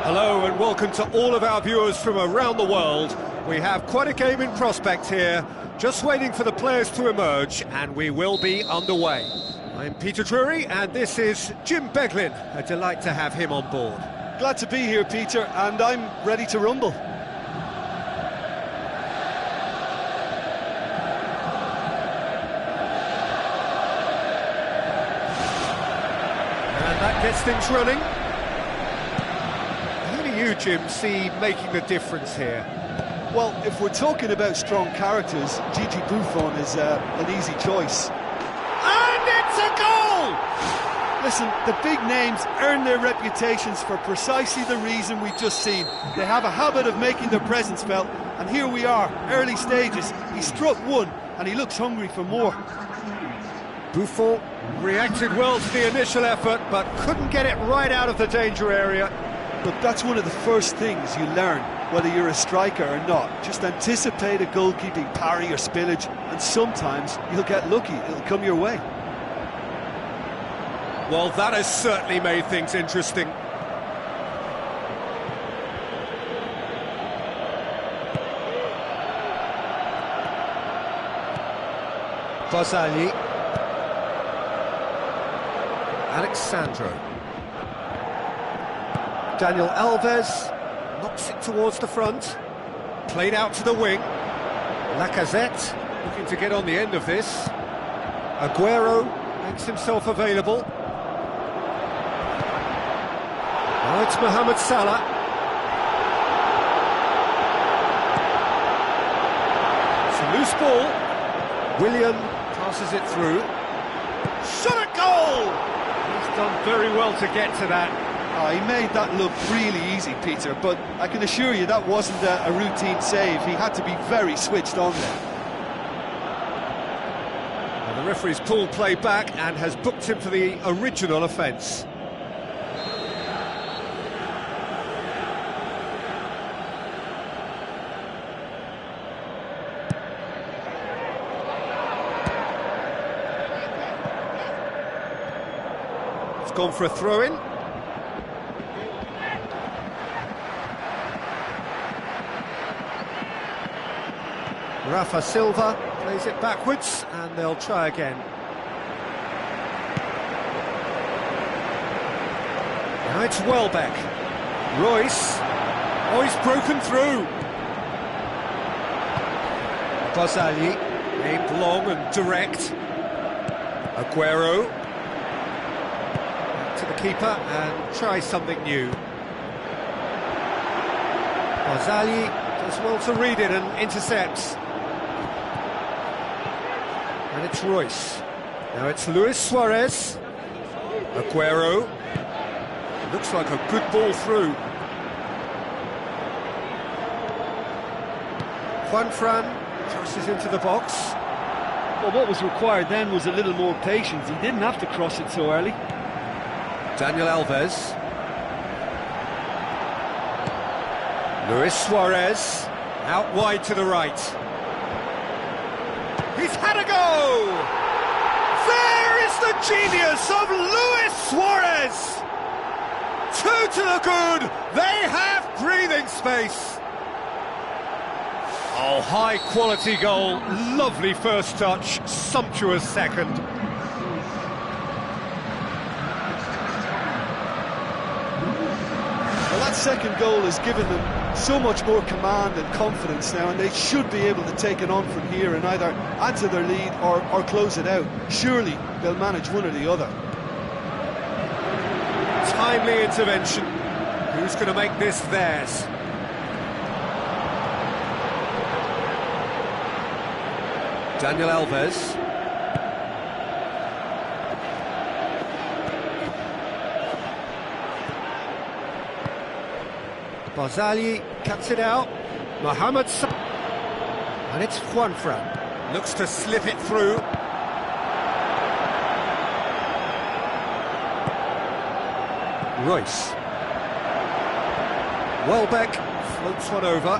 Hello and welcome to all of our viewers from around the world. We have quite a game in prospect here, just waiting for the players to emerge, and we will be underway. I'm Peter Drury, and this is Jim Beglin. A delight to have him on board. Glad to be here, Peter, and I'm ready to rumble. And that gets things running. You, Jim, see making the difference here? Well, if we're talking about strong characters, Gigi Buffon is an easy choice. And it's a goal! Listen, the big names earn their reputations for precisely the reason we've just seen. They have a habit of making their presence felt, and here we are, early stages. He struck one, and he looks hungry for more. Buffon reacted well to the initial effort, but couldn't get it right out of the danger area. Look, that's one of the first things you learn, whether you're a striker or not. Just anticipate a goalkeeping parry or spillage, and sometimes you'll get lucky, it'll come your way. Well, that has certainly made things interesting. Barzagli. Alexandro. Daniel Alves knocks it towards the front, played out to the wing. Lacazette looking to get on the end of this. Aguero makes himself available. Now it's Mohamed Salah. It's a loose ball. Willian passes it through. Shot at goal! He's done very well to get to that. Oh, he made that look really easy, Peter, but I can assure you that wasn't a routine save. He had to be very switched on there. Well, the referee's pulled play back and has booked him for the original offence. It's gone for a throw-in. Rafa Silva plays it backwards, and they'll try again. Now it's Welbeck. Royce. Oh, he's broken through. Barzagli, aimed long and direct. Aguero. Back to the keeper and try something new. Barzagli does well to read it and intercepts. And it's Royce. Now it's Luis Suarez. Aguero. Looks like a good ball through. Juanfran crosses into the box. Well, what was required then was a little more patience. He didn't have to cross it so early. Daniel Alves. Luis Suarez. Out wide to the right. He's had a go! There is the genius of Luis Suarez! Two to the good, they have breathing space. Oh, high quality goal, lovely first touch, sumptuous second. Well, that second goal has given them so much more command and confidence now, and they should be able to take it on from here and either add to their lead or close it out. Surely they'll manage one or the other. Timely intervention. Who's going to make this theirs? Daniel Alves. Barzali cuts it out. Mohamed and it's Juanfran. Looks to slip it through. Royce. Welbeck floats one over.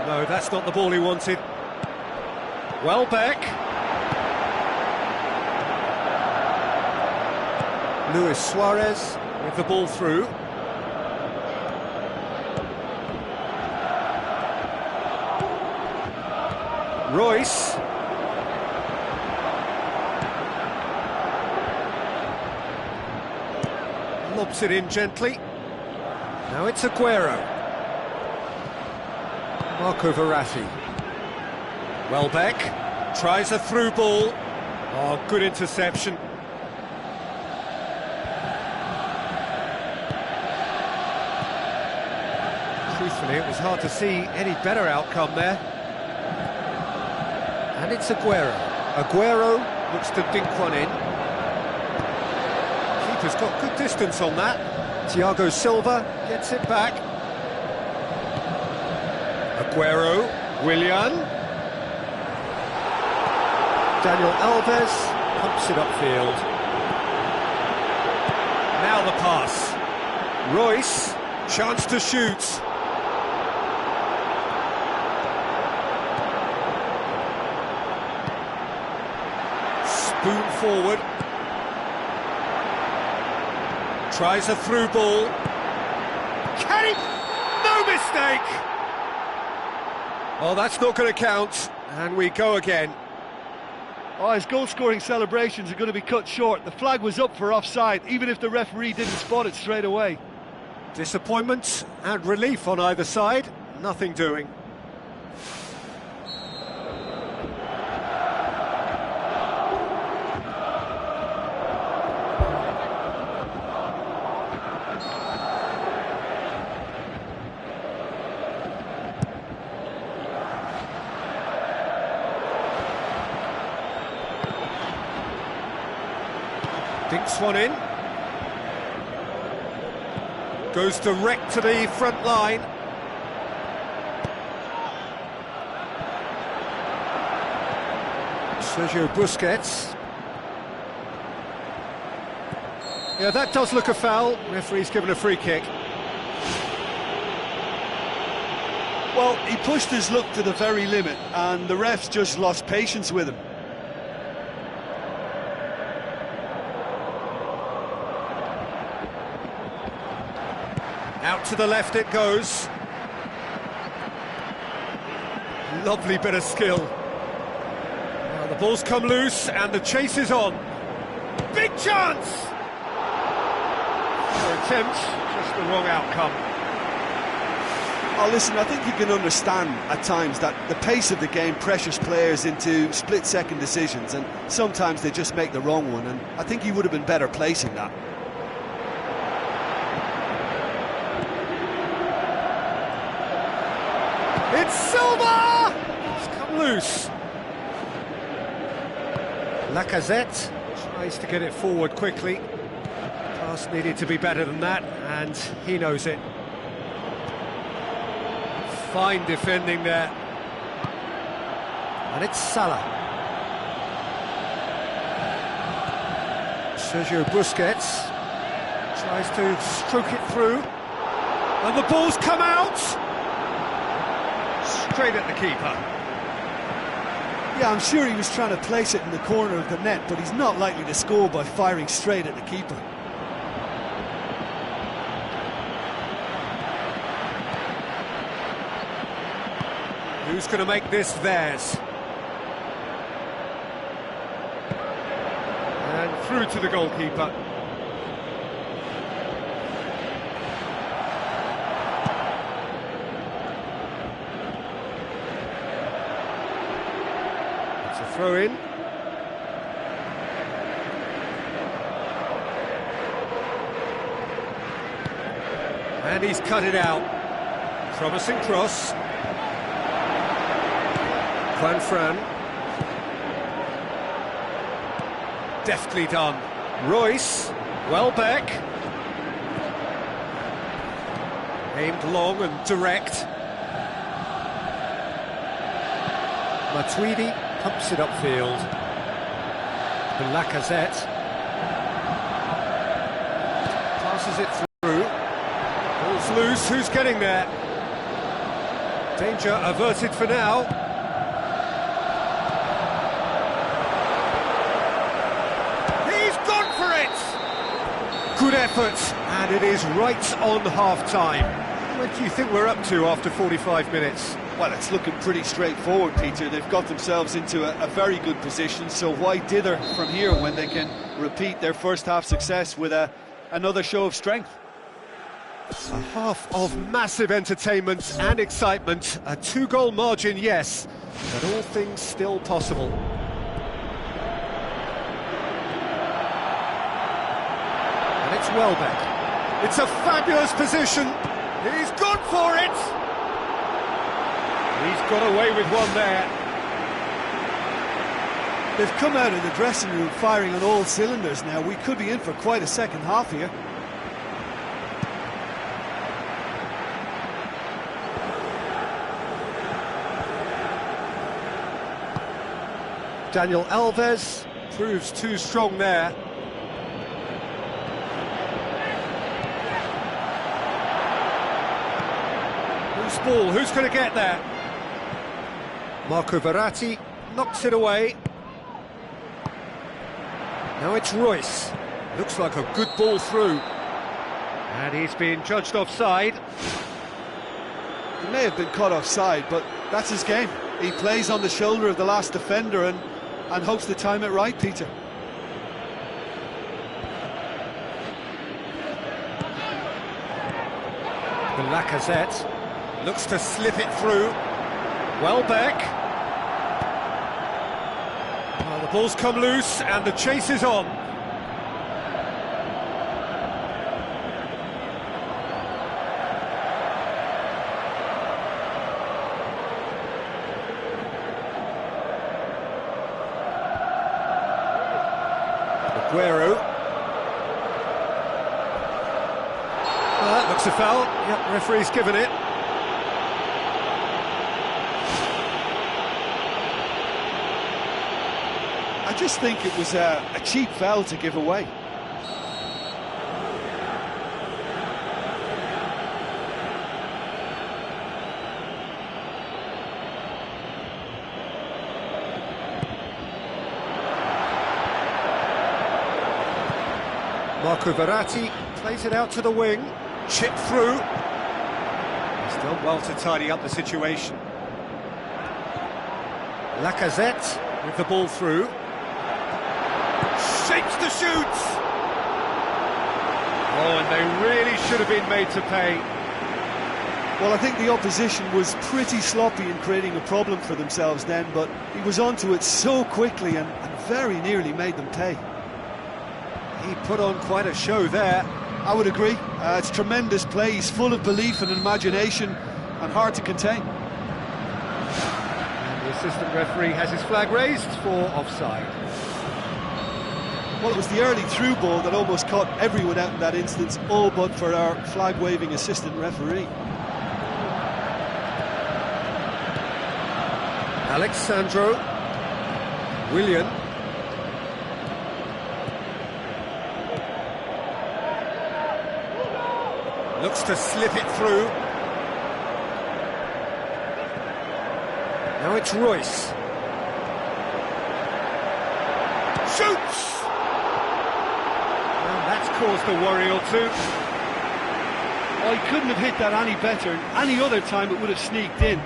No, that's not the ball he wanted. Welbeck. Luis Suarez with the ball through. Royce. Lobs it in gently. Now it's Aguero. Marco Verratti. Welbeck tries a through ball. Oh, good interception. Truthfully, it was hard to see any better outcome there. And it's Aguero. Aguero looks to dink one in. Keeper's got good distance on that. Thiago Silva gets it back. Aguero, Willian. Daniel Alves pumps it upfield. Now the pass. Royce, chance to shoot. Spoon forward. Tries a through ball. Can he? No mistake! Oh, that's not going to count. And we go again. Oh, his goal-scoring celebrations are going to be cut short. The flag was up for offside, even if the referee didn't spot it straight away. Disappointment and relief on either side. Nothing doing. Dinks one in. Goes direct to the front line. Sergio Busquets. Yeah, that does look a foul. Referee's given a free kick. Well, he pushed his luck to the very limit, and the refs just lost patience with him. Out to the left it goes. Lovely bit of skill. Now the ball's come loose and the chase is on. Big chance! For attempt, just the wrong outcome. Oh, listen, I think you can understand at times that the pace of the game pressures players into split-second decisions, and sometimes they just make the wrong one, and I think he would have been better placing that. It's Silva! It's come loose. Lacazette tries to get it forward quickly. Pass needed to be better than that, and he knows it. Fine defending there. And it's Salah. Sergio Busquets tries to stroke it through. And the ball's come out! Straight at the keeper. Yeah, I'm sure he was trying to place it in the corner of the net, but he's not likely to score by firing straight at the keeper. Who's going to make this theirs? And through to the goalkeeper. Throw in. And he's cut it out. Promising cross. Juan Fran. Deftly done. Royce. Welbeck. Aimed long and direct. Matuidi pumps it upfield. Lacazette passes it through. Ball's loose. Who's getting there? Danger averted for now. He's gone for it! Good effort, and it is right on half-time. What do you think we're up to after 45 minutes? Well, it's looking pretty straightforward, Peter. They've got themselves into a very good position, so why dither from here when they can repeat their first-half success with another show of strength? A half of massive entertainment and excitement. A 2-goal margin, yes, but all things still possible. And it's Welbeck. It's a fabulous position. He's gone for it! He's got away with one there. They've come out of the dressing room firing on all cylinders now. We could be in for quite a second half here. Daniel Alves proves too strong there. Who's ball? Who's going to get there? Marco Verratti knocks it away. Now it's Royce. Looks like a good ball through. And he's being judged offside. He may have been caught offside, but that's his game. He plays on the shoulder of the last defender and hopes to time it right, Peter. The Lacazette looks to slip it through. Welbeck. Well, the ball's come loose and the chase is on. Aguero. Well, that looks a foul. Yep, referee's given it. I just think it was a cheap foul to give away. Marco Verratti plays it out to the wing, chip through. He's done well to tidy up the situation. Lacazette with the ball through. Shapes to shoot! Oh, and they really should have been made to pay. Well, I think the opposition was pretty sloppy in creating a problem for themselves then, but he was onto it so quickly and very nearly made them pay. He put on quite a show there. I would agree. It's tremendous play. He's full of belief and imagination and hard to contain. And the assistant referee has his flag raised for offside. Well, it was the early through ball that almost caught everyone out in that instance, all but for our flag-waving assistant referee. Alexandro Willian. Looks to slip it through. Now it's Royce. Shoots! And that's caused a worry or two. Oh, he couldn't have hit that any better. Any other time it would have sneaked in.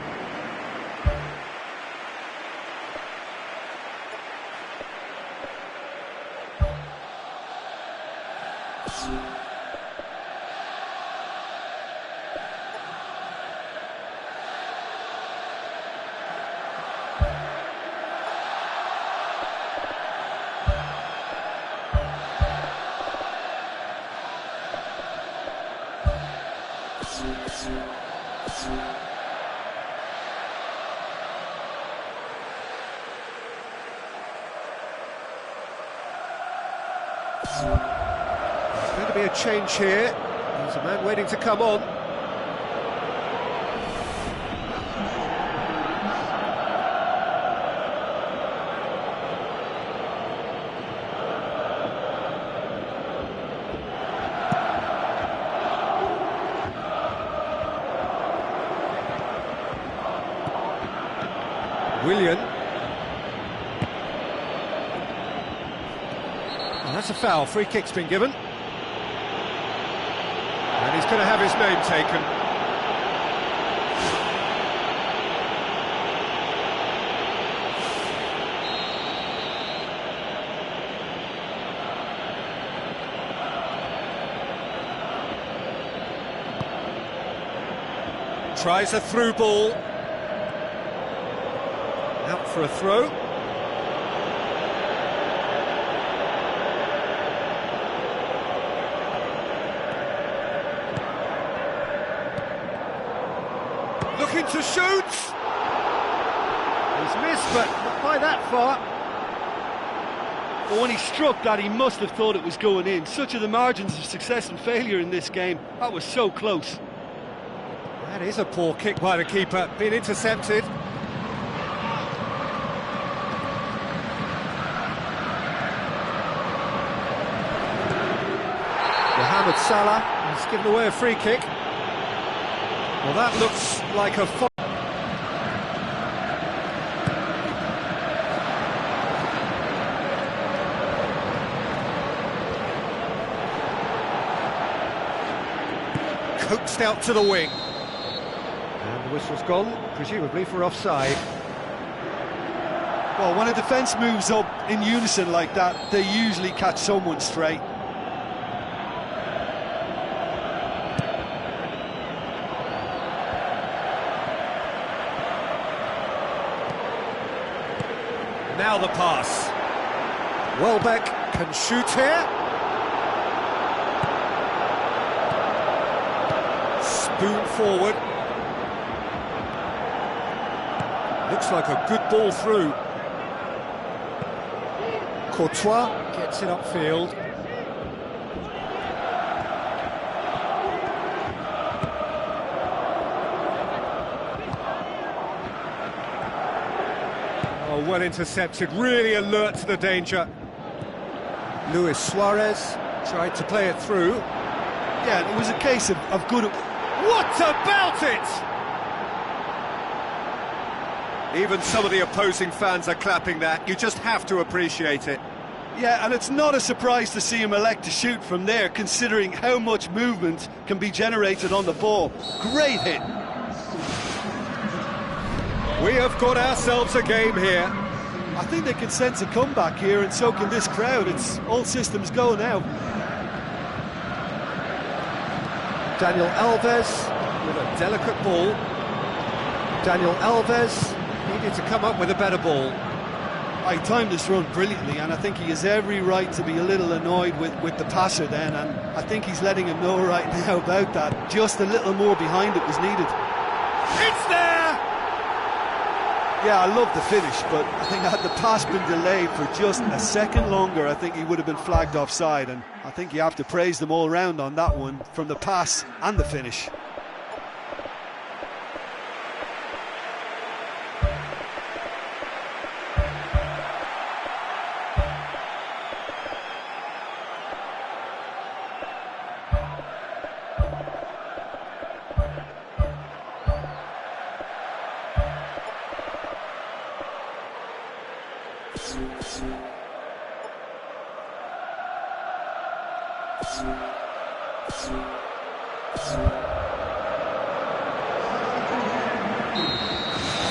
There's going to be a change here. There's a man waiting to come on. Willian. And that's a foul. Free kick's been given. And he's going to have his name taken. Tries a through ball. Out for a throw. Looking to shoot. He's missed, but not by that far. Well, when he struck that, he must have thought it was going in. Such are the margins of success and failure in this game. That was so close. That is a poor kick by the keeper. Been intercepted. Mohamed Salah has given away a free kick. Well, that looks like a foul. Coaxed out to the wing. And the whistle's gone, presumably for offside. Well, when a defence moves up in unison like that, they usually catch someone straight. Now the pass. Welbeck can shoot here. Spoon forward. Looks like a good ball through. Courtois gets it upfield. Oh, well intercepted, really alert to the danger. Luis Suarez tried to play it through. Yeah, it was a case of good... What about it? Even some of the opposing fans are clapping that. You just have to appreciate it. Yeah, and it's not a surprise to see him elect to shoot from there, considering how much movement can be generated on the ball. Great hit. We have got ourselves a game here. I think they can sense a comeback here, and so can this crowd. It's all systems go now. Daniel Alves with a delicate ball. Daniel Alves needed to come up with a better ball. He timed this run brilliantly, and I think he has every right to be a little annoyed with the passer then, and I think he's letting him know right now about that. Just a little more behind it was needed. It's there! Yeah, I love the finish, but I think had the pass been delayed for just a second longer, I think he would have been flagged offside, and I think you have to praise them all round on that one, from the pass and the finish.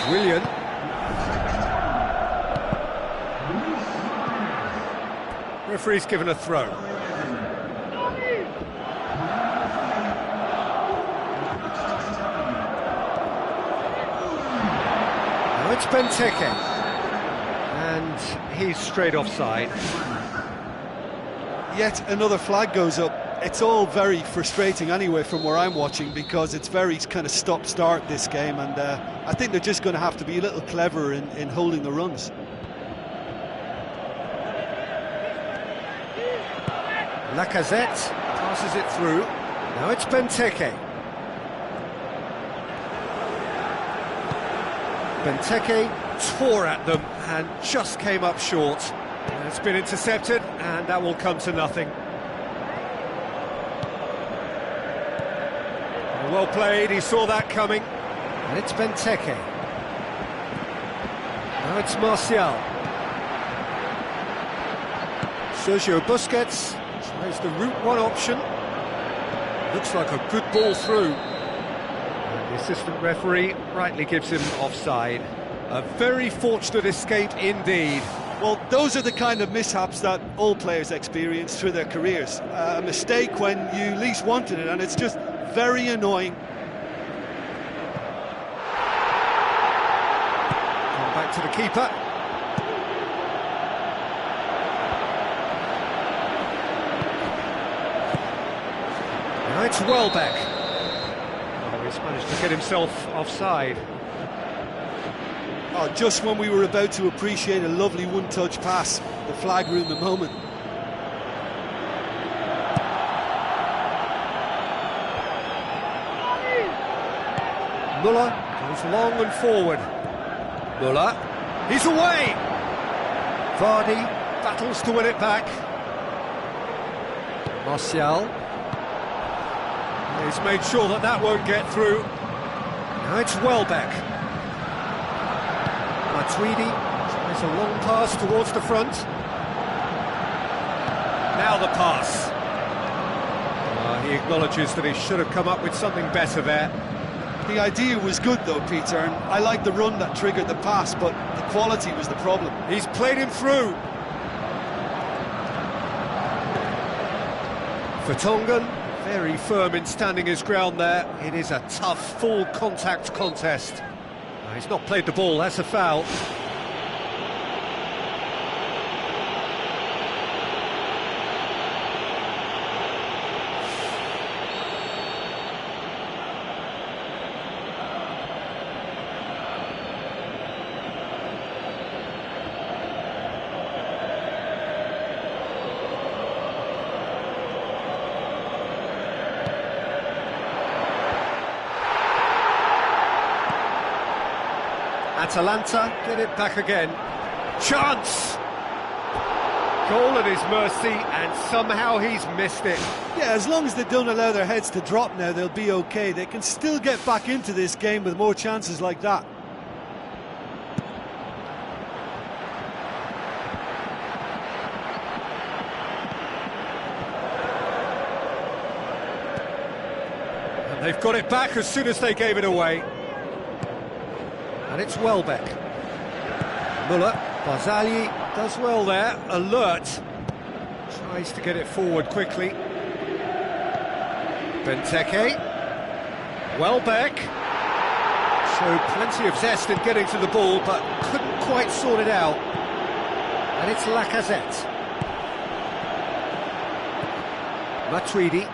Willian. Referee's given a throw. Now it's Benteke. And he's straight offside. Yet another flag goes up. It's all very frustrating anyway from where I'm watching, because it's very kind of stop-start this game, and I think they're just going to have to be a little clever in holding the runs. Lacazette passes it through. Now it's Benteke. Benteke tore at them and just came up short. It's been intercepted, and that will come to nothing. Well played, he saw that coming. And it's Benteke. Now it's Martial. Sergio Busquets tries the route one option. Looks like a good ball through. And the assistant referee rightly gives him offside. A very fortunate escape indeed. Well, those are the kind of mishaps that all players experience through their careers. A mistake when you least wanted it, and it's just very annoying. Come back to the keeper. Now it's Welbeck. Oh, he's managed to get himself offside. Oh, just when we were about to appreciate a lovely one-touch pass, the flag ruined the moment. Muller goes long and forward. Muller, he's away! Vardy battles to win it back. Martial. He's made sure that that won't get through. Now it's Welbeck. Matuidi tries a long pass towards the front. Now the pass. He acknowledges that he should have come up with something better there. The idea was good though, Peter, and I like the run that triggered the pass, but the quality was the problem. He's played him through. Vertonghen, very firm in standing his ground there. It is a tough, full contact contest. He's not played the ball, that's a foul. Atalanta get it back again. Chance! Goal at his mercy, and somehow he's missed it. Yeah, as long as they don't allow their heads to drop now, they'll be okay. They can still get back into this game with more chances like that. And they've got it back as soon as they gave it away. And it's Welbeck. Muller, Barzagli does well there, alert. Tries to get it forward quickly. Benteke. Welbeck. Showed plenty of zest in getting to the ball, but couldn't quite sort it out. And it's Lacazette. Matuidi.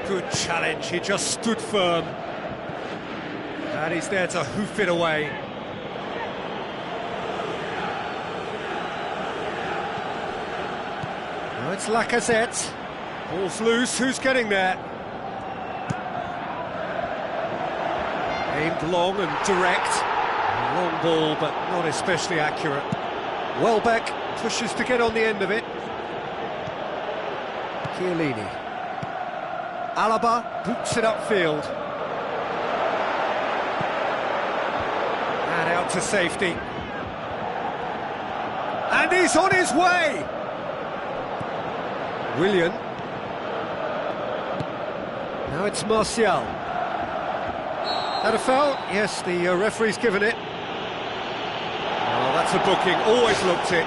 Good challenge, he just stood firm. And he's there to hoof it away. Now it's Lacazette. Ball's loose, who's getting there? Aimed long and direct. Long ball, but not especially accurate. Welbeck pushes to get on the end of it. Chiellini. Alaba boots it upfield. And out to safety. And he's on his way! Willian. Now it's Martial. That a foul? Yes, the referee's given it. Oh, that's a booking, always looked it.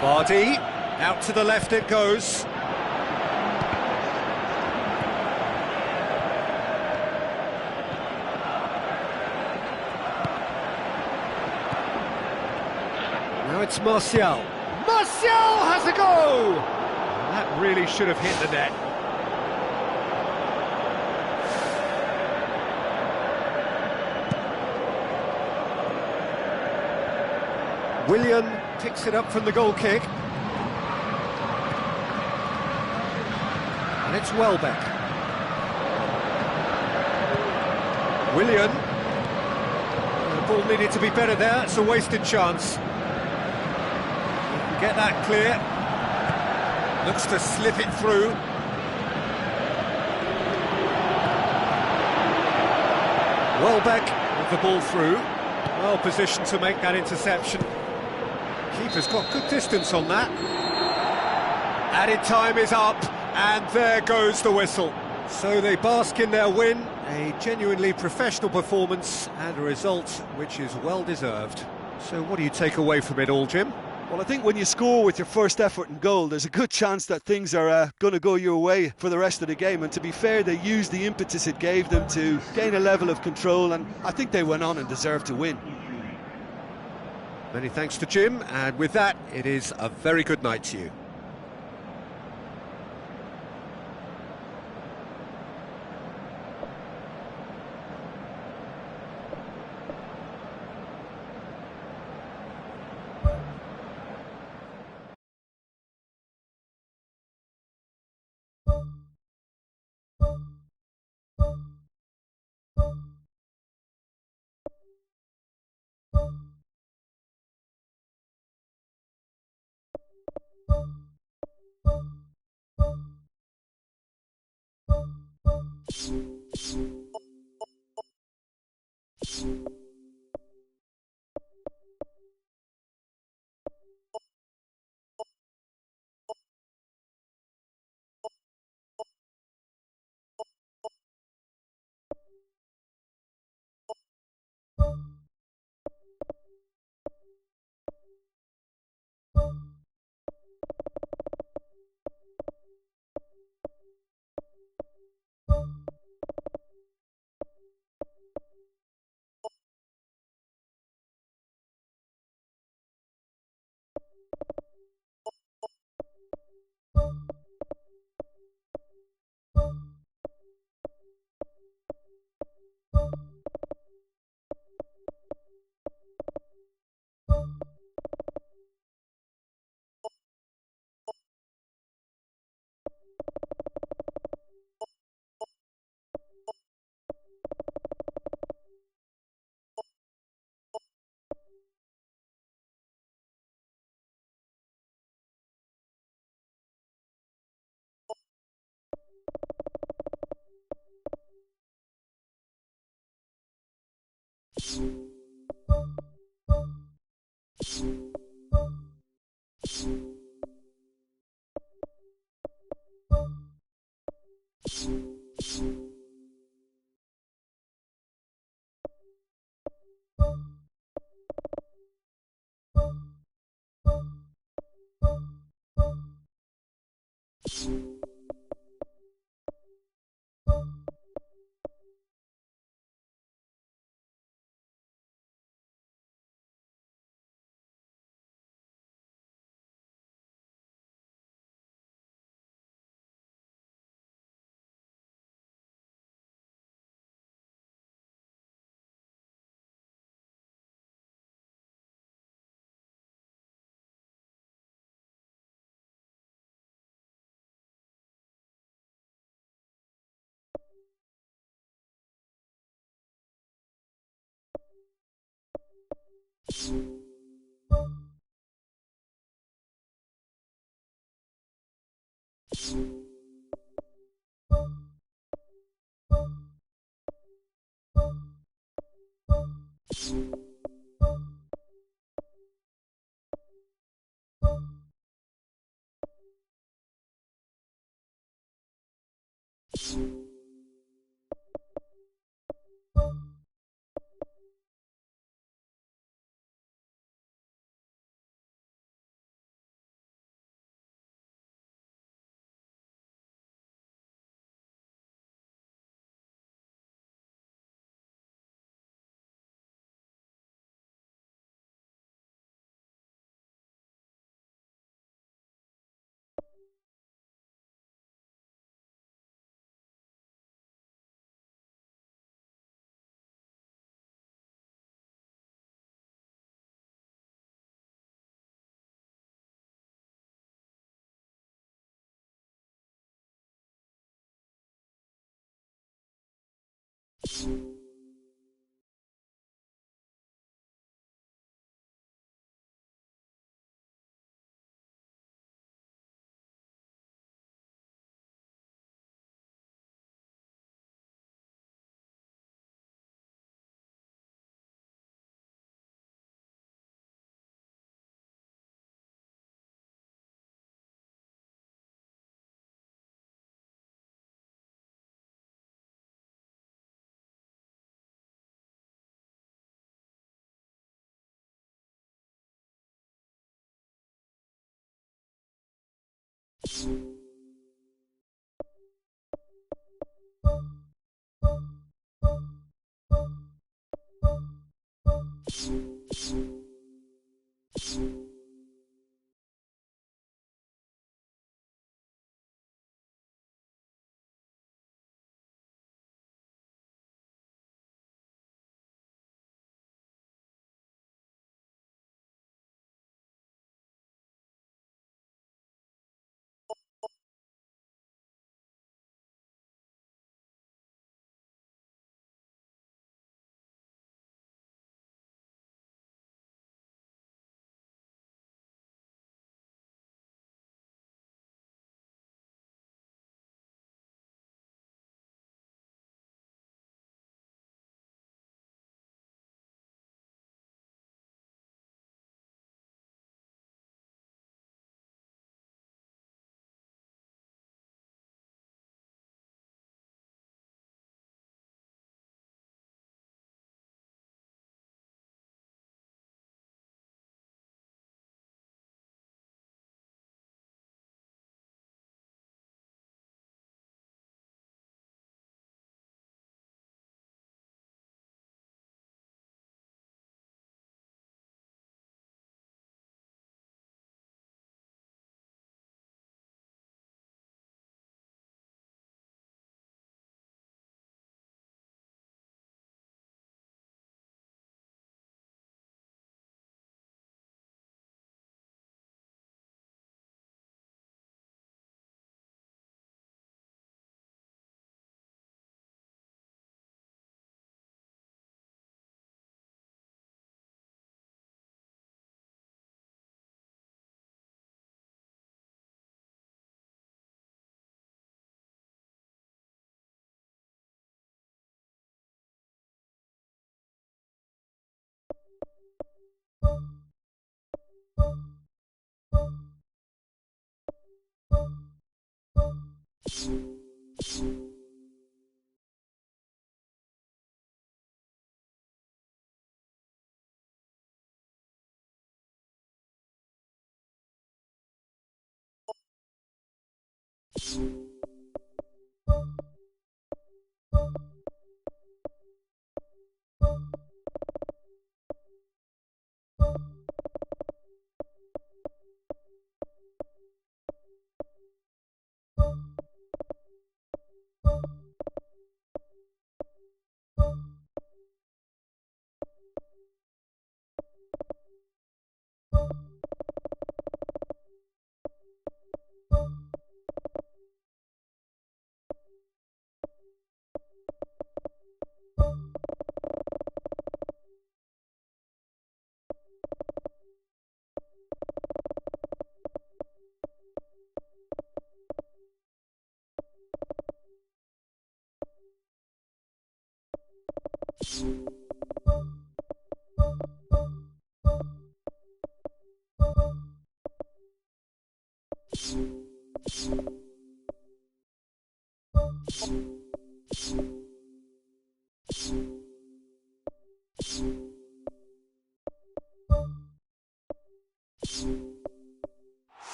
Vardy, out to the left it goes. Now it's Martial. Martial has a go! That really should have hit the net. Willian picks it up from the goal kick. And it's Welbeck. Willian. The ball needed to be better there, it's a wasted chance. Get that clear. Looks to slip it through. Welbeck with the ball through. Well positioned to make that interception. Keeper's got good distance on that. Added time is up, and there goes the whistle. So they bask in their win, a genuinely professional performance and a result which is well deserved. So what do you take away from it all, Jim? Well, I think when you score with your first effort and goal, there's a good chance that things are going to go your way for the rest of the game. And to be fair, they used the impetus it gave them to gain a level of control, and I think they went on and deserved to win. Many thanks to Jim, and with that, it is a very good night to you.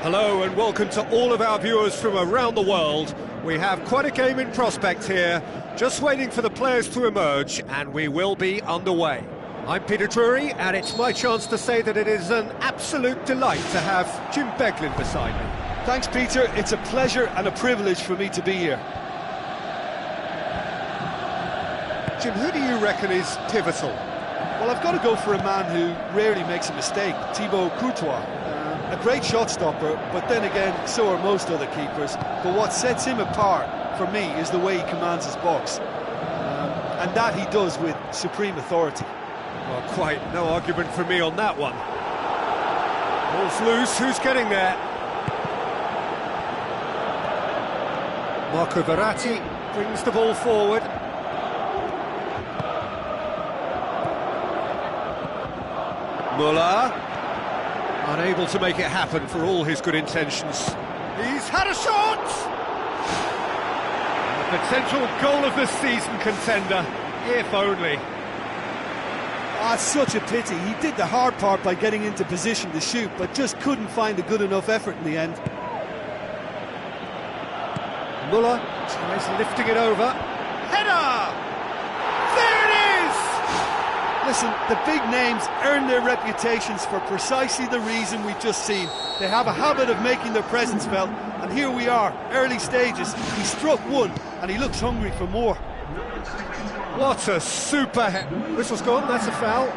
Hello and welcome to all of our viewers from around the world. We have quite a game in prospect here, just waiting for the players to emerge, and we will be underway. I'm Peter Drury, and it's my chance to say that it is an absolute delight to have Jim Beglin beside me. Thanks, Peter. It's a pleasure and a privilege for me to be here. Jim, who do you reckon is pivotal? Well, I've got to go for a man who rarely makes a mistake, Thibaut Courtois. A great shot stopper, but then again, so are most other keepers. But what sets him apart, for me, is the way he commands his box. And that he does with supreme authority. Well, quite no argument from me on that one. Ball's loose, who's getting there? Marco Verratti brings the ball forward. Muller, unable to make it happen for all his good intentions. He's had a shot! A potential goal of the season contender, if only. Ah, it's such a pity. He did the hard part by getting into position to shoot, but just couldn't find a good enough effort in the end. Muller tries lifting it over. Header! There it is! Listen, the big names earn their reputations for precisely the reason we've just seen. They have a habit of making their presence felt, and here we are, early stages. He struck one, and he looks hungry for more. What a super Whistle's gone, that's a foul.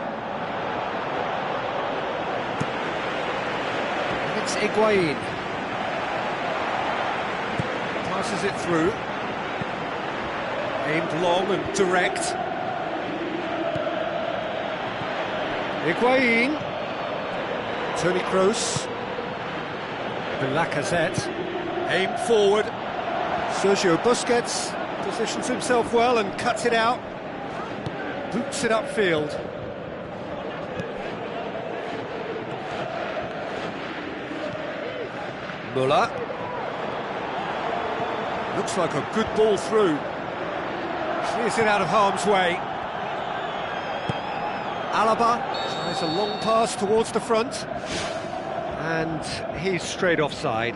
It's Higuain. Passes it through. Aimed long and direct. Higuain. Toni Kroos. Lacazette. Aimed forward. Sergio Busquets positions himself well and cuts it out. Boots it upfield. Muller. Looks like a good ball through. Clears it out of harm's way. Alaba tries a long pass towards the front. And he's straight offside.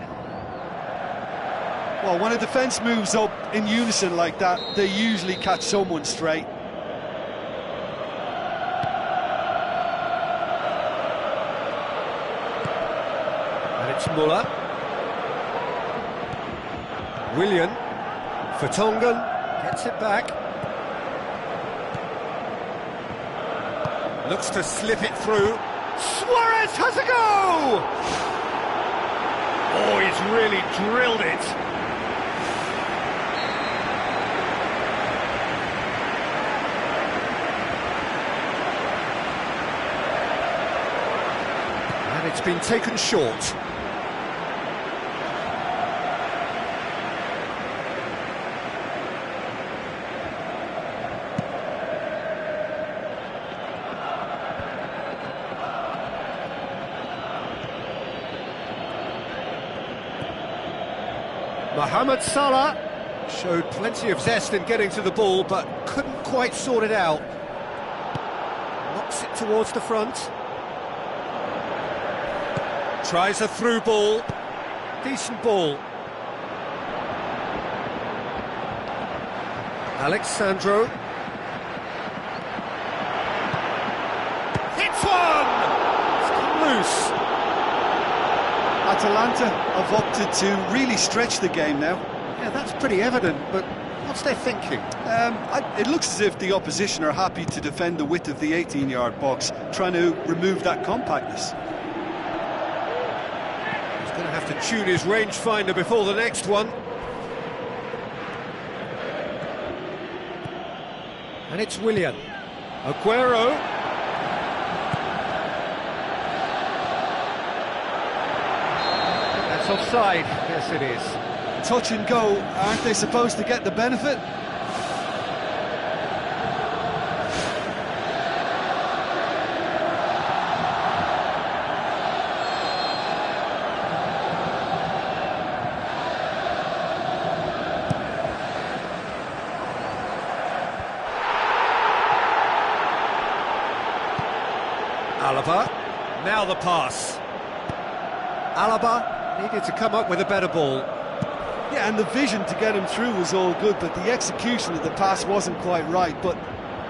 Well, when a defence moves up in unison like that, they usually catch someone straight. And it's Muller. Willian. Vertonghen gets it back. Looks to slip it through. Suarez has a go! Oh, he's really drilled it. And it's been taken short. Mohamed Salah showed plenty of zest in getting to the ball, but couldn't quite sort it out. Knocks it towards the front. Tries a through ball. Decent ball. Alexandro. Hits one! It's come loose. Atalanta have opted to really stretch the game now. Yeah, that's pretty evident, but what's their thinking? It looks as if the opposition are happy to defend the width of the 18-yard box, trying to remove that compactness. He's going to have to tune his rangefinder before the next one. And it's Willian. Aguero. That's offside. Yes, it is. Touch and go, aren't they supposed to get the benefit? Alaba, now the pass. Alaba needed to come up with a better ball. Yeah, and the vision to get him through was all good, but the execution of the pass wasn't quite right. But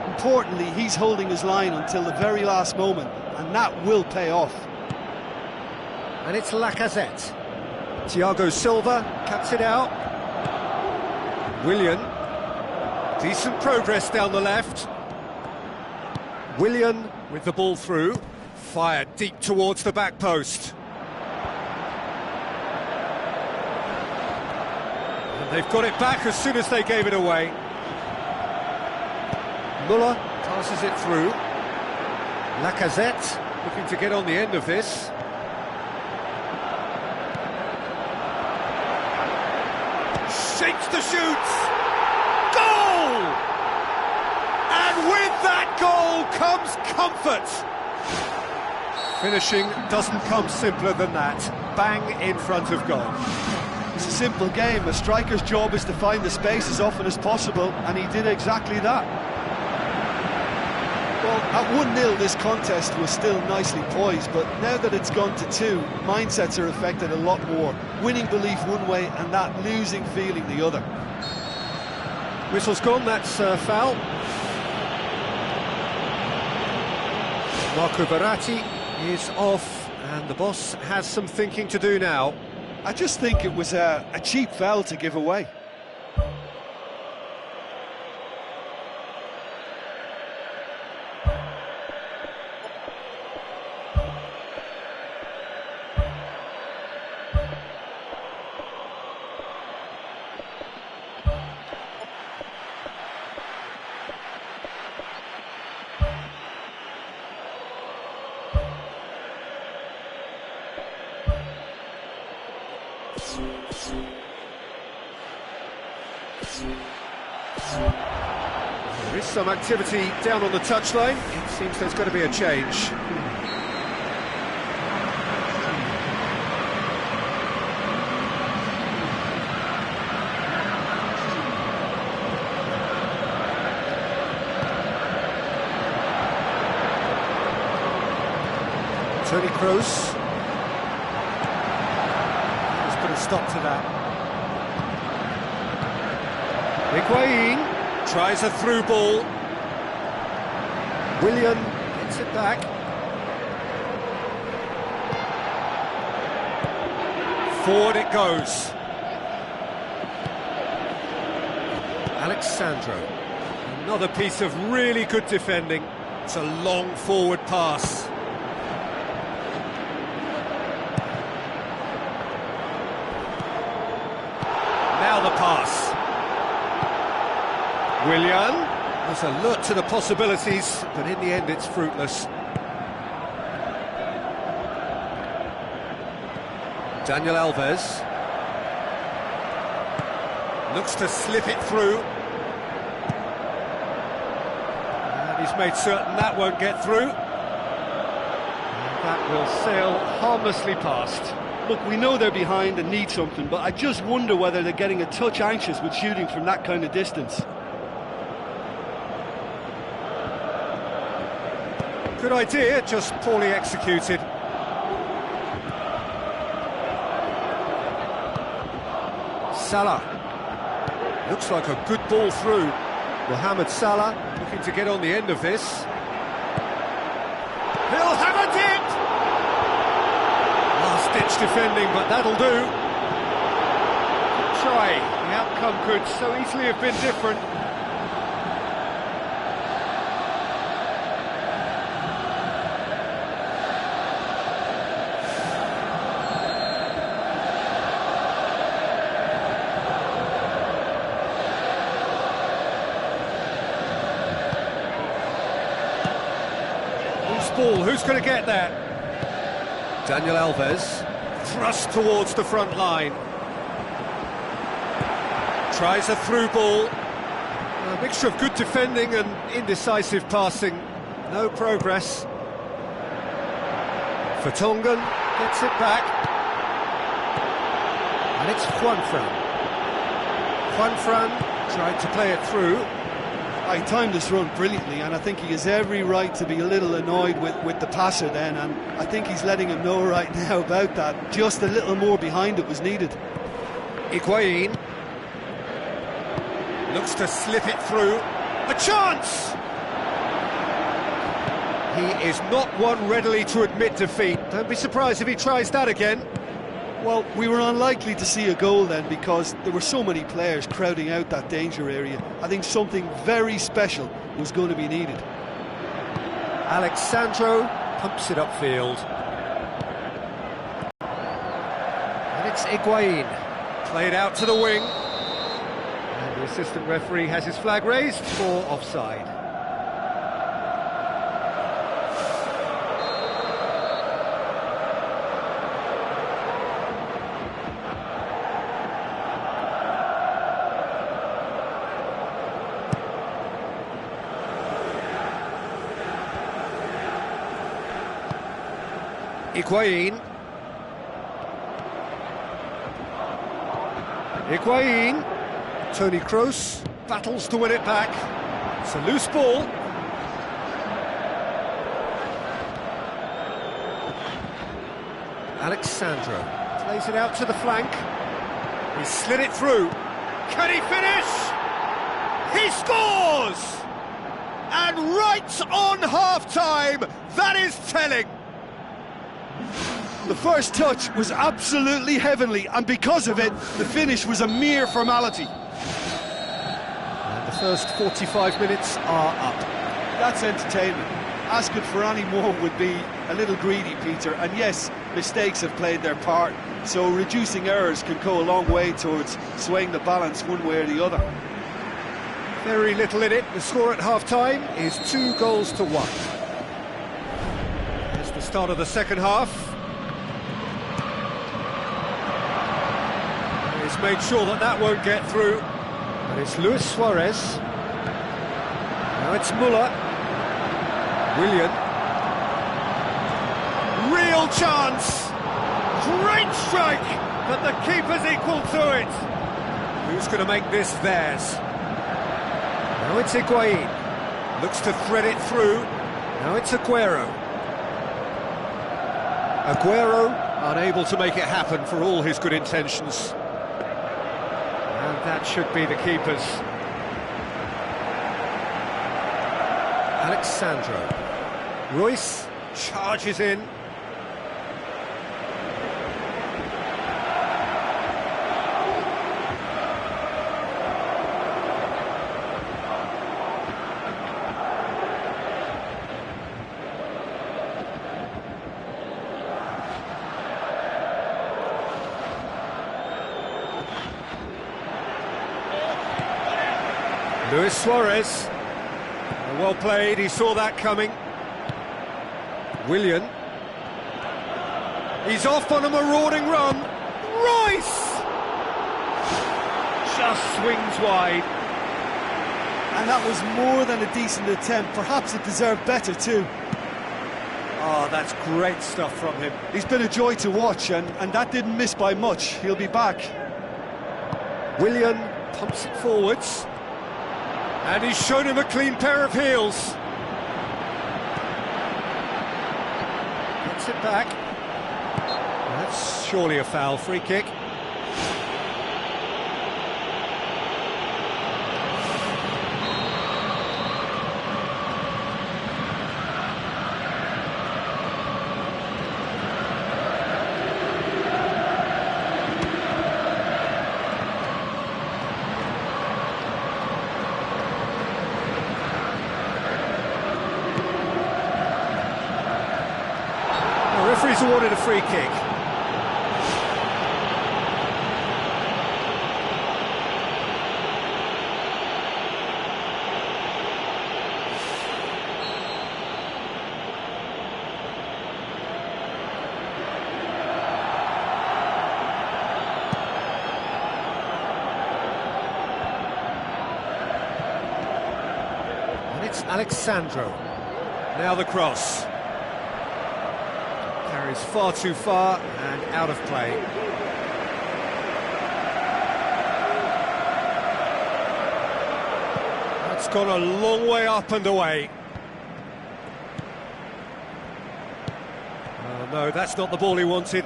importantly, he's holding his line until the very last moment, and that will pay off. And it's Lacazette. Thiago Silva cuts it out. Willian. Decent progress down the left. Willian with the ball through, fired deep towards the back post. And they've got it back as soon as they gave it away. Muller passes it through. Lacazette looking to get on the end of this. Shapes the shoots! Goal! And with that goal comes comfort! Finishing doesn't come simpler than that. Bang in front of goal. It's a simple game. A striker's job is to find the space as often as possible, and he did exactly that. Well, at 1-0 this contest was still nicely poised, but now that it's gone to 2, mindsets are affected a lot more. Winning belief one way and that losing feeling the other. Whistle's gone, that's foul. Marco Verratti is off, and the boss has some thinking to do now. I just think it was a cheap foul to give away. There is some activity down on the touchline. It seems there's got to be a change. Toni Kroos. Let's put a stop to that. Higuain tries a through ball. Willian gets it back. Forward it goes. Alexandro. Another piece of really good defending. It's a long forward pass. Now the pass. Willian was alert to the possibilities, but in the end it's fruitless. Daniel Alves looks to slip it through. And he's made certain that won't get through. And that will sail harmlessly past. Look, we know they're behind and need something, but I just wonder whether they're getting a touch anxious with shooting from that kind of distance. Good idea, just poorly executed. Salah. Looks like a good ball through. Mohamed Salah looking to get on the end of this. He'll have a dip! Last-ditch defending, but that'll do. Good try. The outcome could so easily have been different. Ball, who's going to get that? Daniel Alves, thrust towards the front line. Tries a through ball. A mixture of good defending and indecisive passing. No progress. Vertonghen gets it back. And it's Juanfran. Juanfran tried to play it through. He timed this run brilliantly, and I think he has every right to be a little annoyed with the passer then, and I think he's letting him know right now about that. Just a little more behind it was needed. Higuain looks to slip it through. A chance! He is not one readily to admit defeat. Don't be surprised if he tries that again. Well, we were unlikely to see a goal then because there were so many players crowding out that danger area. I think something very special was going to be needed. Alexandro pumps it upfield. And it's Higuain. Played out to the wing. And the assistant referee has his flag raised for offside. Higuain. Toni Kroos battles to win it back. It's a loose ball. Alexandro plays it out to the flank. He slid it through. Can he finish? He scores! And right on half-time, that is telling. The first touch was absolutely heavenly, and because of it, the finish was a mere formality. And the first 45 minutes are up. That's entertainment. Asking for any more would be a little greedy, Peter, and yes, mistakes have played their part, so reducing errors can go a long way towards swaying the balance one way or the other. Very little in it. The score at half-time is 2-1. It's the start of the second half. He's made sure that won't get through. And it's Luis Suarez. Now it's Müller. Willian. Real chance! Great strike! But the keeper's equal to it. Who's going to make this theirs? Now it's Higuain. Looks to thread it through. Now it's Aguero. Unable to make it happen for all his good intentions. And that should be the keeper's. Alexandro. Royce charges in. Luis Suarez. Well played, he saw that coming. Willian. He's off on a marauding run. Royce! Just swings wide. And that was more than a decent attempt. Perhaps it deserved better too. Oh, that's great stuff from him. He's been a joy to watch, and that didn't miss by much. He'll be back. Willian pumps it forwards. And he's shown him a clean pair of heels. Gets it back. That's surely a foul, free kick. The referee's awarded a free kick. And it's Alexandro. Now the cross. Carries far too far and out of play. That's gone a long way up and away. Oh no, that's not the ball he wanted.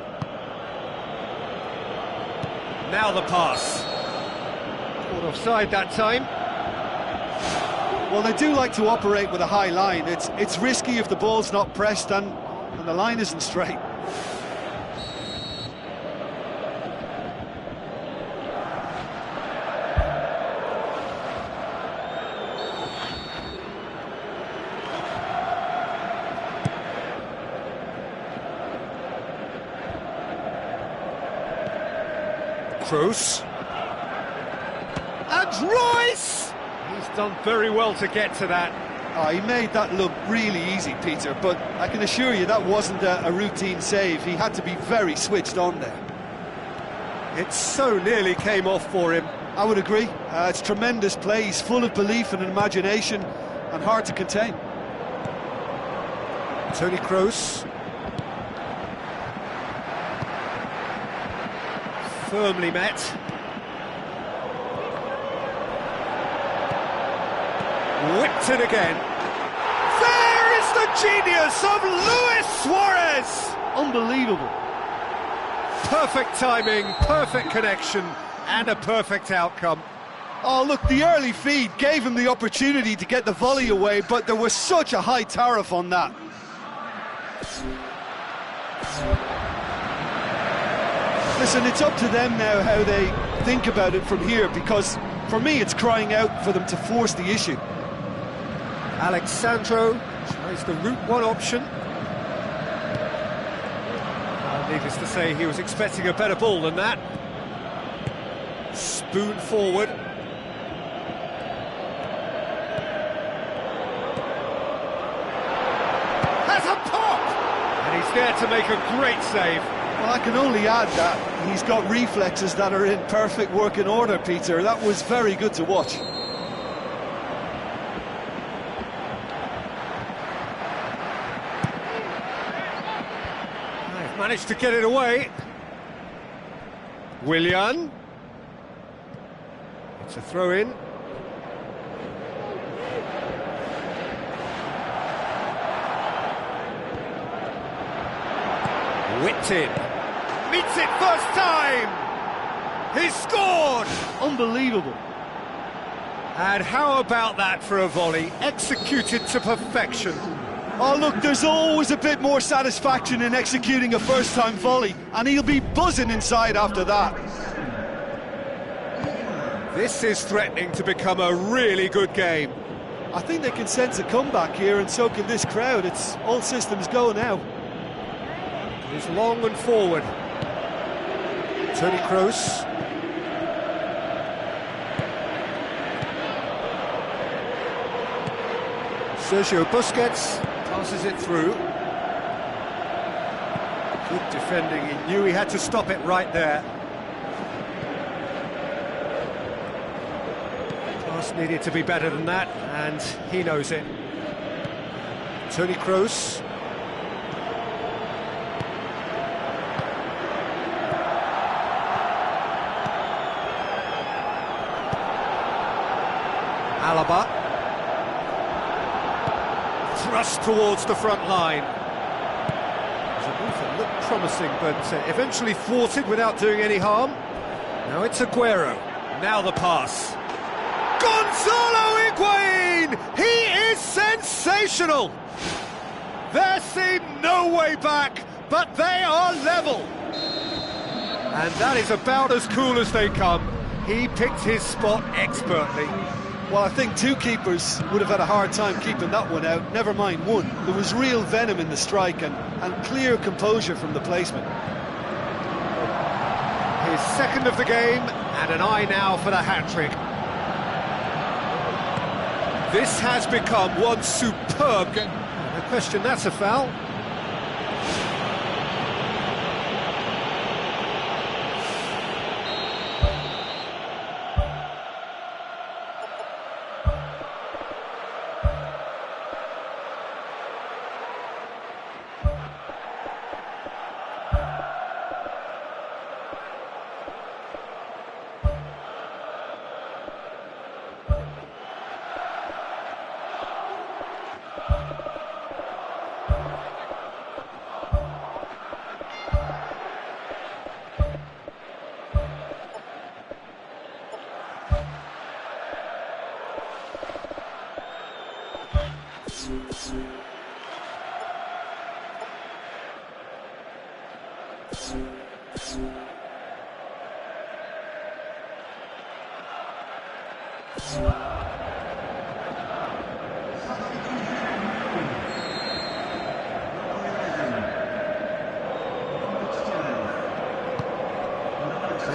Now the pass. Caught offside that time. Well, they do like to operate with a high line. It's risky if the ball's not pressed and the line isn't straight. Kroos. And Royce! He's done very well to get to that. Oh, he made that look really easy, Peter, but I can assure you that wasn't a routine save. He had to be very switched on there. It so nearly came off for him. I would agree. It's tremendous play. He's full of belief and imagination and hard to contain. Toni Kroos. Firmly met. Whipped in again. There is the genius of Luis Suarez! Unbelievable. Perfect timing, perfect connection, and a perfect outcome. Oh, look, the early feed gave him the opportunity to get the volley away, but there was such a high tariff on that. Listen, it's up to them now how they think about it from here, because for me it's crying out for them to force the issue. Alexandro tries the route one option. Needless to say, he was expecting a better ball than that. Spoon forward. Has a pop! And he's there to make a great save. Well, I can only add that he's got reflexes that are in perfect working order, Peter. That was very good to watch. They've managed to get it away. Willian. It's a throw-in. Whipped in. Meets it first time! He's scored! Unbelievable. And how about that for a volley? Executed to perfection. Oh, look, there's always a bit more satisfaction in executing a first-time volley, and he'll be buzzing inside after that. This is threatening to become a really good game. I think they can sense a comeback here, and so can this crowd. It's all systems go now. He's long and forward. Toni Kroos. Sergio Busquets passes it through. Good defending, he knew he had to stop it right there. Pass needed to be better than that, and he knows it. Toni Kroos. Alaba. Thrust towards the front line. It was a move that looked promising, but eventually thwarted without doing any harm. Now it's Aguero. Now the pass. Gonzalo Higuain! He is sensational! There seemed no way back, but they are level. And that is about as cool as they come. He picked his spot expertly. Well, I think two keepers would have had a hard time keeping that one out, never mind one. There was real venom in the strike and clear composure from the placement. His second of the game, and an eye now for the hat-trick. This has become one superb game. No question, that's a foul.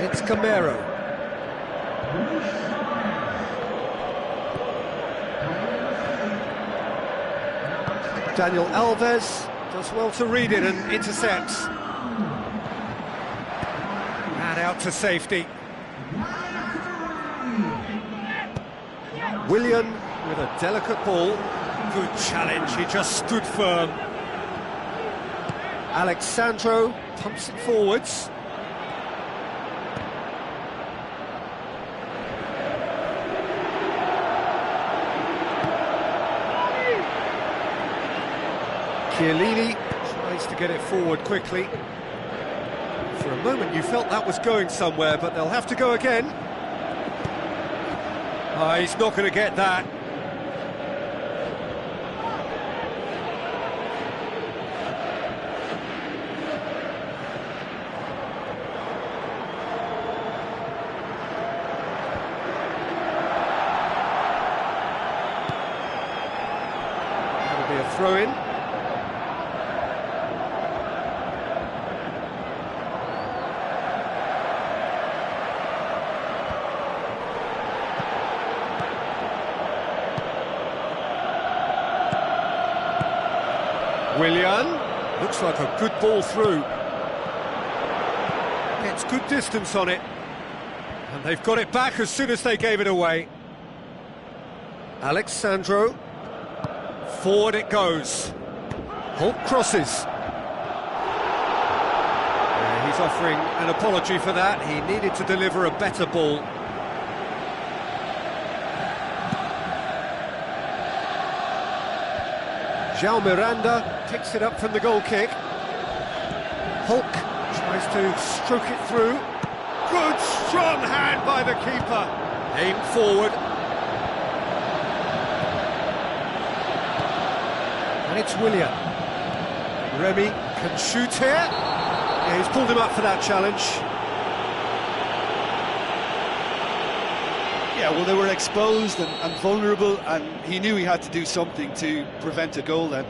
It's Camero. Daniel Alves does well to read it and intercepts. And out to safety. Willian with a delicate ball. Good challenge, he just stood firm. Alexandro pumps it forwards. Chiellini tries to get it forward quickly. For a moment you felt that was going somewhere, but they'll have to go again. He's not going to get that. That'll be a throw-in. Willian, looks like a good ball through. Gets good distance on it. And they've got it back as soon as they gave it away. Alexandro. Forward it goes. Holt crosses. Yeah, he's offering an apology for that. He needed to deliver a better ball. João Miranda picks it up from the goal kick. Hulk tries to stroke it through. Good strong hand by the keeper. Aimed forward. And it's Willian. Remy can shoot here. Yeah, he's pulled him up for that challenge. Yeah, well, they were exposed and vulnerable, and he knew he had to do something to prevent a goal then.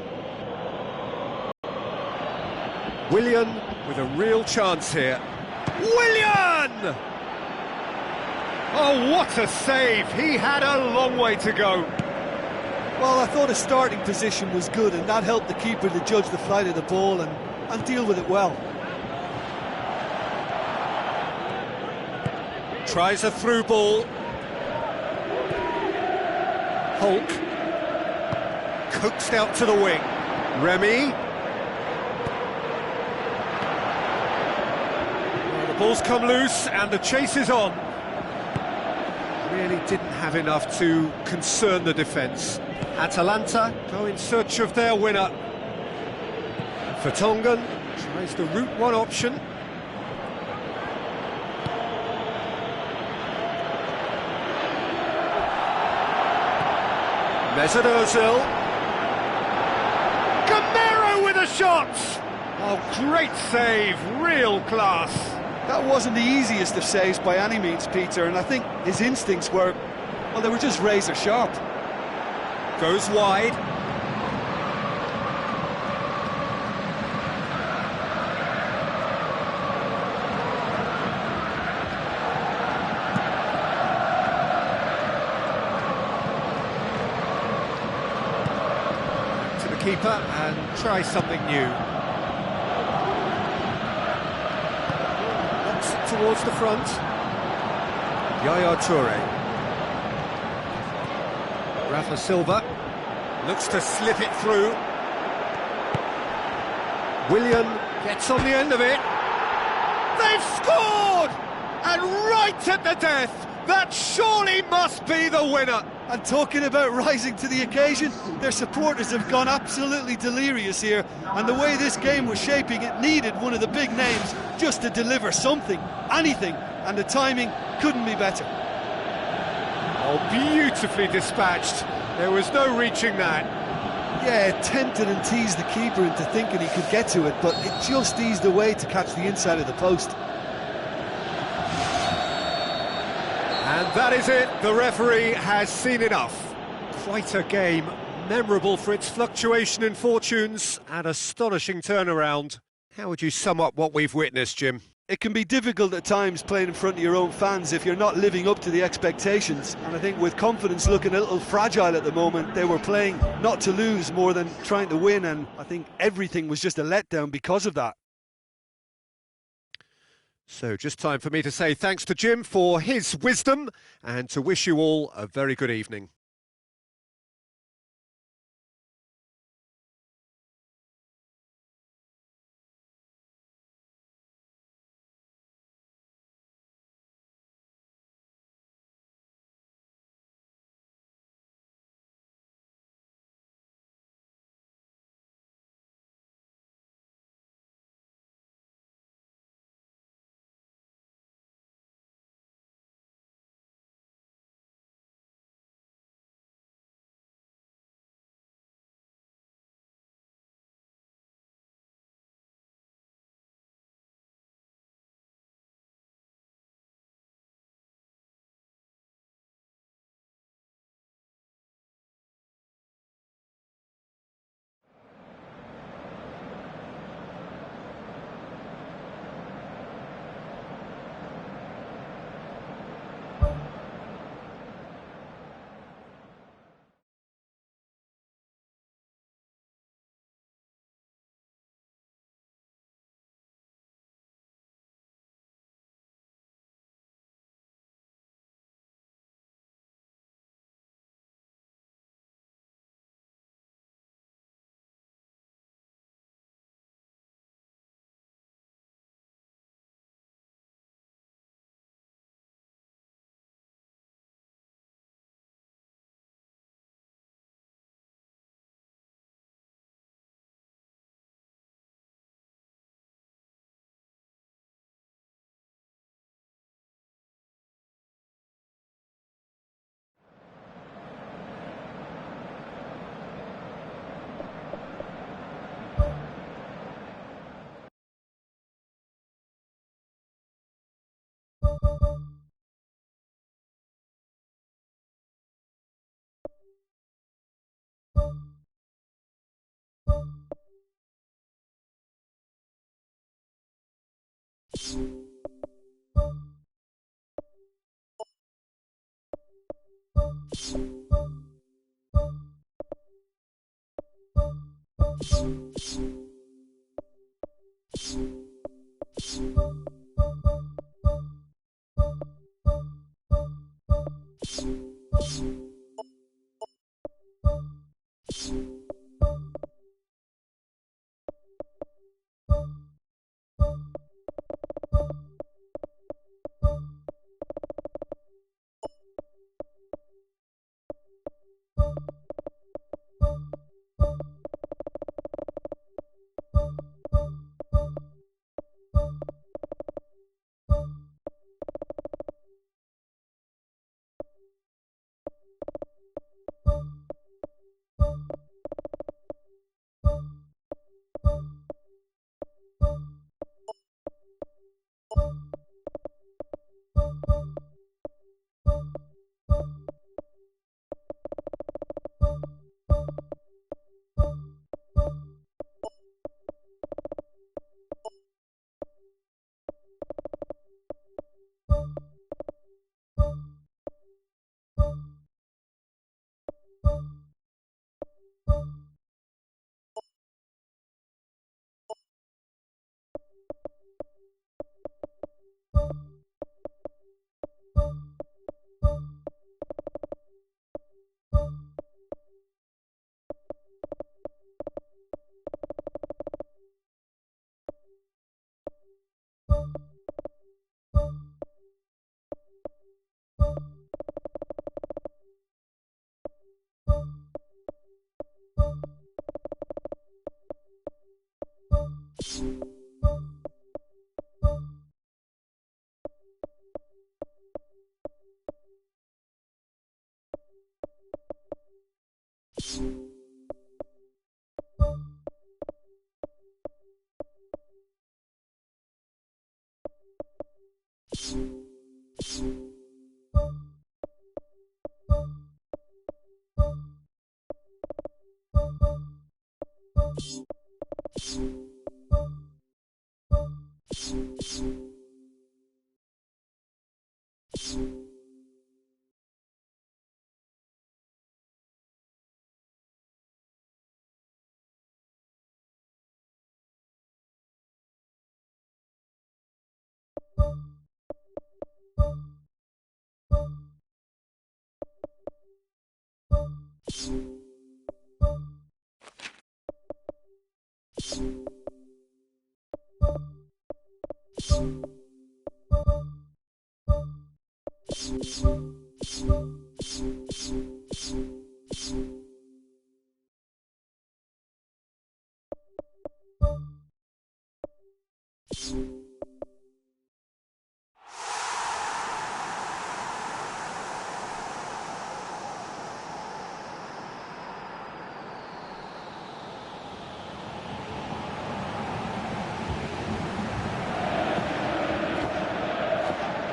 Willian with a real chance here. Willian! Oh, what a save! He had a long way to go. Well, I thought his starting position was good, and that helped the keeper to judge the flight of the ball and deal with it well. Tries a through ball. Hulk. Coaxed out to the wing. Remy. Well, the ball's come loose and the chase is on. Really didn't have enough to concern the defence. Atalanta go in search of their winner. Vertonghen tries the route one option. Mesut Ozil. Camero with a shot! Oh, great save, real class. That wasn't the easiest of saves by any means, Peter, and I think his instincts were, well, they were just razor sharp. Goes wide. Keeper and try something new. Looks it towards the front. Yaya Toure. Rafa Silva looks to slip it through. Willian gets on the end of it. They've scored! And right at the death! That surely must be the winner! And talking about rising to the occasion, their supporters have gone absolutely delirious here, and the way this game was shaping, it needed one of the big names just to deliver something, anything, and the timing couldn't be better. Oh, beautifully dispatched. There was no reaching that. Yeah, it tempted and teased the keeper into thinking he could get to it, but it just eased away to catch the inside of the post. And that is it, the referee has seen enough. Quite a game, memorable for its fluctuation in fortunes and astonishing turnaround. How would you sum up what we've witnessed, Jim? It can be difficult at times playing in front of your own fans if you're not living up to the expectations. And I think with confidence looking a little fragile at the moment, they were playing not to lose more than trying to win. And I think everything was just a letdown because of that. So just time for me to say thanks to Jim for his wisdom and to wish you all a very good evening.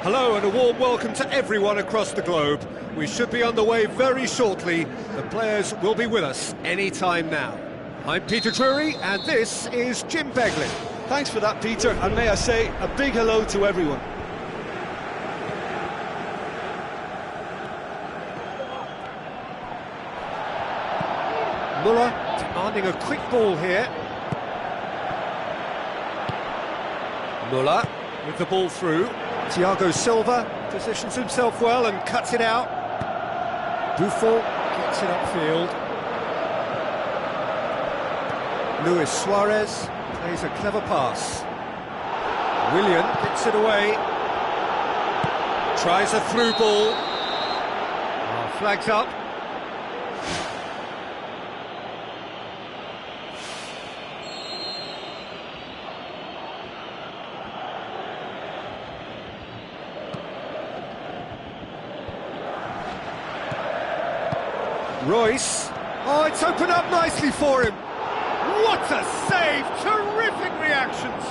Hello and a warm welcome to everyone across the globe. We should be on the way very shortly. The players will be with us any time now. I'm Peter Drury and this is Jim Beglin. Thanks for that, Peter, and may I say a big hello to everyone. Muller demanding a quick ball here. Muller with the ball through. Thiago Silva positions himself well and cuts it out. Buffon gets it upfield. Luis Suarez plays a clever pass. Willian gets it away. Tries a through ball. Oh, flags up. Royce. Oh, it's opened up nicely for him. What a save! Terrific reactions.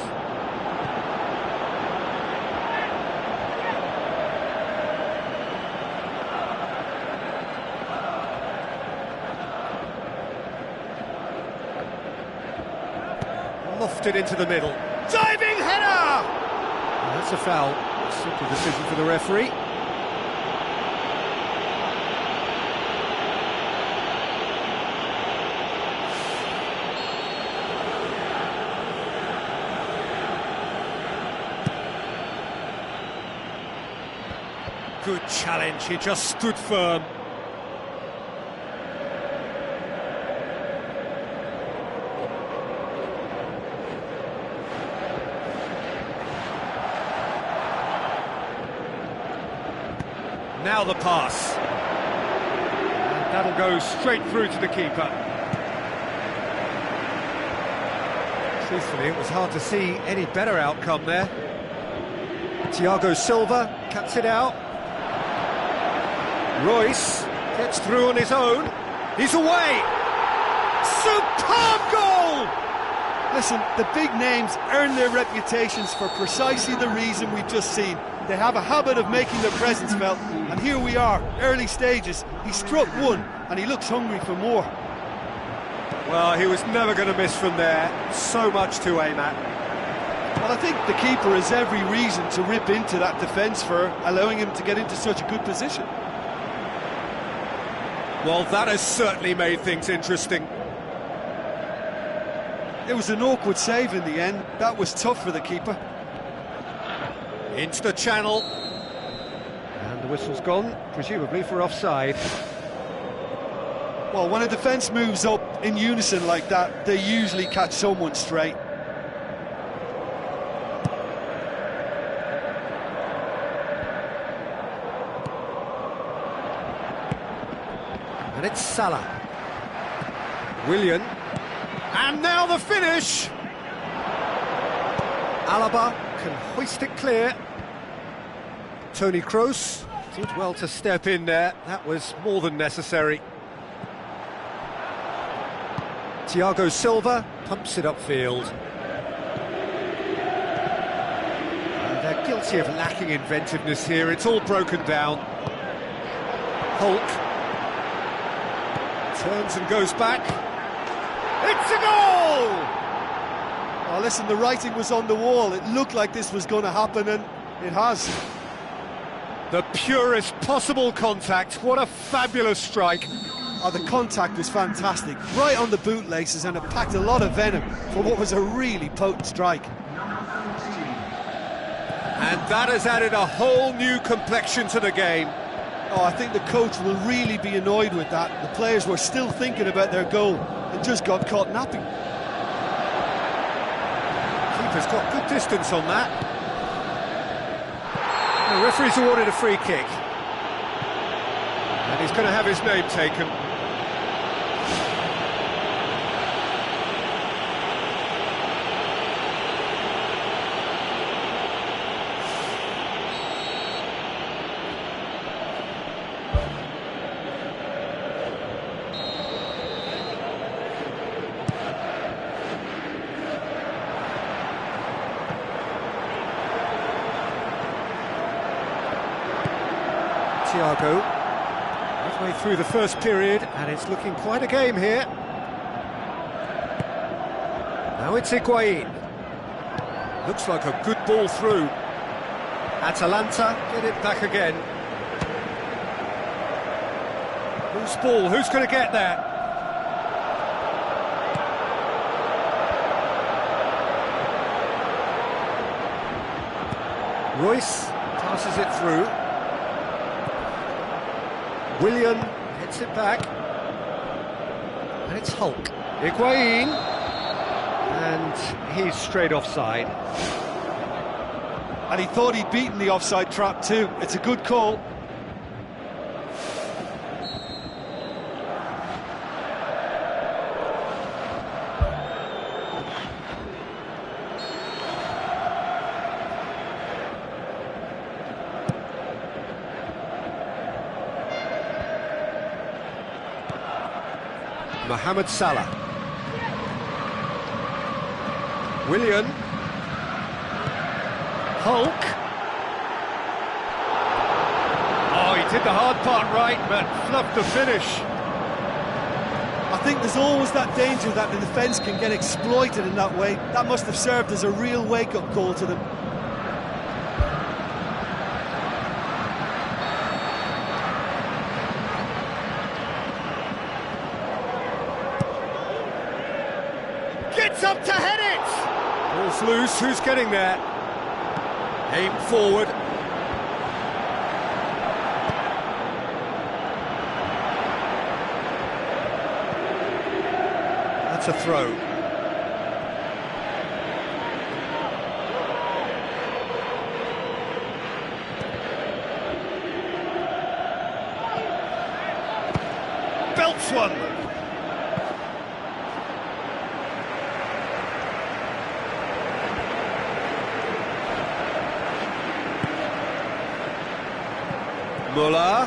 Lofted into the middle. Diving header! Oh, that's a foul. Simple decision for the referee. Good challenge, he just stood firm. Now the pass. And that'll go straight through to the keeper. Truthfully, it was hard to see any better outcome there. Thiago Silva cuts it out. Royce gets through on his own. He's away. Superb goal! Listen, the big names earn their reputations for precisely the reason we've just seen. They have a habit of making their presence felt, and here we are, early stages. He struck one, and he looks hungry for more. Well, he was never going to miss from there. So much to aim at. Well, I think the keeper has every reason to rip into that defence for allowing him to get into such a good position. Well, that has certainly made things interesting. It was an awkward save in the end. That was tough for the keeper. Into the channel. And the whistle's gone, presumably for offside. Well, when a defence moves up in unison like that, they usually catch someone straight. And it's Salah. Willian. And now the finish! Alaba can hoist it clear. Toni Kroos did well to step in there. That was more than necessary. Thiago Silva pumps it upfield. And they're guilty of lacking inventiveness here. It's all broken down. Hulk turns and goes back. It's a goal! Oh, listen, the writing was on the wall. It looked like this was going to happen, and it has. The purest possible contact. What a fabulous strike. Oh, the contact was fantastic, right on the bootlaces, and it packed a lot of venom for what was a really potent strike. And that has added a whole new complexion to the game. Oh, I think the coach will really be annoyed with that. The players were still thinking about their goal and just got caught napping. Keeper's got good distance on that. The referee's awarded a free kick. And he's going to have his name taken. Thiago, halfway through the first period, and it's looking quite a game here. Now it's Higuain. Looks like a good ball through. Atalanta get it back again. Loose ball, who's going to get there? Royce passes it through. Willian hits it back, and it's Hulk. Higuain, and he's straight offside. And he thought he'd beaten the offside trap too. It's a good call. Mohamed Salah. Willian. Hulk. Oh, he did the hard part right, but fluffed the finish. I think there's always that danger that the defence can get exploited in that way. That must have served as a real wake-up call to them. Gets up to head it! Ball's loose, who's getting there? Aim forward. That's a throw. Belts one. Muller.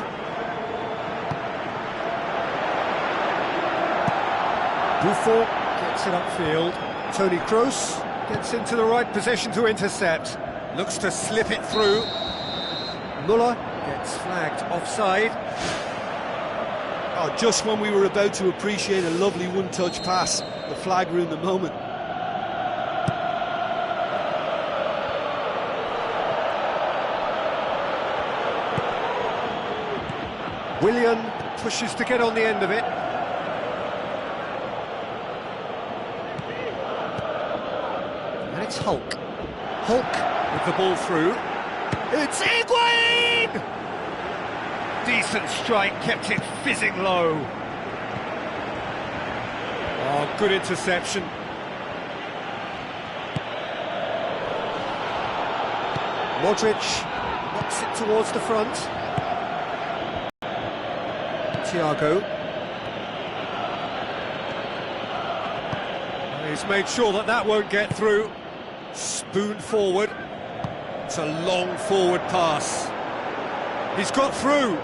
Buffon gets it upfield. Toni Kroos gets into the right position to intercept. Looks to slip it through. Muller gets flagged offside. Oh, just when we were about to appreciate a lovely one-touch pass, the flag ruined the moment. Willian pushes to get on the end of it. And it's Hulk. Hulk with the ball through. It's Higuain! Decent strike, kept it fizzing low. Oh, good interception. Modric knocks it towards the front. Thiago. He's made sure that that won't get through. Spoon forward. It's a long forward pass. He's got through.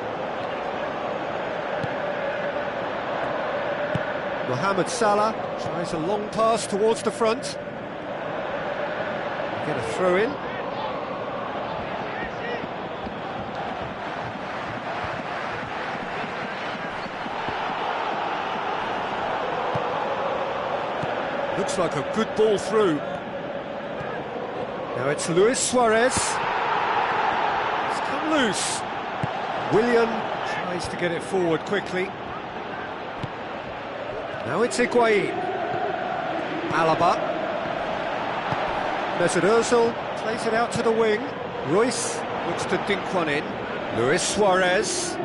Mohamed Salah tries a long pass towards the front. Get a throw in. Looks like a good ball through. Now it's Luis Suarez. It's come loose. Willian tries to get it forward quickly. Now it's Higuain. Alaba. Mesut Ozil plays it out to the wing. Royce looks to dink one in. Luis Suarez.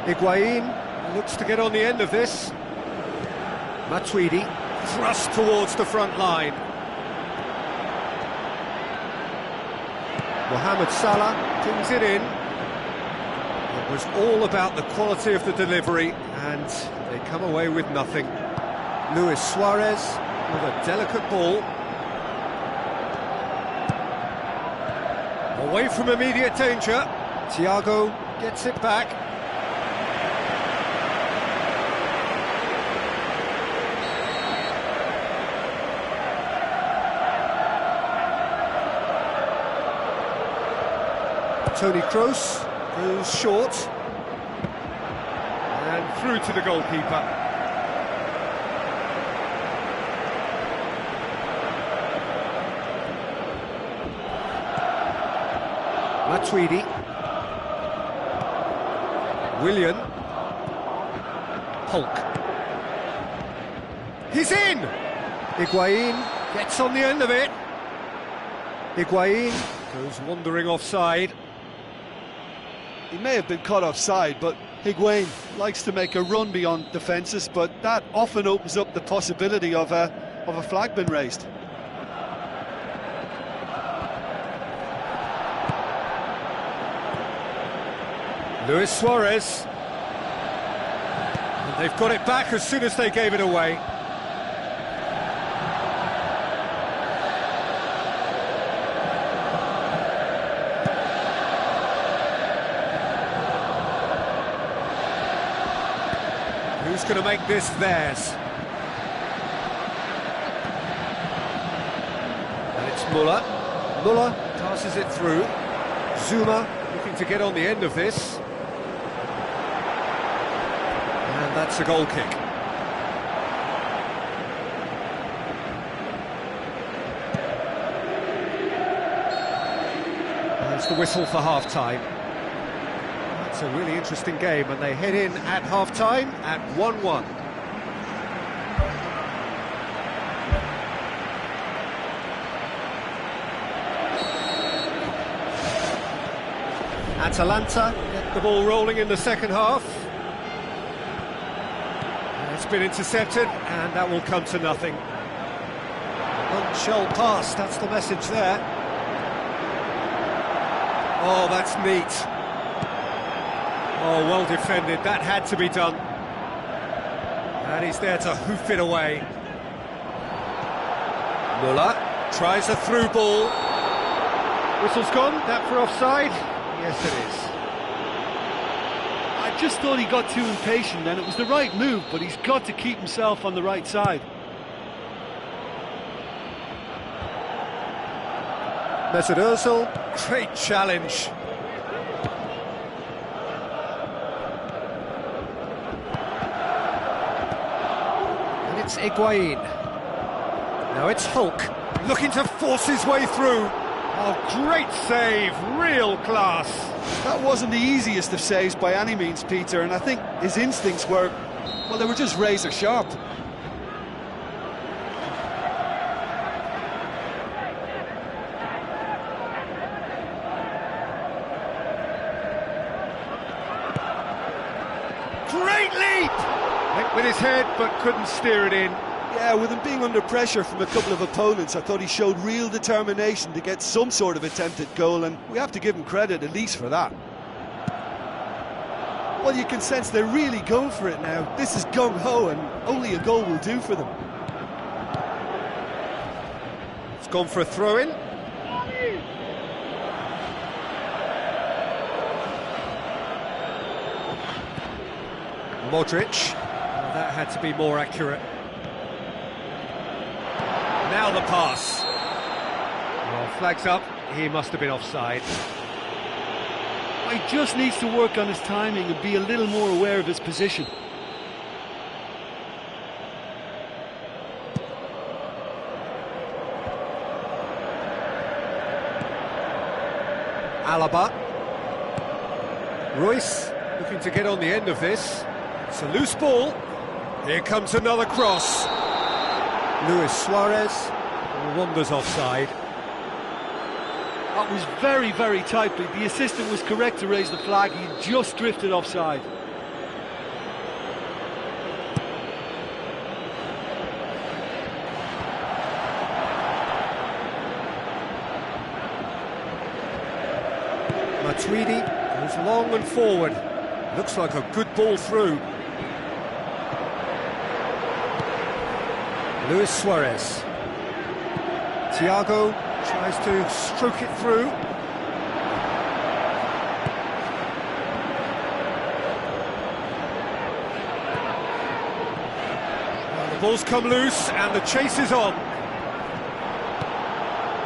Higuain looks to get on the end of this. Matuidi thrust towards the front line. Mohamed Salah pings it in. It was all about the quality of the delivery, and they come away with nothing. Luis Suarez with a delicate ball. Away from immediate danger. Thiago gets it back. Toni Kroos goes short and through to the goalkeeper. Matuidi. Willian. Hulk. He's in! Higuain gets on the end of it. Higuain goes wandering offside. He may have been caught offside, but Higuain likes to make a run beyond defences, but that often opens up the possibility of a flag being raised. Luis Suarez. And they've got it back as soon as they gave it away. Who's going to make this theirs? And it's Muller. Muller passes it through. Zuma looking to get on the end of this. And that's a goal kick. There's the whistle for half-time. It's a really interesting game, and they head in at half-time at 1-1. Atalanta get the ball rolling in the second half. It's been intercepted, and that will come to nothing. Shell pass, that's the message there. Oh, that's neat. Oh, well defended, that had to be done. And he's there to hoof it away. Muller tries a through ball. Whistle's gone, that for offside? Yes, it is. I just thought he got too impatient, and it was the right move, but he's got to keep himself on the right side. Mesut Ozil, great challenge. It's Higuain. Now it's Hulk, looking to force his way through. Oh, great save, real class. That wasn't the easiest of saves by any means, Peter, and I think his instincts were, well, they were just razor sharp. Great leap! Went with his head, but couldn't steer it in. Yeah, with him being under pressure from a couple of opponents, I thought he showed real determination to get some sort of attempt at goal, and we have to give him credit at least for that. Well, you can sense they're really going for it now. This is gung-ho, and only a goal will do for them. It's gone for a throw-in. Modric. Well, that had to be more accurate. Now the pass. Well, flags up. He must have been offside. He just needs to work on his timing and be a little more aware of his position. Alaba. Royce looking to get on the end of this. It's a loose ball. Here comes another cross. Luis Suarez wanders offside. That was very, very tight. The assistant was correct to raise the flag. He just drifted offside. Matuidi goes long and forward. Looks like a good ball through. Luis Suarez. Thiago tries to stroke it through. Well, the ball's come loose and the chase is on.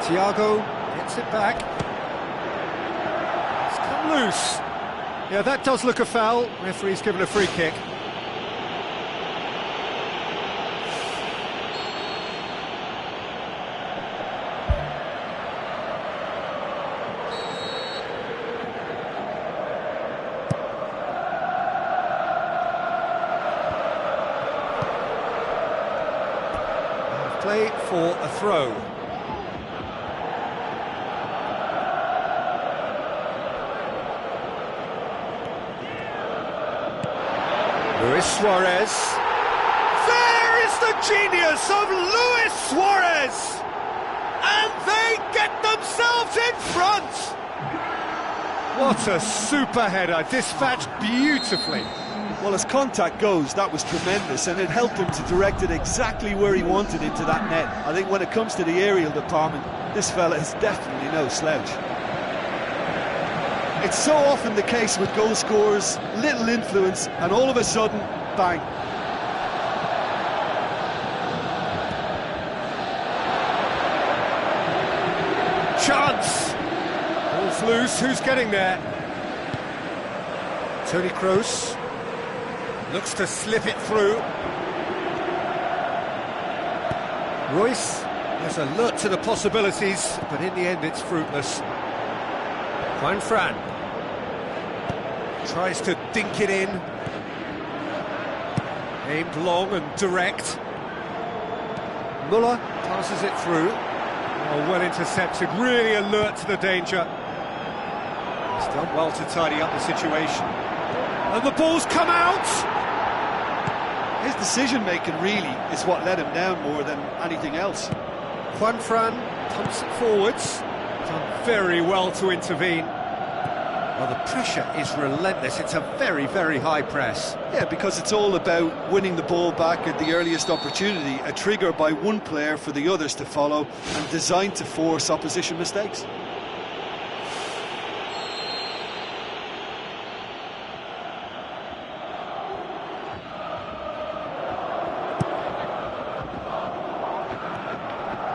Thiago gets it back. It's come loose. Yeah, that does look a foul. Referee's given a free kick. Play for a throw. Luis Suarez. There is the genius of Luis Suarez! And they get themselves in front! What a super header, dispatched beautifully. Well, as contact goes, that was tremendous, and it helped him to direct it exactly where he wanted into that net. I think when it comes to the aerial department, this fella is definitely no slouch. It's so often the case with goal scorers, little influence, and all of a sudden, bang. Chance! Ball's loose, who's getting there? Toni Kroos looks to slip it through. Royce is alert to the possibilities, but in the end it's fruitless. Juan Fran tries to dink it in. Aimed long and direct. Muller passes it through. Oh, well intercepted, really alert to the danger. He's done well to tidy up the situation. And the ball's come out! His decision-making really is what let him down more than anything else. Juan Fran pumps it forwards. Done very well to intervene. Well, the pressure is relentless. It's a very, very high press. Yeah, because it's all about winning the ball back at the earliest opportunity, a trigger by one player for the others to follow, and designed to force opposition mistakes.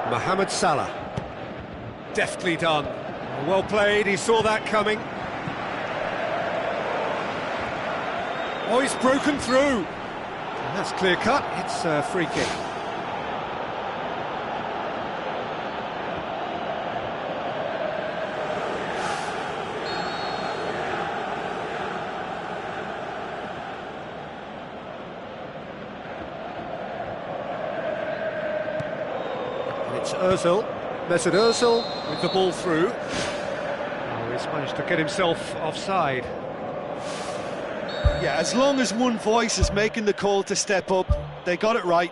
Mohamed Salah. Deftly done. Well played, he saw that coming. Oh, he's broken through. And that's clear cut, it's a free kick. And it's Ozil, Mesut Ozil with the ball through. Oh, he's managed to get himself offside. Yeah, as long as one voice is making the call to step up, they got it right.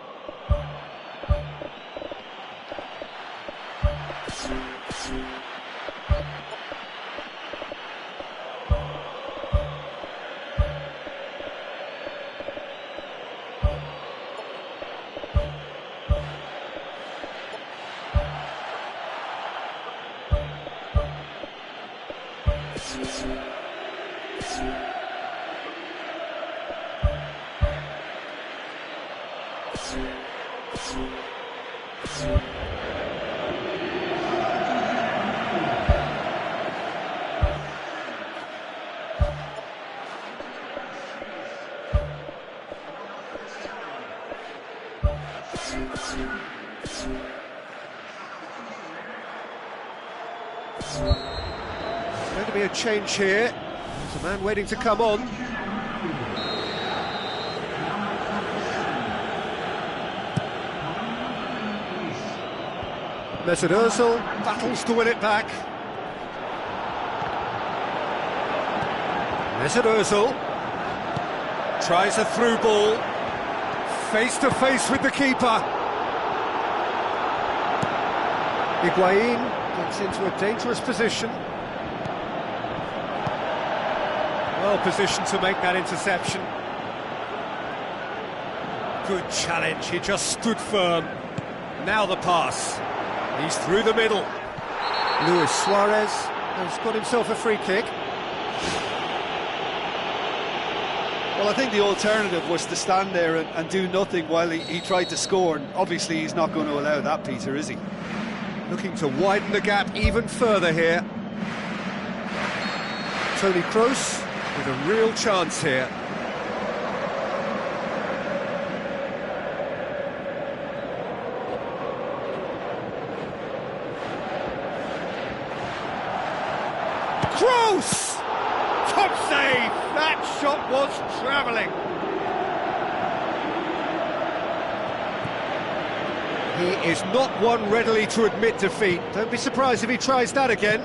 Going to be a change here. There's a man waiting to come on. Mesut Ozil battles to win it back. Mesut Ozil tries a through ball, face to face with the keeper. Higuain gets into a dangerous position. Well positioned to make that interception. Good challenge, he just stood firm. Now the pass. He's through the middle. Luis Suarez has got himself a free kick. Well, I think the alternative was to stand there and do nothing while he tried to score, and obviously he's not going to allow that, Peter, is he? Looking to widen the gap even further here. Toni Kroos with a real chance here. Kroos! Top save! That shot was travelling. He is not one readily to admit defeat. Don't be surprised if he tries that again.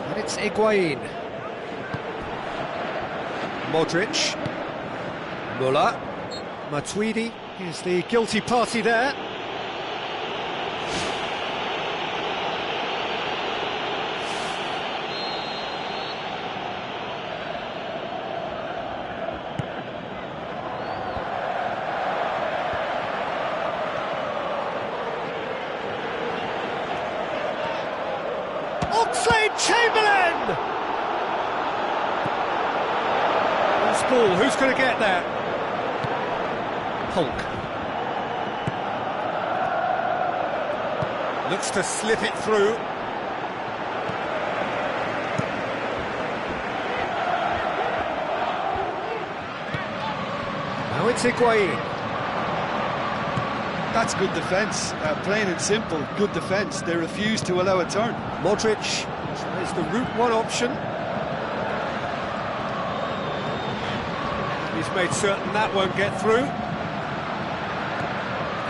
And it's Higuain. Modric. Muller. Matuidi is the guilty party there. Oxlade-Chamberlain! Loose ball, who's going to get there? Hulk. Looks to slip it through. Now it's Higuain. That's good defence, plain and simple, good defence. They refuse to allow a turn. Modric tries the route one option. He's made certain that won't get through.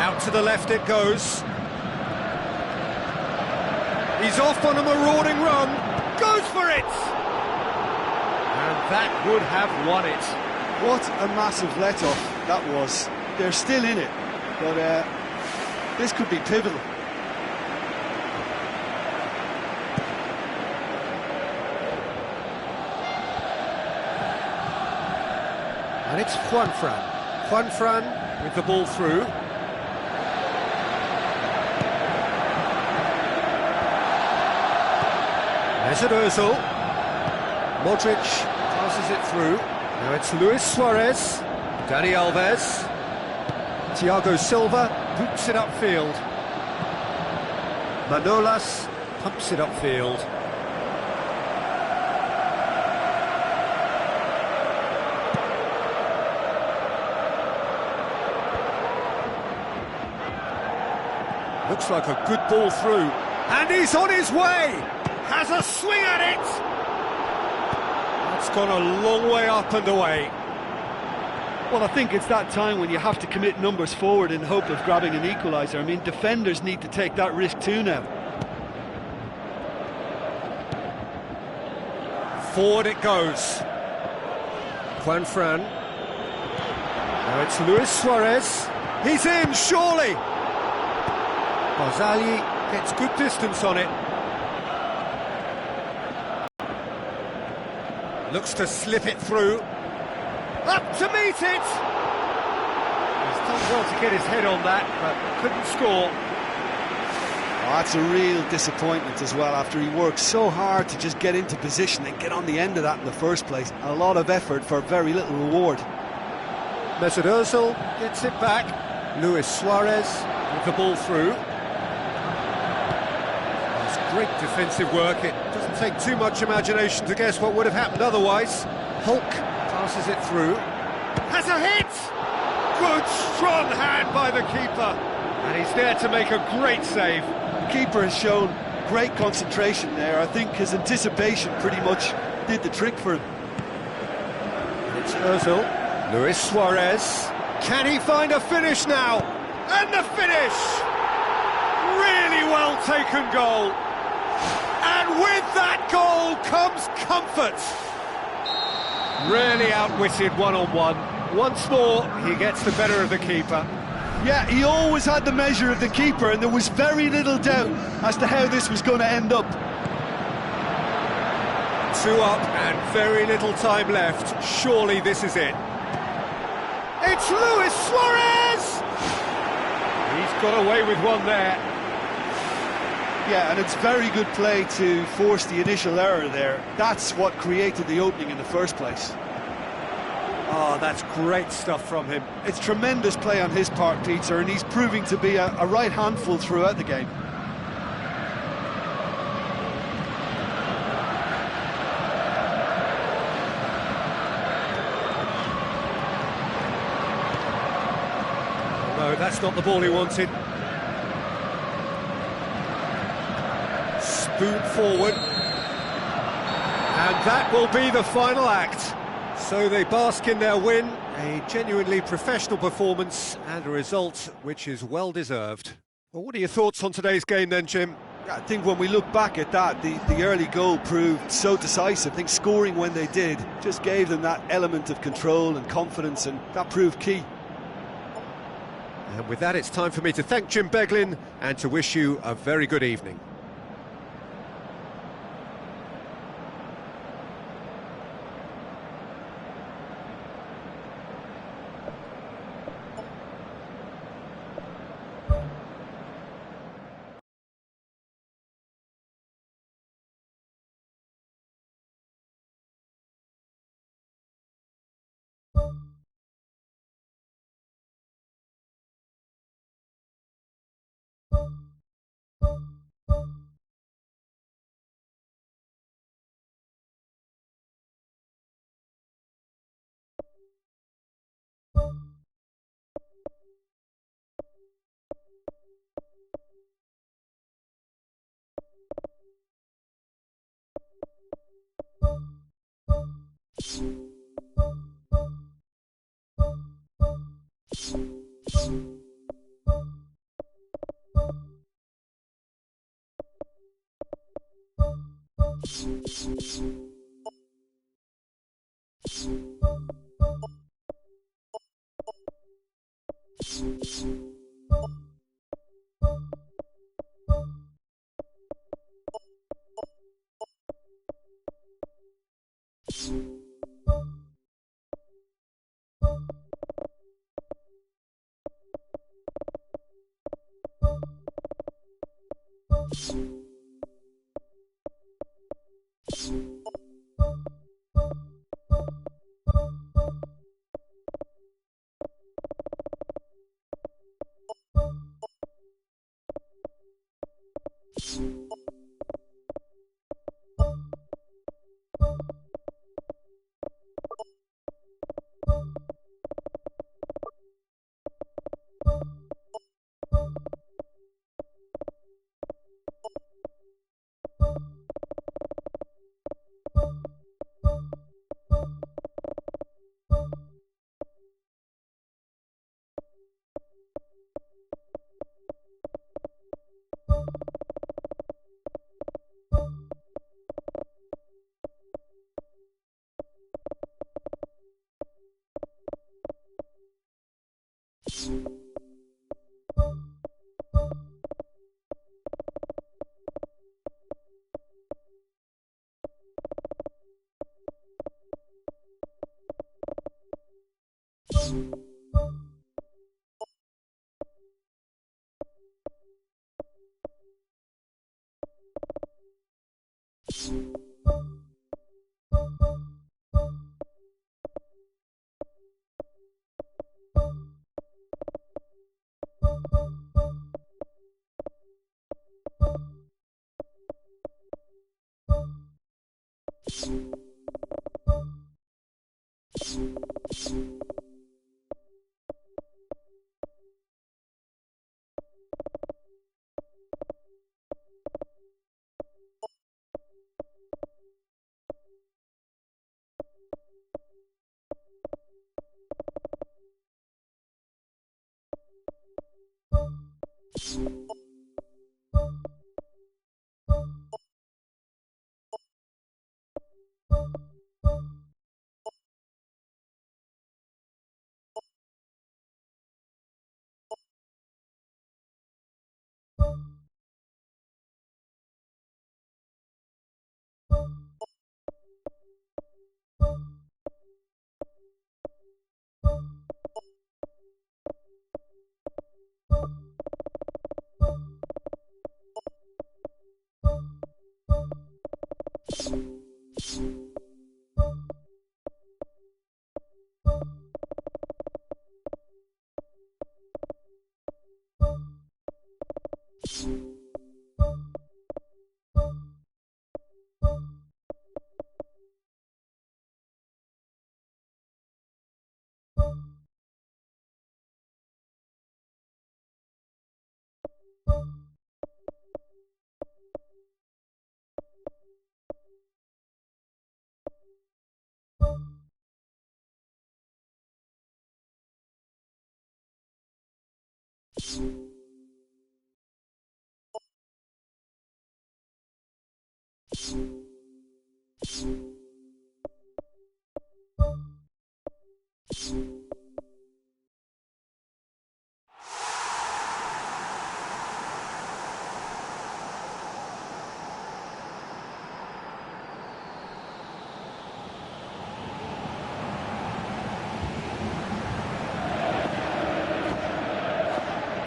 Out to the left it goes. He's off on a marauding run. Goes for it! And that would have won it. What a massive let-off that was. They're still in it, but this could be pivotal. And it's Juanfran. Juanfran with the ball through. Mesut Ozil. Modric passes it through. Now it's Luis Suarez. Dani Alves. Thiago Silva boots it upfield. Manolas pumps it upfield. Looks like a good ball through. And he's on his way! Has a swing at it! That's gone a long way up and away. Well, I think it's that time when you have to commit numbers forward in hope of grabbing an equaliser. I mean, defenders need to take that risk too now. Forward it goes. Juanfran. Now it's Luis Suarez. He's in, surely! Barzagli gets good distance on it. Looks to slip it through. Up to meet it! He's done well to get his head on that, but couldn't score. Oh, that's a real disappointment as well, after he worked so hard to just get into position and get on the end of that in the first place. A lot of effort for very little reward. Mesut Ozil gets it back. Luis Suarez with the ball through. Great defensive work. It doesn't take too much imagination to guess what would have happened otherwise. Hulk passes it through. Has a hit! Good, strong hand by the keeper. And he's there to make a great save. The keeper has shown great concentration there. I think his anticipation pretty much did the trick for him. It's Ozil. Luis Suarez. Can he find a finish now? And the finish! Really well taken goal. And with that goal comes comfort. Really outwitted one-on-one. Once more, he gets the better of the keeper. Yeah, he always had the measure of the keeper, and there was very little doubt as to how this was going to end up. 2 up and very little time left. Surely this is it. It's Luis Suarez! He's got away with one there. Yeah, and it's very good play to force the initial error there. That's what created the opening in the first place. Oh, that's great stuff from him. It's tremendous play on his part, Peter, and he's proving to be a right handful throughout the game. No, that's not the ball he wanted. Spoon forward. And that will be the final act. So they bask in their win, a genuinely professional performance and a result which is well deserved. Well, what are your thoughts on today's game then, Jim? I think when we look back at that, the early goal proved so decisive. I think scoring when they did just gave them that element of control and confidence, and that proved key. And with that, it's time for me to thank Jim Beglin and to wish you a very good evening.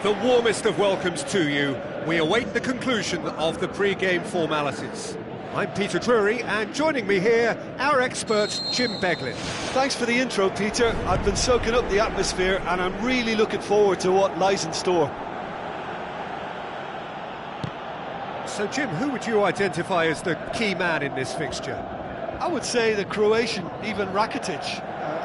The warmest of welcomes to you. We await the conclusion of the pre-game formalities. I'm Peter Drury, and joining me here, our expert, Jim Beglin. Thanks for the intro, Peter. I've been soaking up the atmosphere, and I'm really looking forward to what lies in store. So, Jim, who would you identify as the key man in this fixture? I would say the Croatian Ivan Rakitic,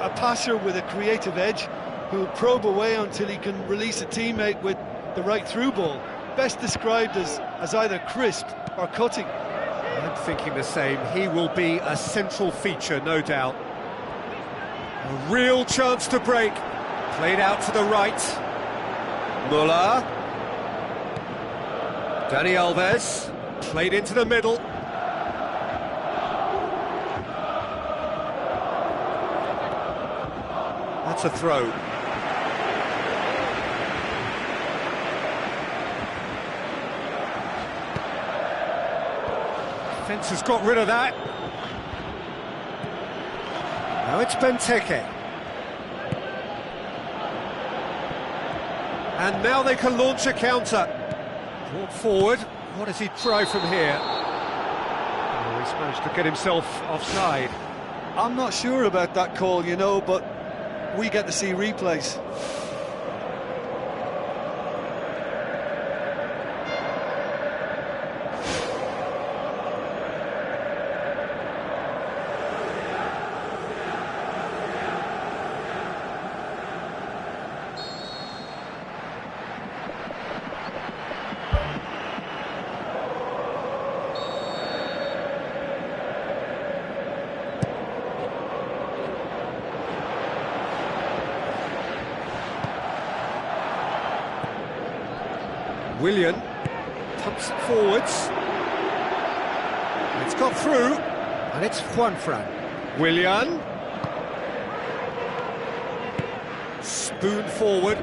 a passer with a creative edge, who'll probe away until he can release a teammate with the right through ball. Best described as either crisp or cutting. I'm thinking the same. He will be a central feature, no doubt. A real chance to break. Played out to the right. Muller. Dani Alves. Played into the middle. That's a throw. Defence has got rid of that. Now it's Benteke. And now they can launch a counter. Brought forward. What does he try from here? Oh, he's managed to get himself offside. I'm not sure about that call, you know, but we get to see replays. Willian pumps it forwards. It's got through, and it's Juanfran. Willian. Spoon forward.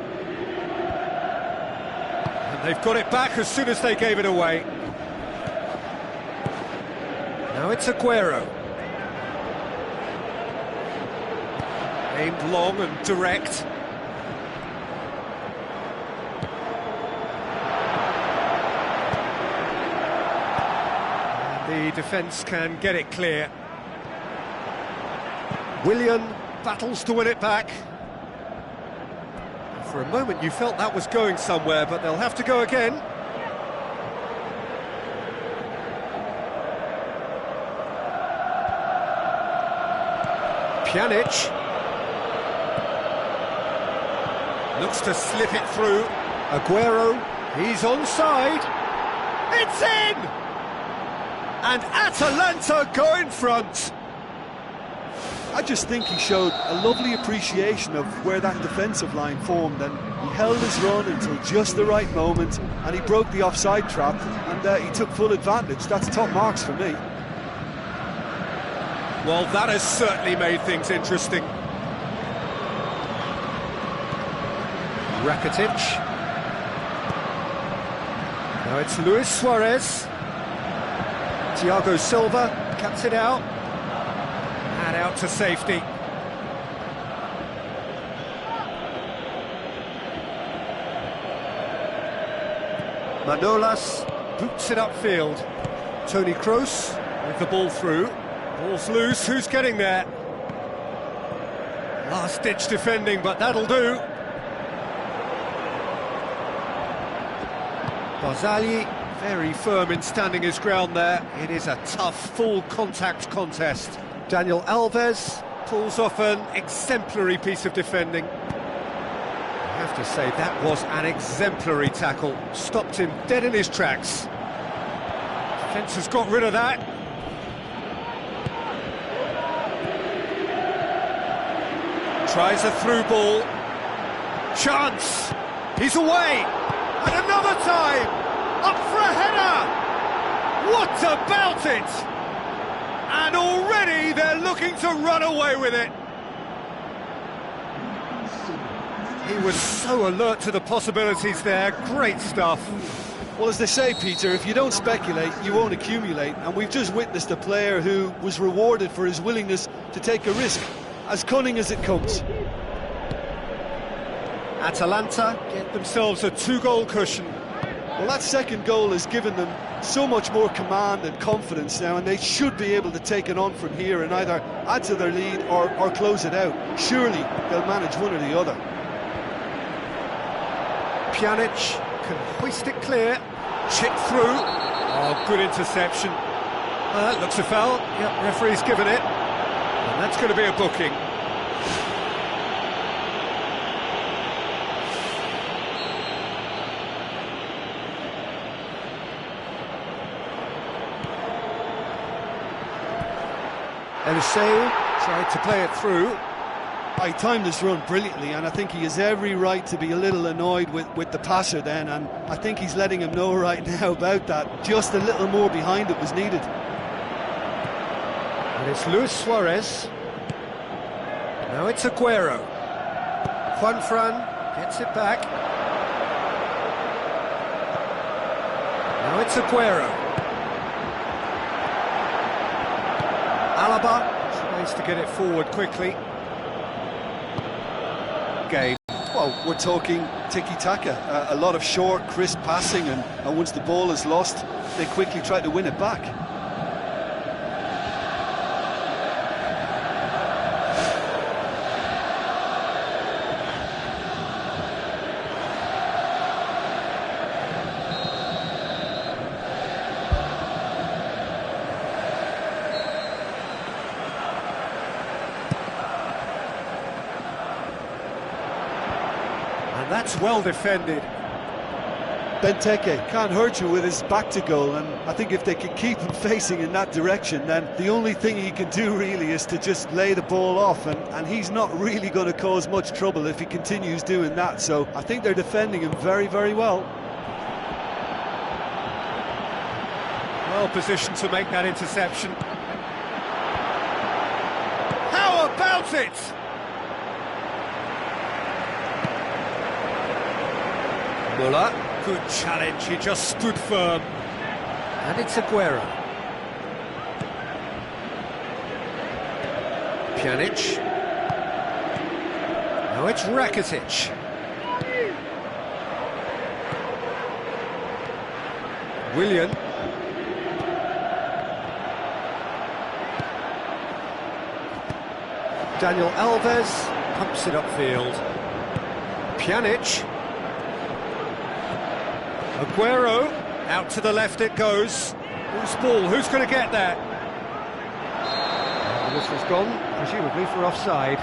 And they've got it back as soon as they gave it away. Now it's Aguero. Aimed long and direct. The defence can get it clear. Willian battles to win it back. For a moment you felt that was going somewhere, but they'll have to go again. Pjanic looks to slip it through. Aguero, he's onside. It's in! And Atalanta go in front. I just think he showed a lovely appreciation of where that defensive line formed, and he held his run until just the right moment, and he broke the offside trap, and he took full advantage. That's top marks for me. Well, that has certainly made things interesting. Rakitic. Now it's Luis Suarez. Thiago Silva cuts it out. And out to safety. Manolas boots it upfield. Toni Kroos with the ball through. Ball's loose, who's getting there? Last-ditch defending, but that'll do. Barzagli, very firm in standing his ground there. It is a tough, full-contact contest. Daniel Alves pulls off an exemplary piece of defending. I have to say, that was an exemplary tackle. Stopped him dead in his tracks. Defence has got rid of that. Tries a through ball. Chance! He's away! And another time! Up for a header! What about it? And already they're looking to run away with it. He was so alert to the possibilities there. Great stuff. Well, as they say, Peter, if you don't speculate, you won't accumulate. And we've just witnessed a player who was rewarded for his willingness to take a risk, as cunning as it comes. Atalanta get themselves a 2-goal cushion. Well, that second goal has given them so much more command and confidence now, and they should be able to take it on from here and either add to their lead or close it out. Surely they'll manage one or the other. Pjanic can hoist it clear. Chip through. Oh, good interception. That looks a foul. Yep, referee's given it. And that's going to be a booking. Eliseu tried to play it through. He timed his run brilliantly, and I think he has every right to be a little annoyed with the passer then, and I think he's letting him know right now about that. Just a little more behind it was needed. And it's Luis Suarez. Now it's Aguero. Juanfran gets it back. Now it's Aguero. Alaba tries to get it forward quickly. Game. Well, we're talking tiki-taka, a lot of short, crisp passing, and once the ball is lost, they quickly try to win it back. That's well defended. Benteke can't hurt you with his back to goal, and I think if they can keep him facing in that direction, then the only thing he can do really is to just lay the ball off, and he's not really going to cause much trouble if he continues doing that. So I think they're defending him very, very well. Well positioned to make that interception. How about it? Muller, good challenge, he just stood firm. And it's Aguero. Pjanic. Now it's Rakitic. Willian. Daniel Alves pumps it upfield. Pjanic. Aguero, out to the left it goes. Whose ball? Who's going to get there? And this was gone, presumably for offside.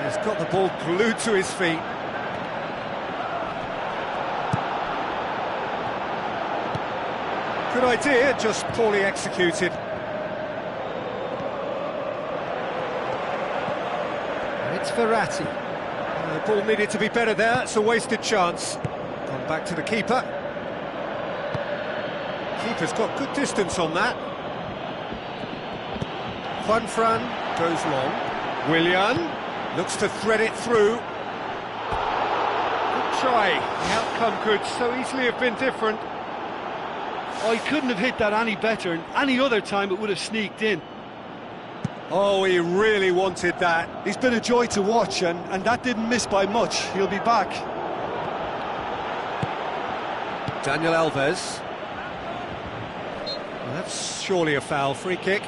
He's got the ball glued to his feet. Good idea, just poorly executed. And it's Verratti. The ball needed to be better there, it's a wasted chance. Gone back to the keeper. Keeper's got good distance on that. Juanfran goes long. Willian looks to thread it through. Good try. The outcome could so easily have been different. Oh, he couldn't have hit that any better, and any other time it would have sneaked in. Oh, he really wanted that. He's been a joy to watch, and that didn't miss by much. He'll be back. Daniel Alves. Well, that's surely a foul. Free kick.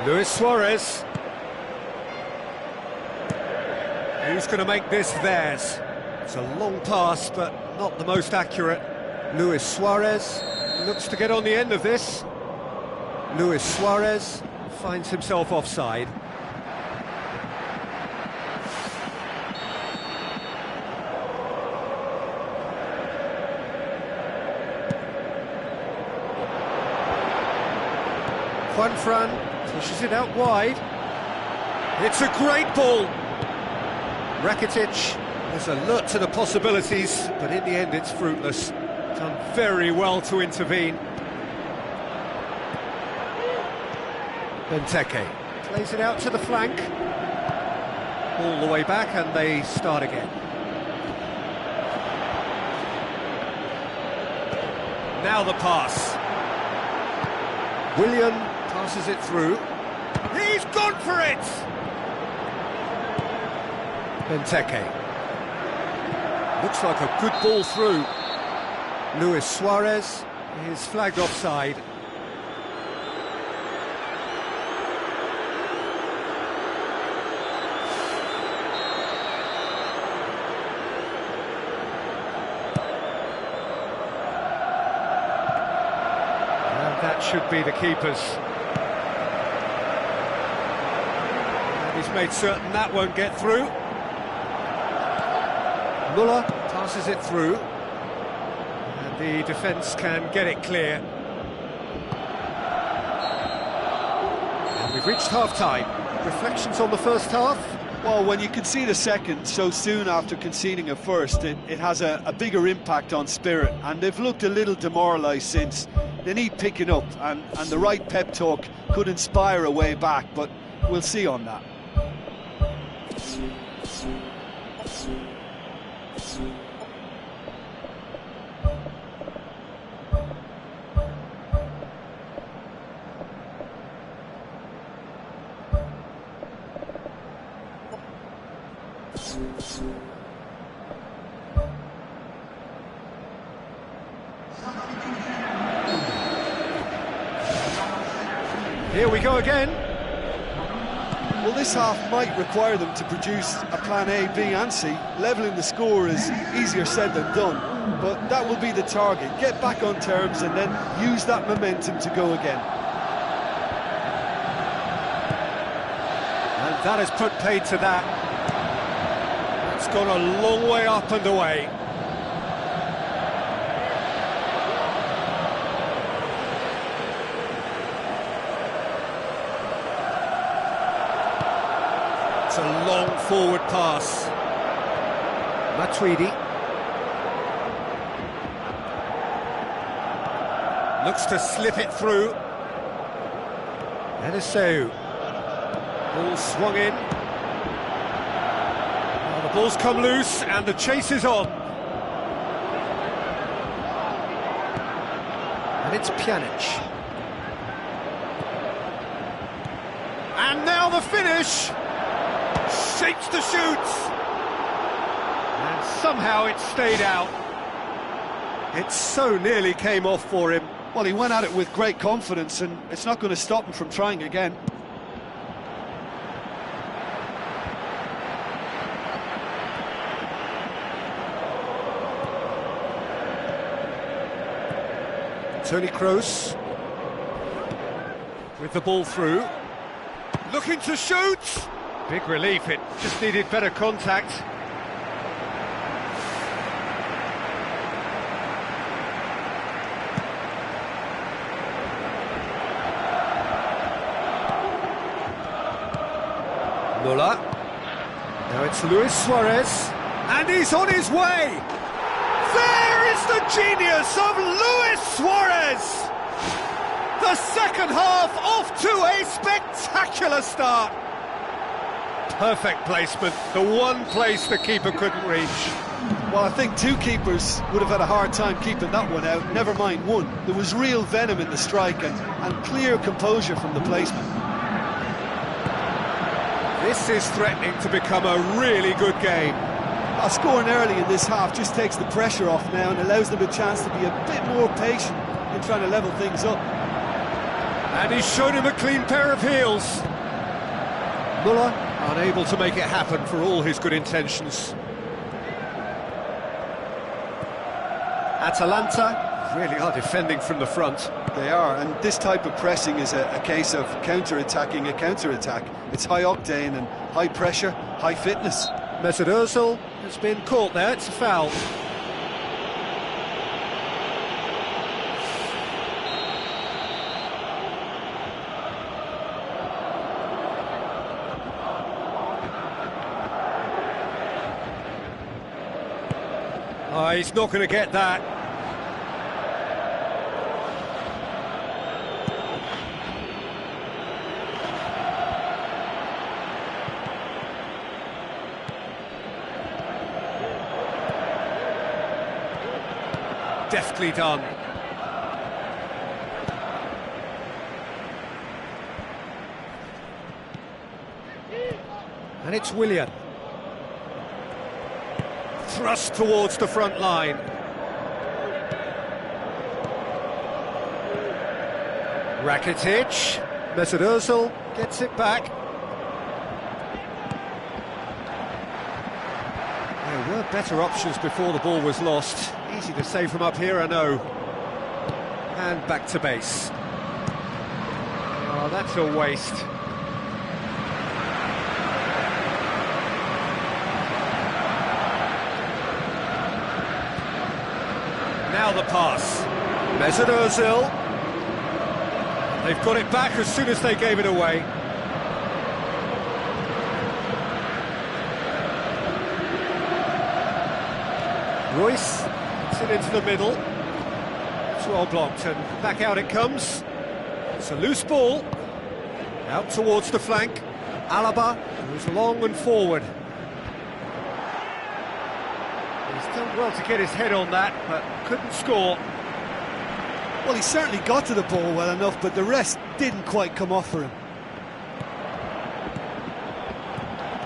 Luis Suarez. Who's going to make this theirs? It's a long pass, but not the most accurate. Luis Suarez looks to get on the end of this. Luis Suarez finds himself offside. Juanfran pushes it out wide. It's a great ball. Rakitic is alert to the possibilities, but in the end it's fruitless. Done very well to intervene. Benteke plays it out to the flank. All the way back and they start again. Now the pass. Willian passes it through. He's gone for it! Benteke. Looks like a good ball through. Luis Suarez is flagged offside. And that should be the keeper's. He's made certain that won't get through. Muller passes it through. And the defence can get it clear. And we've reached half-time. Reflections on the first half? Well, when you concede a second so soon after conceding a first, it has a bigger impact on spirit. And they've looked a little demoralised since. They need picking up, and the right pep talk could inspire a way back, but we'll see on that. Here we go again. Well, this half might require them to produce a plan A, B and C. Levelling the score is easier said than done, but that will be the target. Get back on terms and then use that momentum to go again. And that has put paid to that. It's gone a long way up and away. It's a long forward pass. Matuidi looks to slip it through. Maysoy. Ball swung in. Well, the ball's come loose and the chase is on. And it's Pjanic. And now the finish! Shapes the shoot! And somehow it stayed out. It so nearly came off for him. Well, he went at it with great confidence, and it's not going to stop him from trying again. Toni Kroos with the ball through, looking to shoot. Big relief, it just needed better contact. Muller. Now it's Luis Suarez, and he's on his way. There is the genius of Luis Suarez! The second half off to a spectacular start. Perfect placement, the one place the keeper couldn't reach. Well, I think two keepers would have had a hard time keeping that one out, never mind one. There was real venom in the strike and clear composure from the placement. This is threatening to become a really good game. Scoring early in this half just takes the pressure off now and allows them a chance to be a bit more patient in trying to level things up. And he's shown him a clean pair of heels. Muller unable to make it happen for all his good intentions. Atalanta really are defending from the front. They are, and this type of pressing is a case of counter-attacking a counter-attack. It's high octane and high pressure, high fitness. Mesut Ozil has been caught there, it's a foul. Oh, he's not going to get that. Deftly done. And it's Willian. Thrust towards the front line. Rakitic. Mesut Ozil gets it back. There were better options before the ball was lost. Easy to say from up here, I know. And back to base. Oh, that's a waste. Now the pass. Mesut Ozil. They've got it back as soon as they gave it away. Royce gets it into the middle. It's well blocked and back out it comes. It's a loose ball. Out towards the flank. Alaba moves long and forward. He's done well to get his head on that, but couldn't score. Well, he certainly got to the ball well enough, but the rest didn't quite come off for him.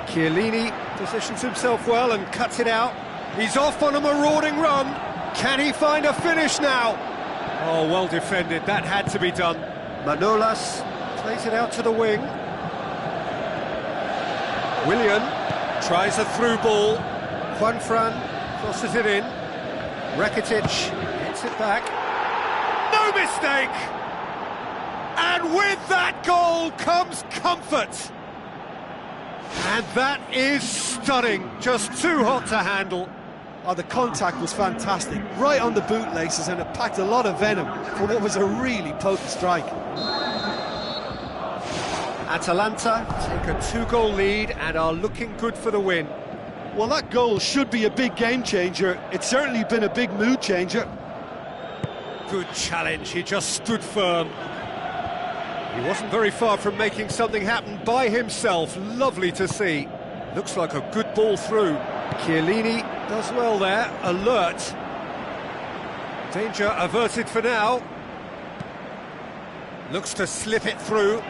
Chiellini positions himself well and cuts it out. He's off on a marauding run. Can he find a finish now? Oh, well defended. That had to be done. Manolas plays it out to the wing. Willian tries a through ball. Juanfran crosses it in. Rakitic gets it back. No mistake! And with that goal comes comfort. And that is stunning. Just too hot to handle. Oh, the contact was fantastic. Right on the bootlaces, and it packed a lot of venom for what was a really potent strike. Atalanta take a 2-goal lead and are looking good for the win. Well, that goal should be a big game changer. It's certainly been a big mood changer. Good challenge, he just stood firm. He wasn't very far from making something happen by himself. Lovely to see. Looks like a good ball through. Chiellini does well there, alert. Danger averted for now. Looks to slip it through.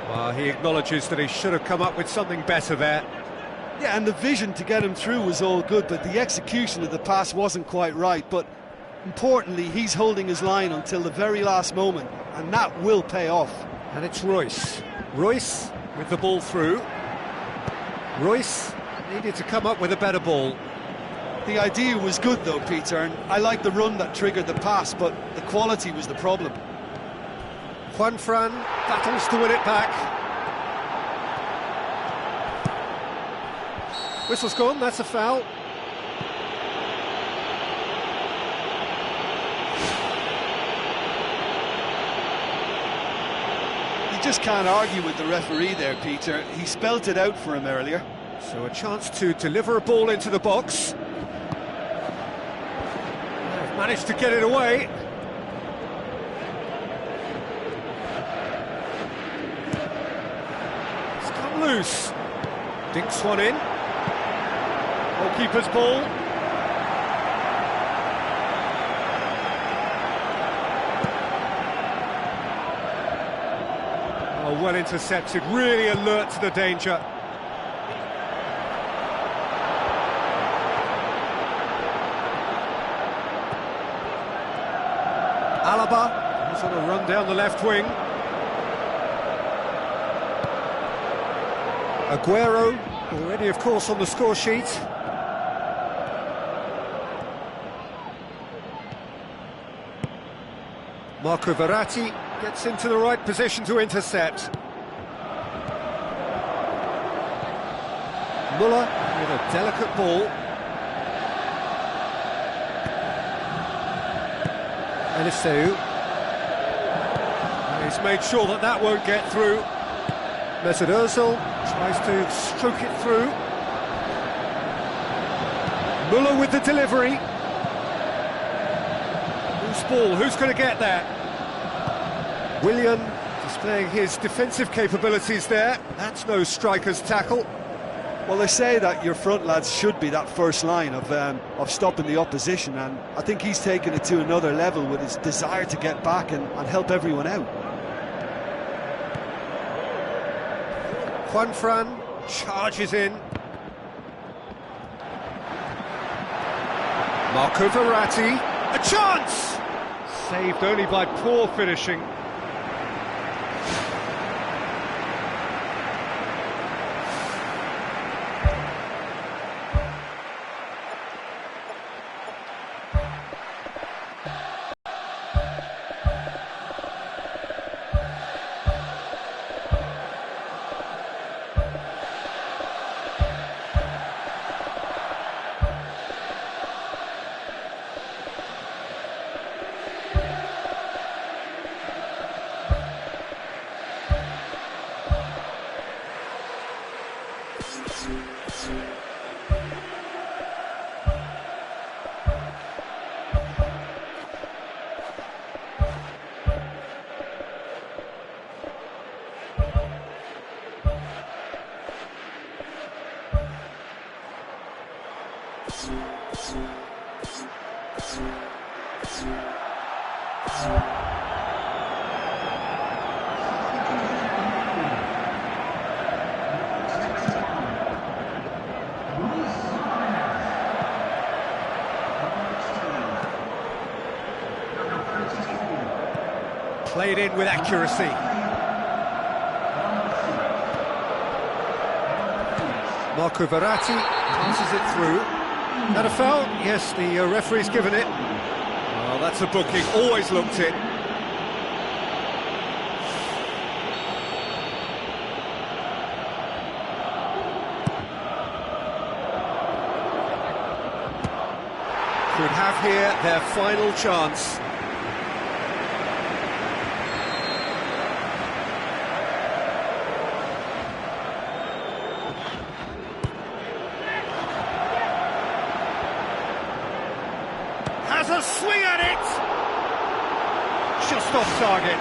Well, he acknowledges that he should have come up with something better there. Yeah, and the vision to get him through was all good, but the execution of the pass wasn't quite right. But importantly, he's holding his line until the very last moment, and that will pay off. And it's Royce. Royce with the ball through. Royce needed to come up with a better ball. The idea was good though, Peter, and I like the run that triggered the pass, but the quality was the problem. Juanfran battles to win it back. Whistle's gone, that's a foul. You just can't argue with the referee there, Peter. He spelt it out for him earlier. So a chance to deliver a ball into the box. They've managed to get it away. It's come loose. Dinks one in. Goalkeeper's ball. Oh, well intercepted, really alert to the danger. Alaba is on a run down the left wing. Aguero already, of course, on the score sheet. Marco Verratti gets into the right position to intercept. Muller with a delicate ball. Eliseu. He's made sure that that won't get through. Mesut Ozil tries to stroke it through. Muller with the delivery. Who's ball? Who's going to get there? Willian displaying his defensive capabilities there. That's no striker's tackle. Well, they say that your front lads should be that first line of stopping the opposition, and I think he's taken it to another level with his desire to get back and help everyone out. Juanfran charges in. Marco Verratti, a chance! Saved only by poor finishing. Played in with accuracy. Marco Verratti passes it through. That a foul? Yes, the referee's given it. Oh, that's a booking. Always looked it. Could have here their final chance. Has a swing at it! Just off target.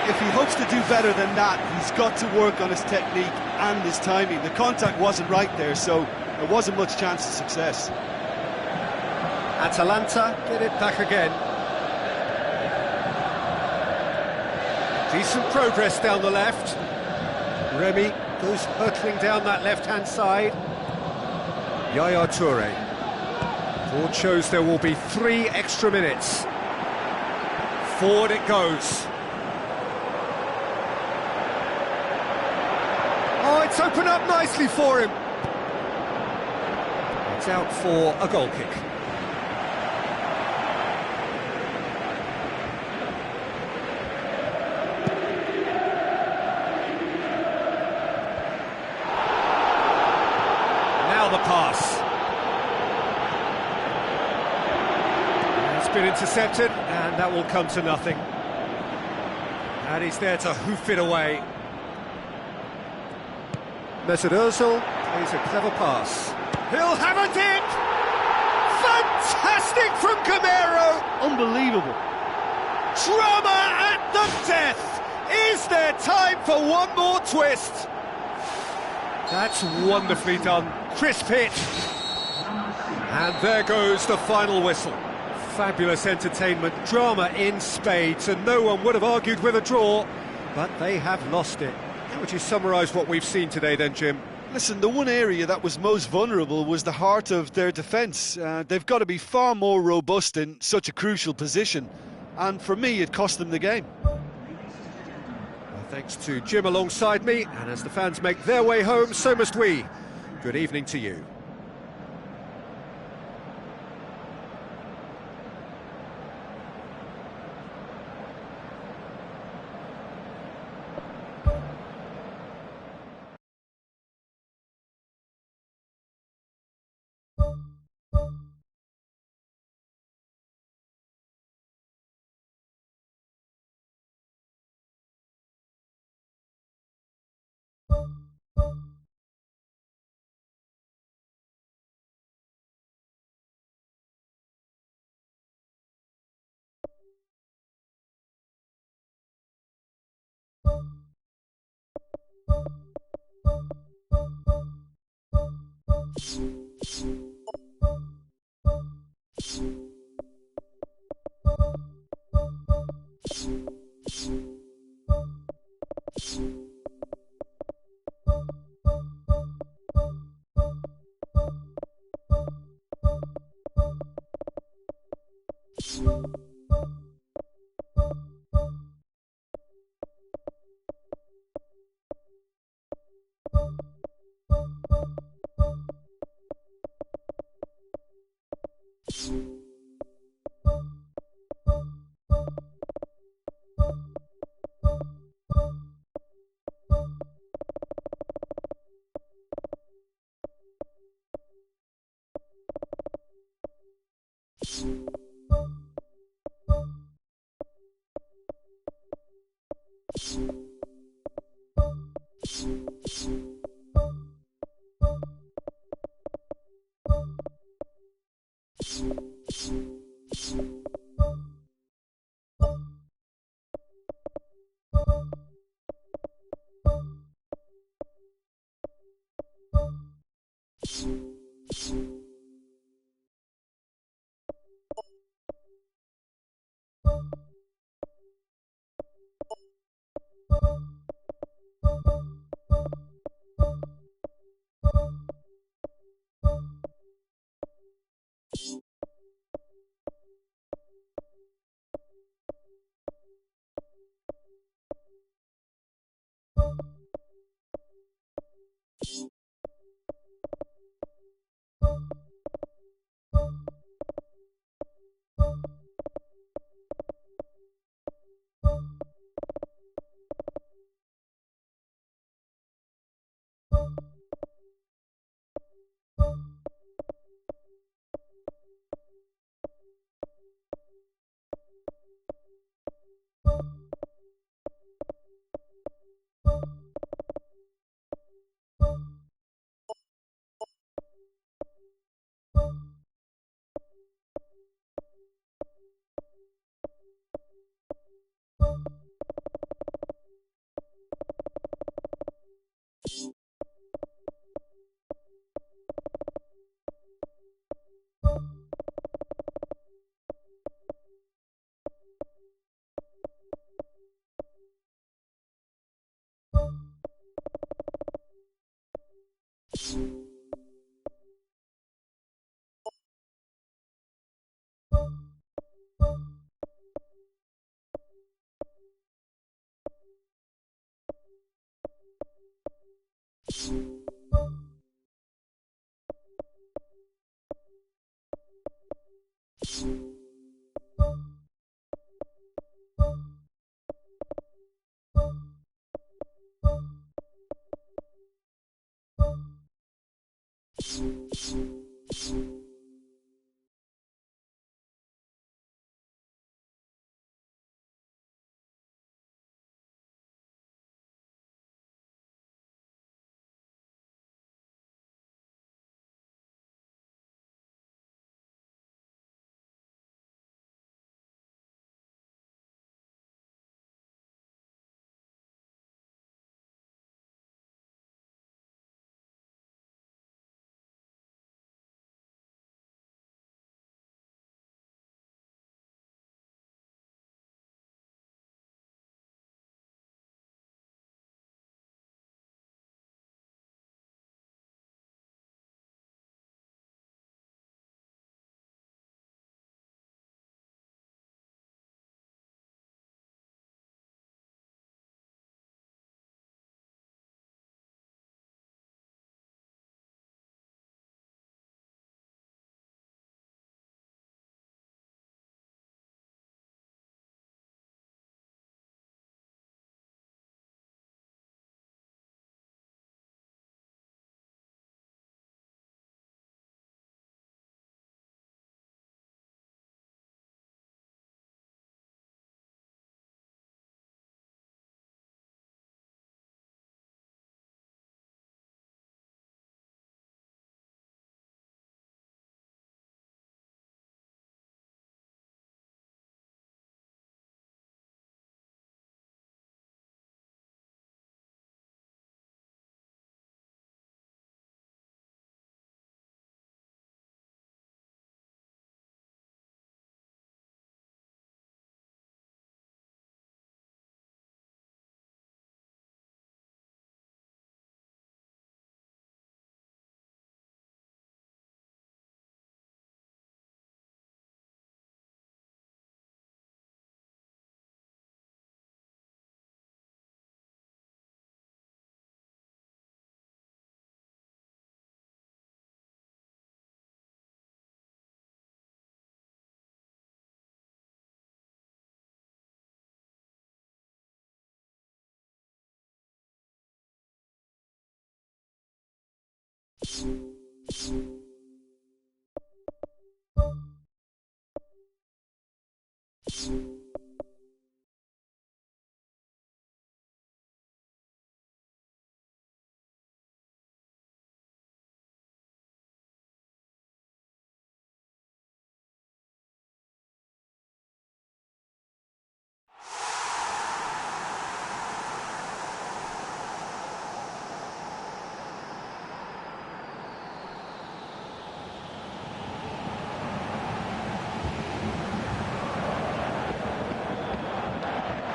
if he hopes to do better than that, he's got to work on his technique and his timing. The contact wasn't right there, so there wasn't much chance of success. Atalanta get it back again. Decent progress down the left. Remy goes hurtling down that left-hand side. Yaya Toure. Board shows there will be 3 extra minutes. Forward it goes. Oh, it's opened up nicely for him. It's out for a goal kick. Now the pass. It's been intercepted, and that will come to nothing. And he's there to hoof it away. Mesut Ozil plays a clever pass. He'll have a dip! Fantastic from Camero! Unbelievable. Drama at the death! Is there time for one more twist? That's wonderfully done. Crisp hit. And there goes the final whistle. Fabulous entertainment, drama in spades, and no one would have argued with a draw, but they have lost it. How would you summarise what we've seen today then, Jim? Listen, the one area that was most vulnerable was the heart of their defence. They've got to be far more robust in such a crucial position, and for me it cost them the game. Well, thanks to Jim alongside me, and as the fans make their way home, so must we. Good evening to you.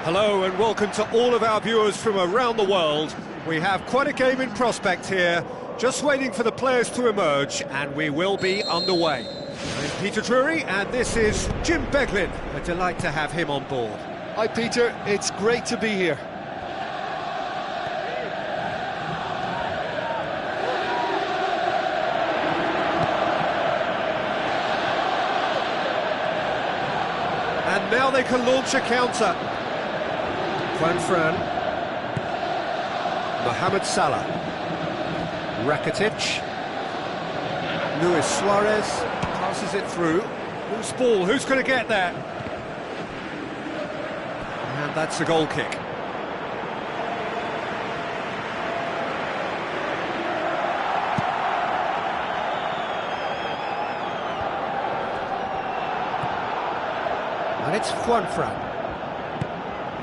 Hello and welcome to all of our viewers from around the world. We have quite a game in prospect here, just waiting for the players to emerge, and we will be underway. I'm Peter Drury, and this is Jim Beglin. A delight to have him on board. Hi Peter, it's great to be here. And now they can launch a counter. Juan Fran, Mohamed Salah, Rakitic, Luis Suarez passes it through. Loose ball, who's going to get that? And that's a goal kick. And it's Juan Fran.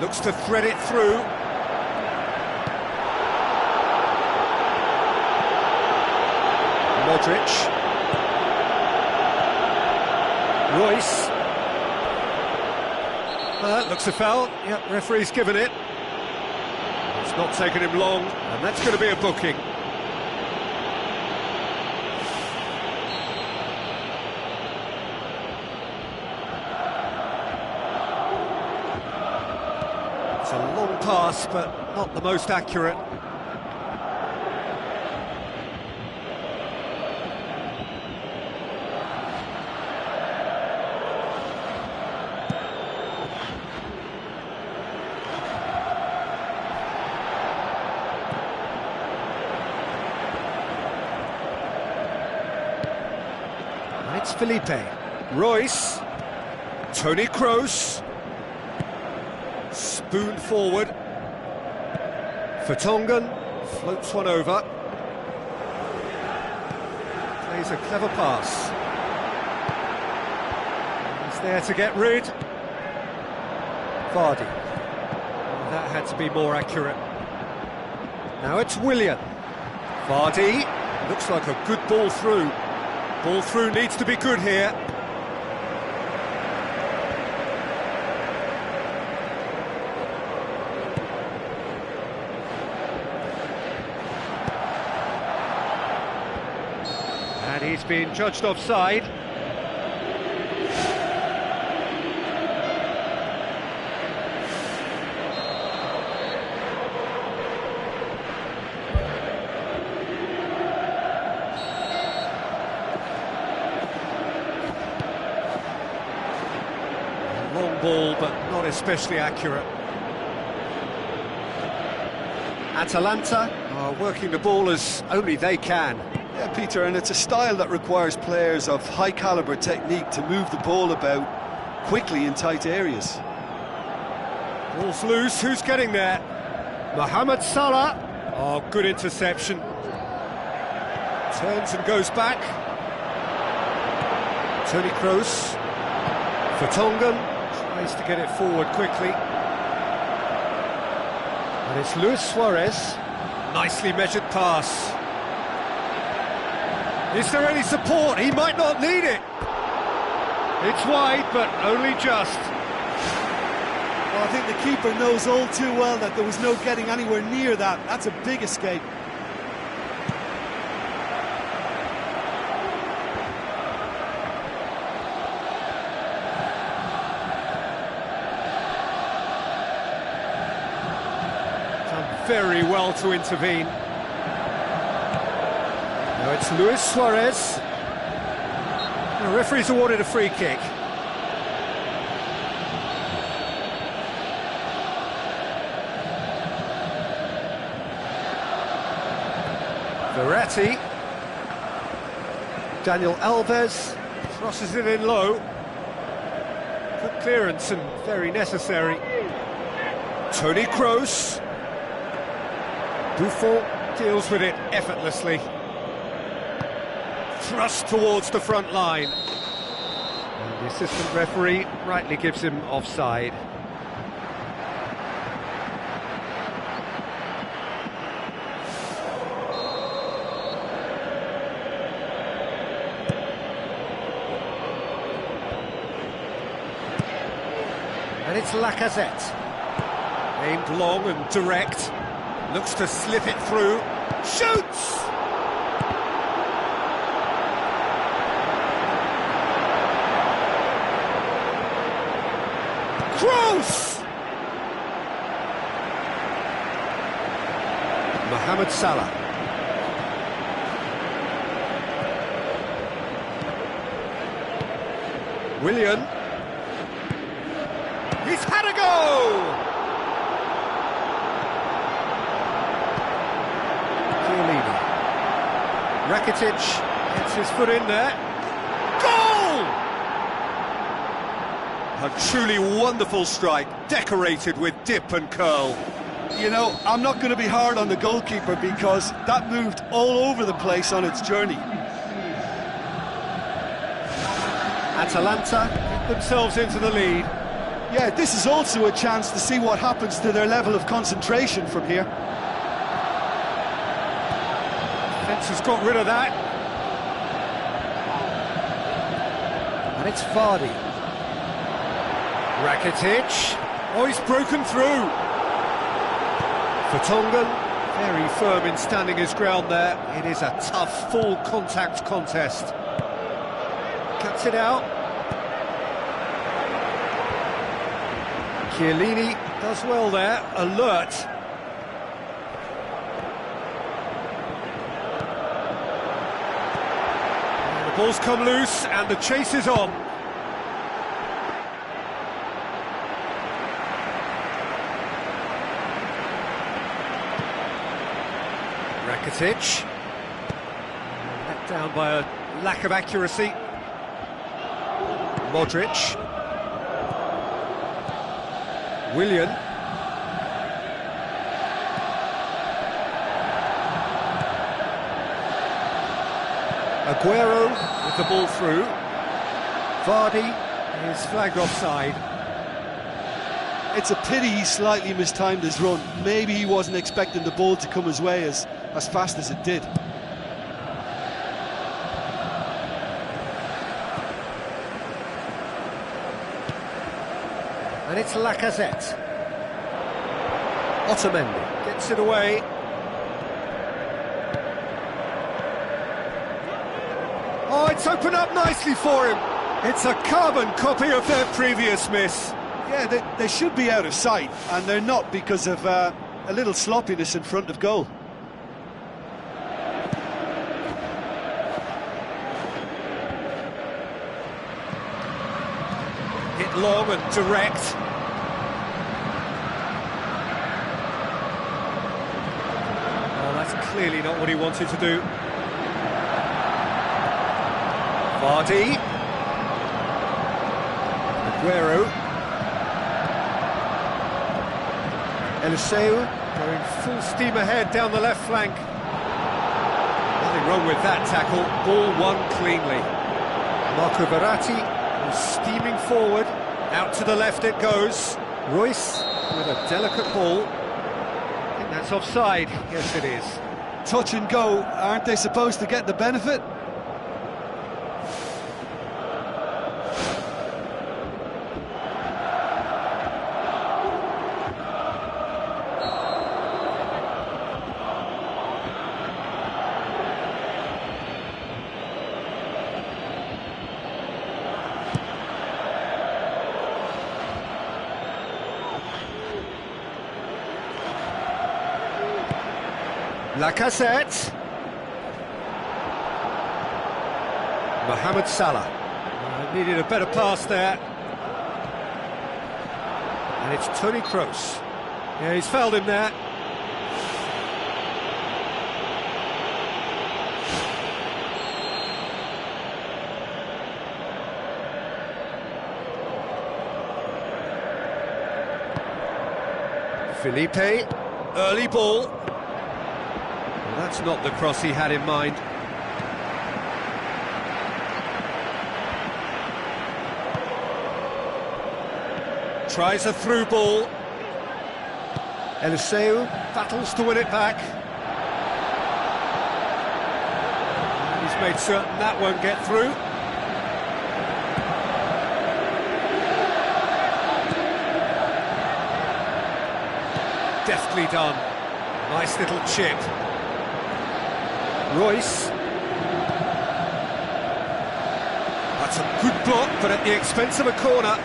Looks to thread it through. Modric. Royce. Looks a foul. Yep, referee's given it. It's not taken him long, and that's going to be a booking. It's a long pass, but not the most accurate. It's Felipe. Royce. Toni Kroos. Spoon forward. Vertonghen floats one over. Plays a clever pass. He's there to get rid. Vardy. That had to be more accurate. Now it's Willian. Vardy. Looks like a good ball through. Ball through needs to be good here. And he's been judged offside. Long ball, but not especially accurate. Atalanta are working the ball as only they can. Yeah, Peter, and it's a style that requires players of high calibre technique to move the ball about quickly in tight areas. Ball's loose, who's getting there? Mohamed Salah. Oh, good interception. Turns and goes back. Toni Kroos. Vertonghen tries to get it forward quickly. And it's Luis Suarez. Nicely measured pass. Is there any support? He might not need it. It's wide, but only just. Well, I think the keeper knows all too well that there was no getting anywhere near that. That's a big escape. Done very well to intervene. Now it's Luis Suarez. The referee's awarded a free kick. Verratti. Daniel Alves crosses it in low. Good clearance and very necessary. Toni Kroos. Buffon deals with it effortlessly. Thrust towards the front line. And the assistant referee rightly gives him offside. And it's Lacazette. Aimed long and direct. Looks to slip it through. Shoots! Kroos! Mohamed Salah. Willian. He's had a go! Chiellini. Rakitic gets his foot in there. Goal! A truly wonderful strike, decorated with dip and curl. You know, I'm not going to be hard on the goalkeeper because that moved all over the place on its journey. Atalanta get themselves into the lead. Yeah, this is also a chance to see what happens to their level of concentration from here. Defence has got rid of that. And it's Vardy. Rakitic. Oh, he's broken through. Vertonghen, very firm in standing his ground there. It is a tough, full contact contest. Cuts it out. Chiellini does well there, alert. And the ball's come loose and the chase is on. Rakitic. Let down by a lack of accuracy. Modric. Willian. Aguero with the ball through. Vardy is flagged offside. It's a pity he slightly mistimed his run. Maybe he wasn't expecting the ball to come his way as fast as it did. And it's Lacazette. Otamendi gets it away. Oh, it's opened up nicely for him. It's a carbon copy of their previous miss. Yeah, they should be out of sight, and they're not because of a little sloppiness in front of goal. Hit long and direct. Oh, that's clearly not what he wanted to do. Vardy. Aguero. Eliseu going full steam ahead down the left flank. Nothing wrong with that tackle. Ball won cleanly. Marco Verratti is steaming forward. Out to the left it goes. Royce with a delicate ball. I think that's offside. Yes, it is. Touch and go. Aren't they supposed to get the benefit? Lacazette. Mohamed Salah. Needed a better pass there. And it's Toni Kroos. Yeah, he's fouled him there. Felipe, early ball. Well, that's not the cross he had in mind. Tries a through ball. Eliseu battles to win it back. And he's made certain that won't get through. Deftly done. Nice little chip. Royce. That's a good block, but at the expense of a corner.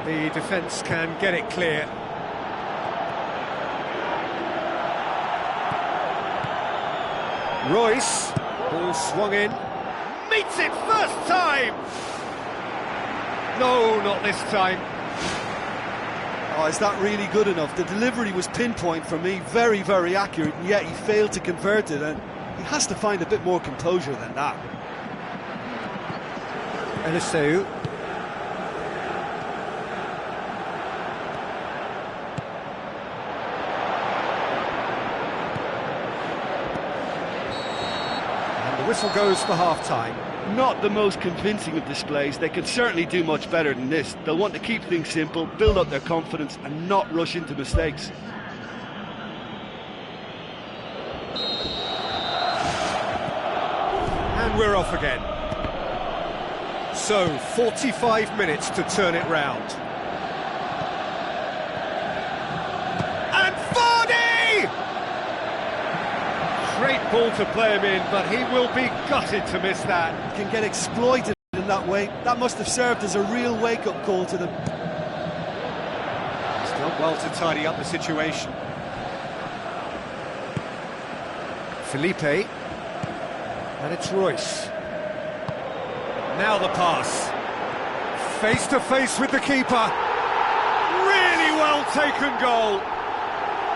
The defence can get it clear. Royce, ball swung in, meets it first time! No, not this time. Oh, is that really good enough? The delivery was pinpoint for me, very, very accurate, and yet he failed to convert it, and he has to find a bit more composure than that. Eliseu. The whistle goes for half-time. Not the most convincing of displays. They could certainly do much better than this. They'll want to keep things simple, build up their confidence and not rush into mistakes. And we're off again. So, 45 minutes to turn it round. Great ball to play him in, but he will be gutted to miss that. He can get exploited in that way. That must have served as a real wake-up call to them. He's done well to tidy up the situation. Felipe. And it's Royce. Now the pass. Face to face with the keeper. Really well taken goal.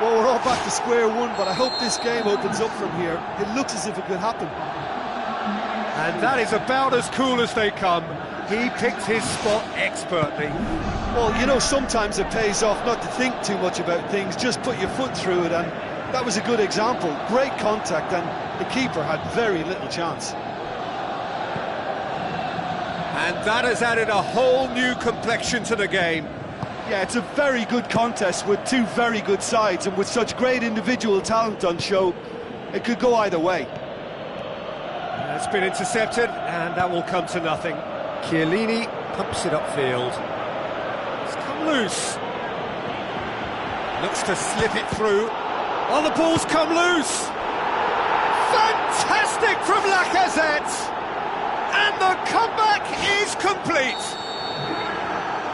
Well, we're all back to square one, but I hope this game opens up from here. It looks as if it could happen. And that is about as cool as they come. He picked his spot expertly. Well, you know, sometimes it pays off not to think too much about things, just put your foot through it, and that was a good example. Great contact, and the keeper had very little chance. And that has added a whole new complexion to the game. Yeah, it's a very good contest with two very good sides, and with such great individual talent on show, it could go either way. It's been intercepted, and that will come to nothing. Chiellini pumps it upfield. It's come loose. Looks to slip it through. Oh, the ball's come loose! Fantastic from Lacazette! And the comeback is complete!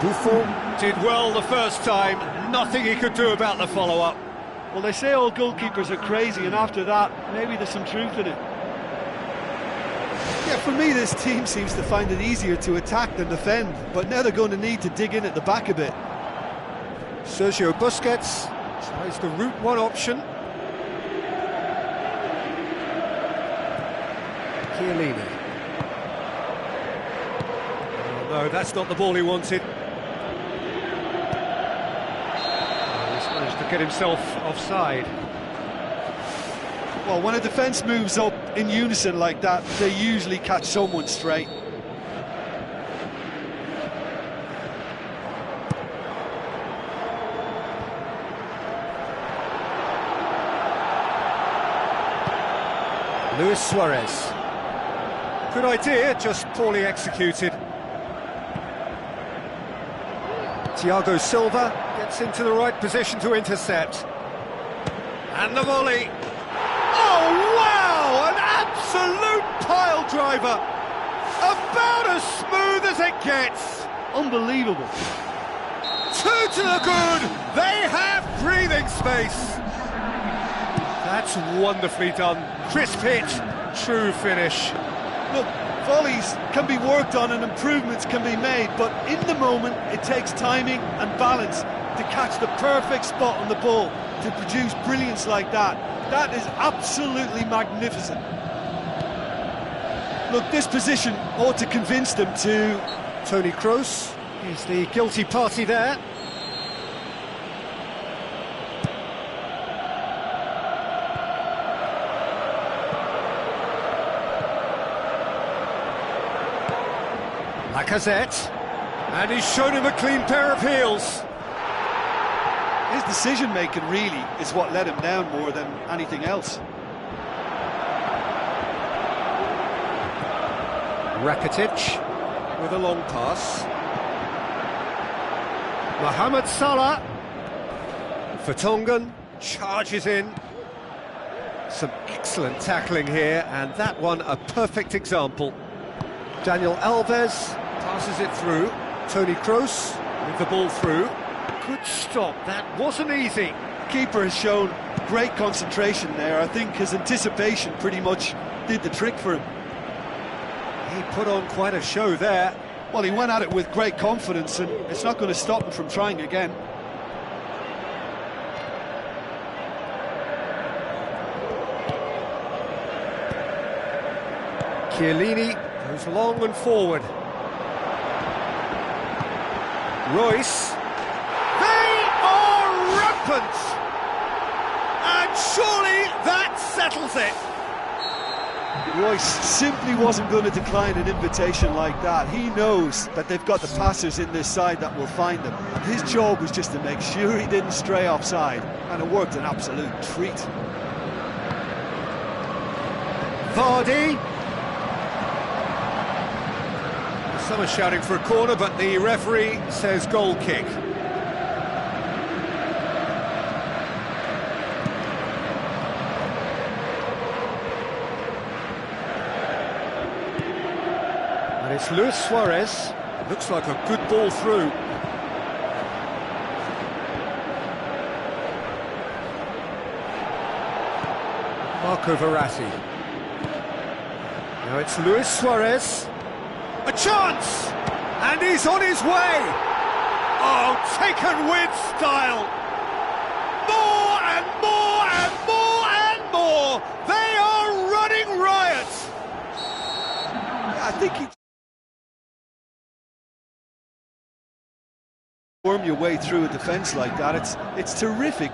Buffon did well the first time, nothing he could do about the follow-up. Well, they say all goalkeepers are crazy, and after that, maybe there's some truth in it. Yeah, for me, this team seems to find it easier to attack than defend, but now they're going to need to dig in at the back a bit. Sergio Busquets tries the route one option. Chiellini. Oh, no, that's not the ball he wanted. To get himself offside. Well, when a defence moves up in unison like that, they usually catch someone straight. Luis Suarez. Good idea, just poorly executed. Thiago Silva gets into the right position to intercept. And the volley. Oh, wow! An absolute pile driver. About as smooth as it gets. Unbelievable. Two to the good. They have breathing space. That's wonderfully done. Crisp hit, true finish. Look, volleys can be worked on and improvements can be made, but in the moment it takes timing and balance to catch the perfect spot on the ball to produce brilliance like that. That is absolutely magnificent. Look, this position ought to convince them to... Toni Kroos is the guilty party there. Lacazette, and he's shown him a clean pair of heels. His decision-making really is what let him down more than anything else. Rakitic with a long pass. Mohamed Salah. Vertonghen charges in. Some excellent tackling here, and that one a perfect example. Daniel Alves passes it through. Toni Kroos with the ball through. Good stop, that wasn't easy. The keeper has shown great concentration there. I think his anticipation pretty much did the trick for him. He put on quite a show there. Well, he went at it with great confidence, and it's not going to stop him from trying again. Chiellini goes long and forward. Royce. They are rampant! And surely that settles it. Royce simply wasn't going to decline an invitation like that. He knows that they've got the passers in this side that will find them. His job was just to make sure he didn't stray offside, and it worked an absolute treat. Vardy. Some are shouting for a corner, but the referee says goal kick. And it's Luis Suarez. Looks like a good ball through. Marco Verratti. Now it's Luis Suarez. A chance! And he's on his way! Oh, taken with style! More and more and more and more! They are running riot! I think he... Worm your way through a defence like that, it's terrific.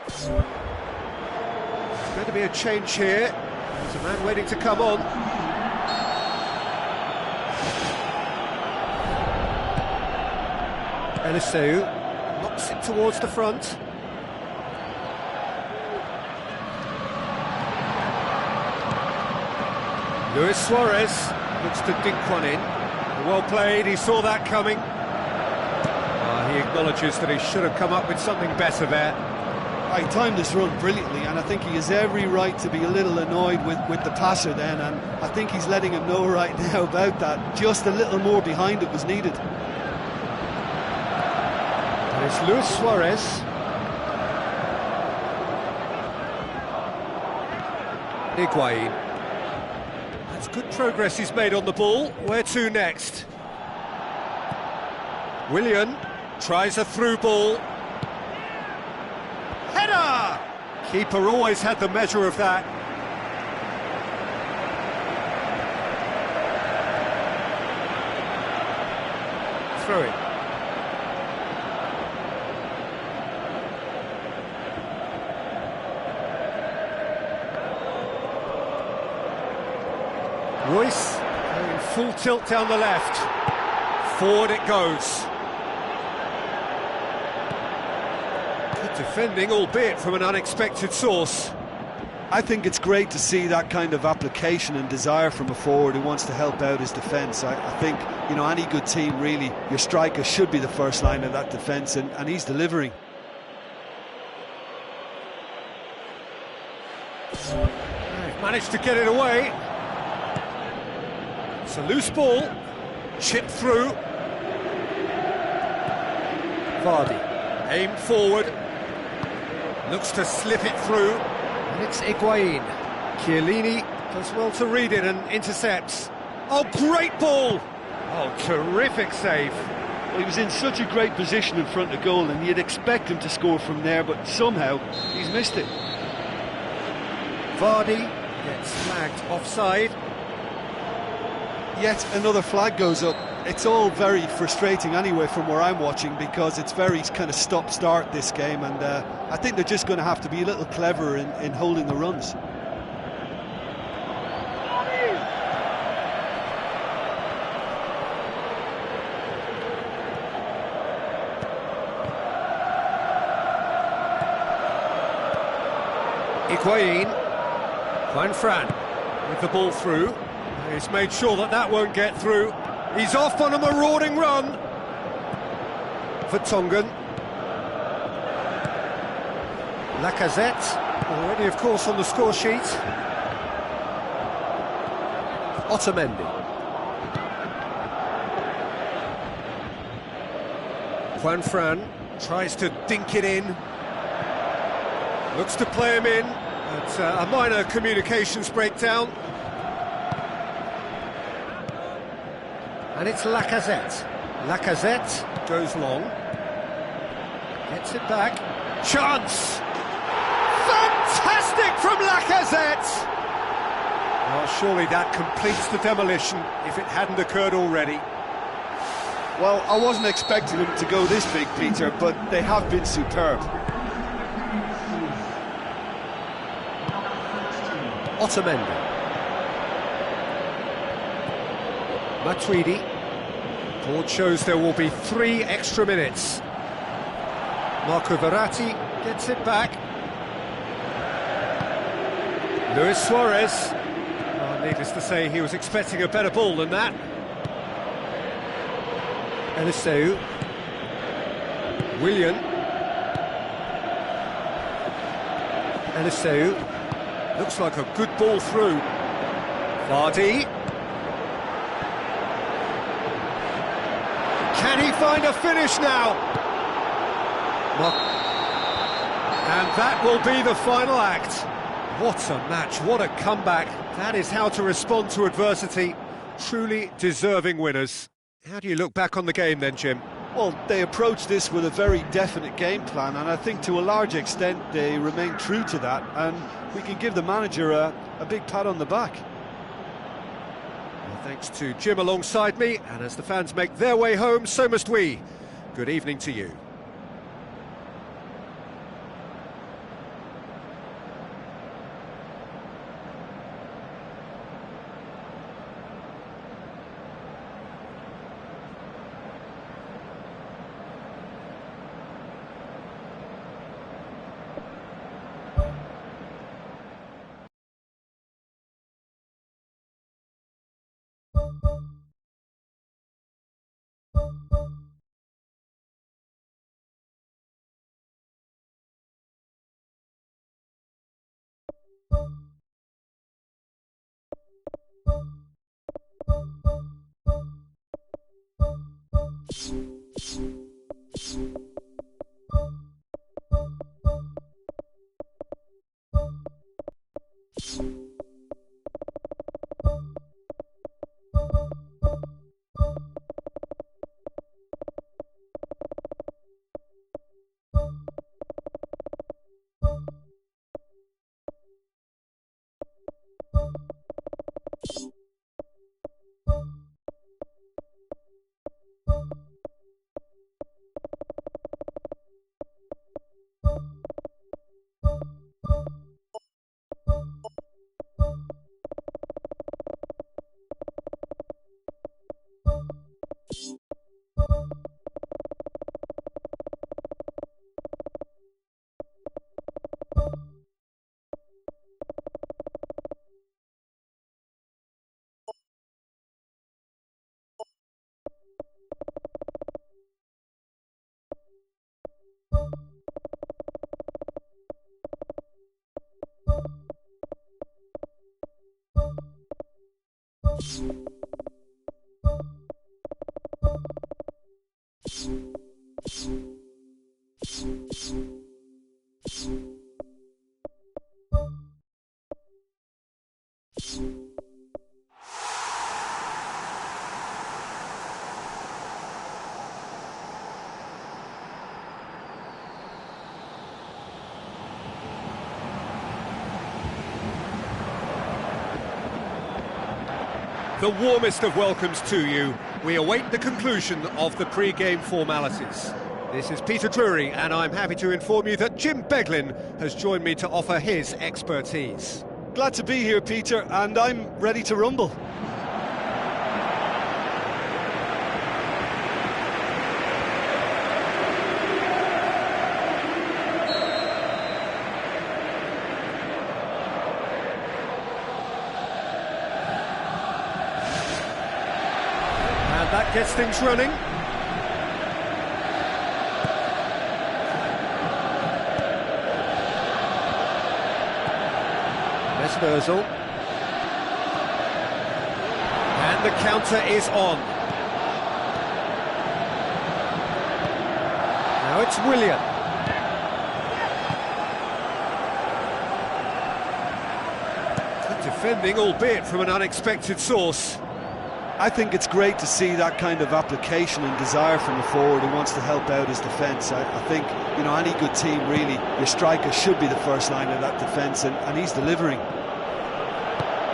There's going to be a change here. There's a man waiting to come on. Eliseu knocks it towards the front. Luis Suarez looks to dink one in. Well played, he saw that coming. He acknowledges that he should have come up with something better there. He timed this run brilliantly, and I think he has every right to be a little annoyed with the passer then, and I think he's letting him know right now about that. Just a little more behind it was needed. And it's Luis Suarez. Higuain. That's Good progress he's made on the ball. Where to next? Willian tries a through ball. Header! Keeper always had the measure of that. Throw it. Royce going full tilt down the left. Forward it goes. Good defending, albeit from an unexpected source. I think it's great to see that kind of application and desire from a forward who wants to help out his defence. I think, you know, any good team, really, your striker should be the first line of that defence, and he's delivering. They've managed to get it away. It's a loose ball, chipped through. Vardy, aimed forward, looks to slip it through, and it's Higuain. Chiellini does well to read it and intercepts. Oh, great ball! Oh, terrific save. Well, he was in such a great position in front of goal, and you'd expect him to score from there, but somehow he's missed it. Vardy gets flagged offside. Yet another flag goes up. It's all very frustrating anyway from where I'm watching, because it's very kind of stop-start this game, and I think they're just going to have to be a little cleverer in holding the runs. Higuain, Juan Fran with the ball through. He's made sure that that won't get through. He's off on a marauding run. Vertonghen. Lacazette, already of course on the score sheet. Otamendi. Juan Fran tries to dink it in. Looks to play him in. It's a minor communications breakdown. And it's Lacazette. Lacazette goes long. Gets it back. Chance! Fantastic from Lacazette! Well, surely that completes the demolition if it hadn't occurred already. Well, I wasn't expecting them to go this big, Peter, but they have been superb. Otamendi. Matuidi. Board shows there will be 3 extra minutes. Marco Verratti gets it back. Luis Suarez. Well, needless to say, he was expecting a better ball than that. Eliseu. Willian. Eliseu. Looks like a good ball through. Vardy. Can he find a finish now? And that will be the final act. What a match, what a comeback. That is how to respond to adversity. Truly deserving winners. How do you look back on the game then, Jim? Well, they approached this with a very definite game plan, and I think to a large extent they remain true to that, and we can give the manager a big pat on the back. Well, thanks to Jim alongside me, and as the fans make their way home, so must we. Good evening to you. The warmest of welcomes to you. We await the conclusion of the pre-game formalities. This is Peter Drury, and I'm happy to inform you that Jim Beglin has joined me to offer his expertise. Glad to be here, Peter, and I'm ready to rumble. That gets things running. Maysoy. And the counter is on. Now it's Willian. Good defending, albeit from an unexpected source. I think it's great to see that kind of application and desire from the forward who wants to help out his defence. I think, you know, any good team, really, your striker should be the first line of that defence, and he's delivering.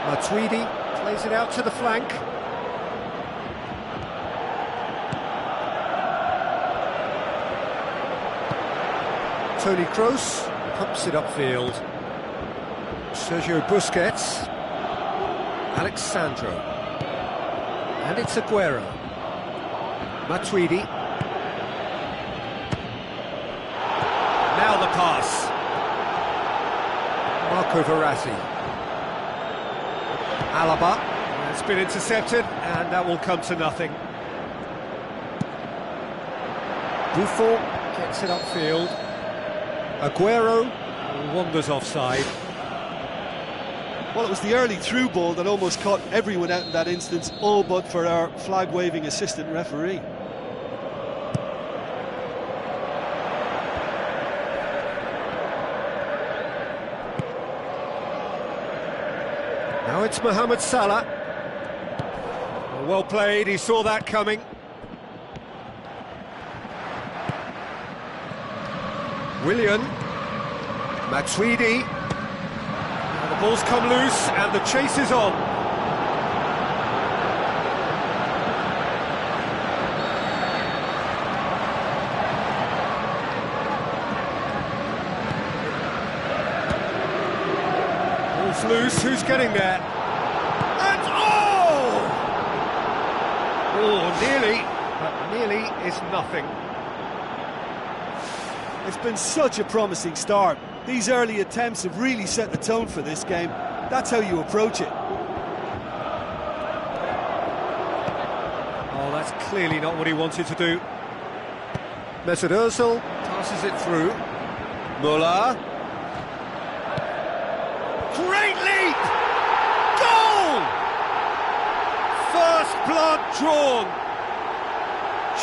Matuidi plays it out to the flank. Toni Kroos pumps it upfield. Sergio Busquets. Alexandro. And it's Aguero. Matuidi. Now the pass. Marco Verratti. Alaba. It's been intercepted, and that will come to nothing. Buffon gets it upfield. Aguero wanders offside. Well, it was the early through ball that almost caught everyone out in that instance, all but for our flag-waving assistant referee. Now it's Mohamed Salah. Well played, he saw that coming. Willian. Matuidi. The ball's come loose and the chase is on. Ball's loose, who's getting there? And oh, nearly, but nearly is nothing. It's been such a promising start. These early attempts have really set the tone for this game. That's how you approach it. Oh, that's clearly not what he wanted to do. Mesut Ozil passes it through. Muller. Great leap! Goal! First blood drawn.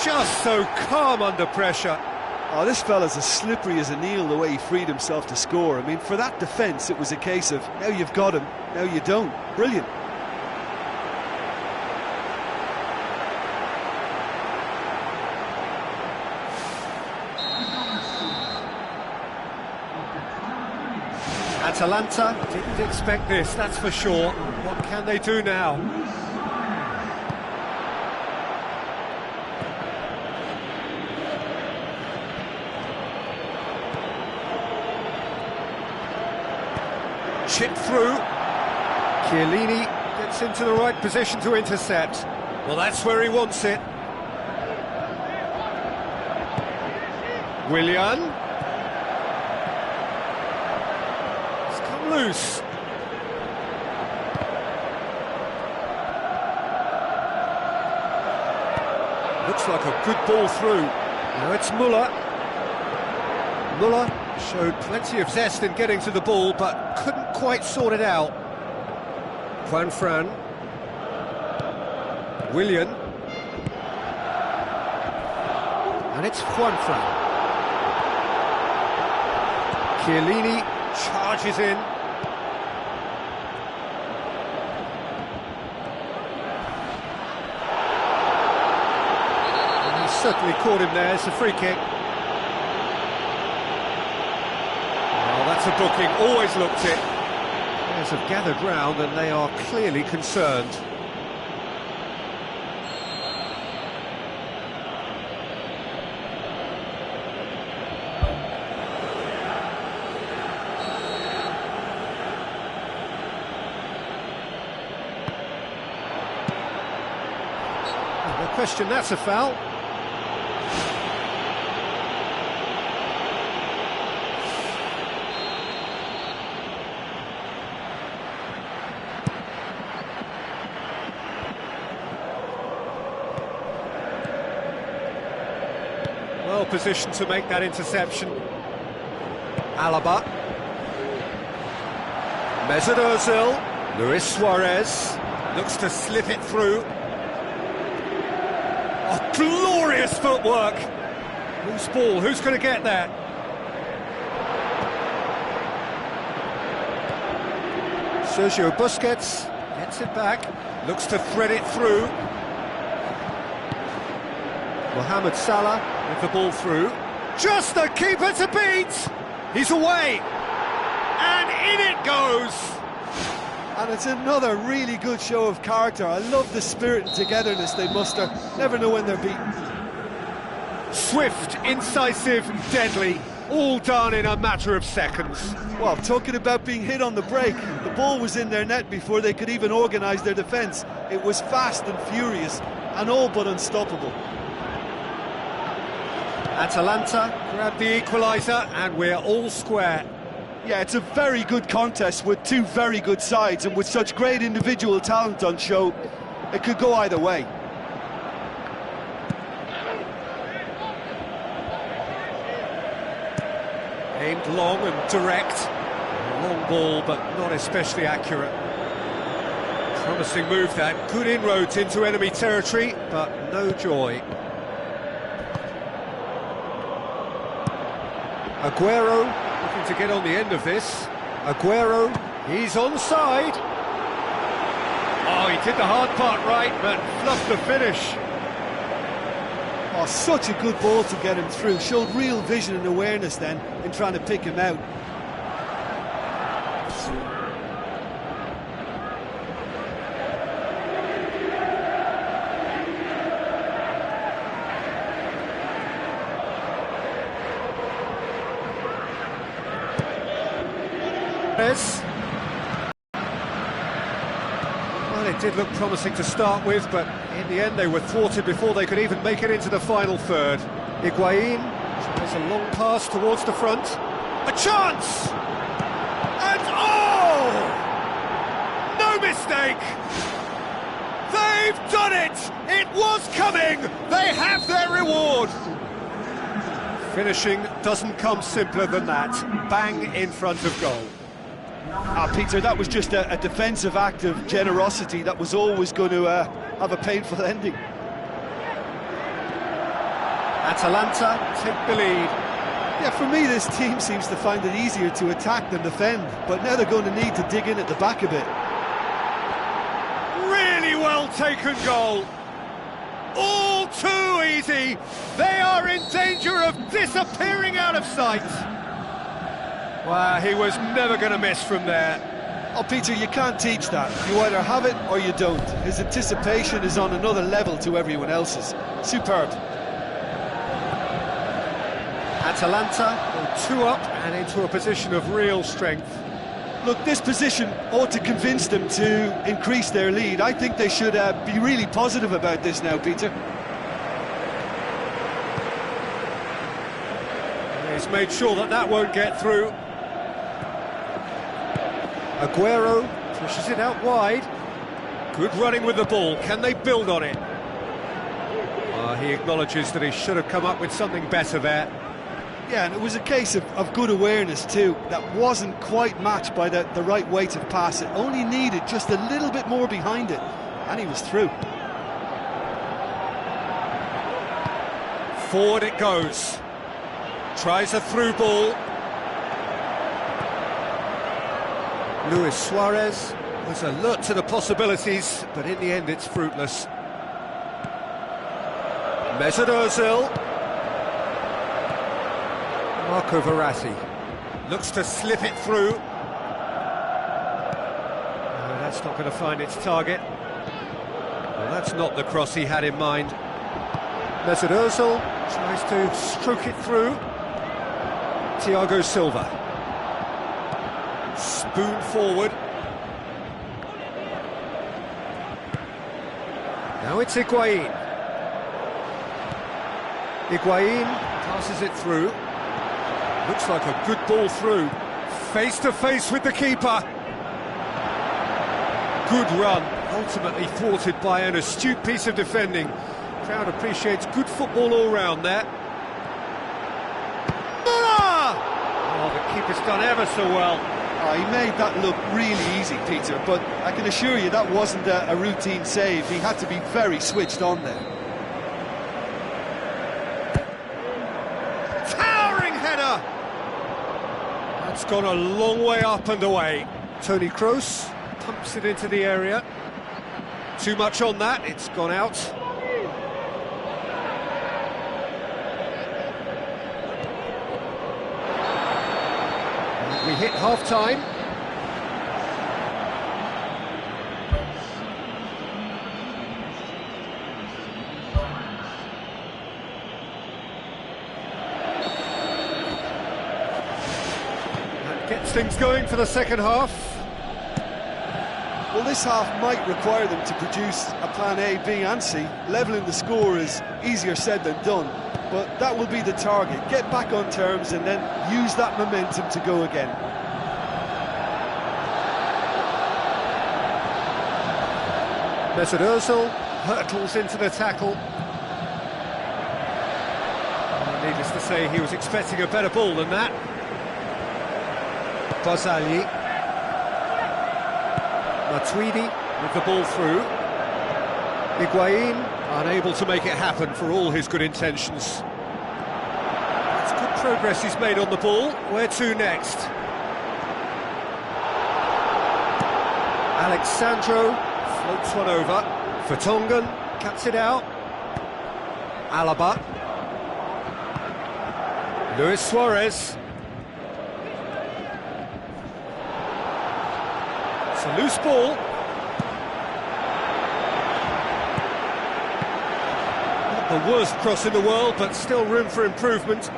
Just so calm under pressure. Oh, this fella's as slippery as an eel the way he freed himself to score. I mean, for that defence, it was a case of, now you've got him, now you don't. Brilliant. Atalanta didn't expect this, that's for sure. What can they do now? Push it through. Chiellini gets into the right position to intercept. Well, that's where he wants it. Willian. It's come loose. Looks like a good ball through. Now it's Muller. Muller showed plenty of zest in getting to the ball, but couldn't quite sort it out. Juan Fran. Willian. And it's Juan Fran. Chiellini charges in. And he certainly caught him there. It's a free kick. Oh, that's a booking. Always looked it. Players have gathered round and they are clearly concerned. No question, that's a foul. Well positioned to make that interception. Alaba. Mesut Ozil. Luis Suarez looks to slip it through. Oh, glorious footwork! Loose ball, who's going to get that? Sergio Busquets gets it back, looks to thread it through. Mohamed Salah with the ball through. Just the keeper to beat! He's away! And in it goes! And it's another really good show of character. I love the spirit and togetherness they muster. Never know when they're beaten. Swift, incisive, deadly, all done in a matter of seconds. Well, talking about being hit on the break, the ball was in their net before they could even organise their defence. It was fast and furious, and all but unstoppable. Atalanta grabbed the equaliser, and we're all square. Yeah, it's a very good contest with two very good sides, and with such great individual talent on show, it could go either way. Aimed long and direct. Long ball, but not especially accurate. Promising move that. Good inroads into enemy territory, but no joy. Aguero looking to get on the end of this. Aguero, he's onside. Oh, he did the hard part right, but fluffed the finish. Oh, such a good ball to get him through. Showed real vision and awareness then in trying to pick him out. Well, it did look promising to start with, but in the end they were thwarted before they could even make it into the final third. Higuain tries a long pass towards the front. A chance! And oh! No mistake! They've done it! It was coming! They have their reward! Finishing doesn't come simpler than that. Bang in front of goal. Peter, that was just a defensive act of generosity that was always going to have a painful ending. Atalanta take the lead. Yeah, for me, this team seems to find it easier to attack than defend, but now they're going to need to dig in at the back a bit. Really well taken goal. All too easy. They are in danger of disappearing out of sight. Wow, he was never going to miss from there. Oh, Peter, you can't teach that. You either have it or you don't. His anticipation is on another level to everyone else's. Superb. Atalanta go 2 up and into a position of real strength. Look, this position ought to convince them to increase their lead. I think they should be really positive about this now, Peter. He's made sure that that won't get through. Aguero pushes it out wide. Good running with the ball. Can they build on it? He acknowledges that he should have come up with something better there. Yeah, and it was a case of good awareness too. That wasn't quite matched by the right weight of pass. It only needed just a little bit more behind it, and he was through. Forward it goes. Tries a through ball. Luis Suarez was alert to the possibilities, but in the end it's fruitless. Mesut Ozil. Marco Verratti looks to slip it through. No, that's not going to find its target. Well, that's not the cross he had in mind. Mesut Ozil tries to stroke it through. Thiago Silva. Spoon forward. Now it's Higuain. Higuain passes it through. Looks like a good ball through. Face to face with the keeper. Good run, ultimately thwarted by an astute piece of defending. Crowd appreciates good football all round there. Oh, the keeper's done ever so well. Oh, he made that look really easy, Peter, but I can assure you that wasn't a routine save. He had to be very switched on there. It's gone a long way up and away. Toni Kroos pumps it into the area. Too much on that, it's gone out. We hit half-time. Gets things going for the second half. Well, this half might require them to produce a plan A, B and C. Levelling the score is easier said than done, but that will be the target. Get back on terms and then use that momentum to go again. Mesut Ozil hurtles into the tackle. Needless to say, he was expecting a better ball than that. Barzagli. Matuidi with the ball through. Higuain unable to make it happen for all his good intentions. It's good progress he's made on the ball. Where to next? Alexandro floats one over. Vertonghen cuts it out. Alaba. Luis Suarez. A loose ball. Not the worst cross in the world, but still room for improvement.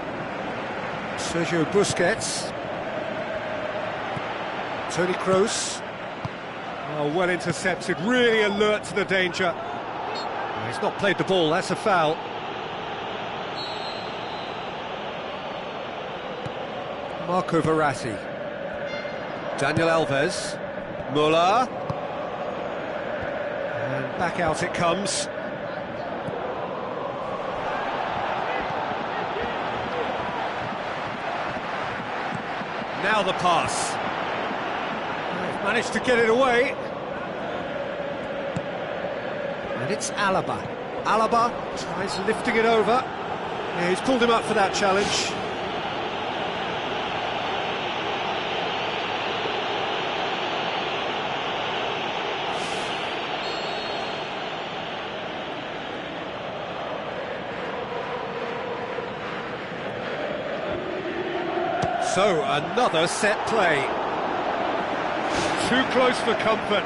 Sergio Busquets. Toni Kroos. Oh, well intercepted, really alert to the danger. He's not played the ball, that's a foul. Marco Verratti. Daniel Alves. Muller, and back out it comes. Now the pass. They've managed to get it away. And it's Alaba. Alaba tries lifting it over. Yeah, he's pulled him up for that challenge. So, another set play. Too close for comfort.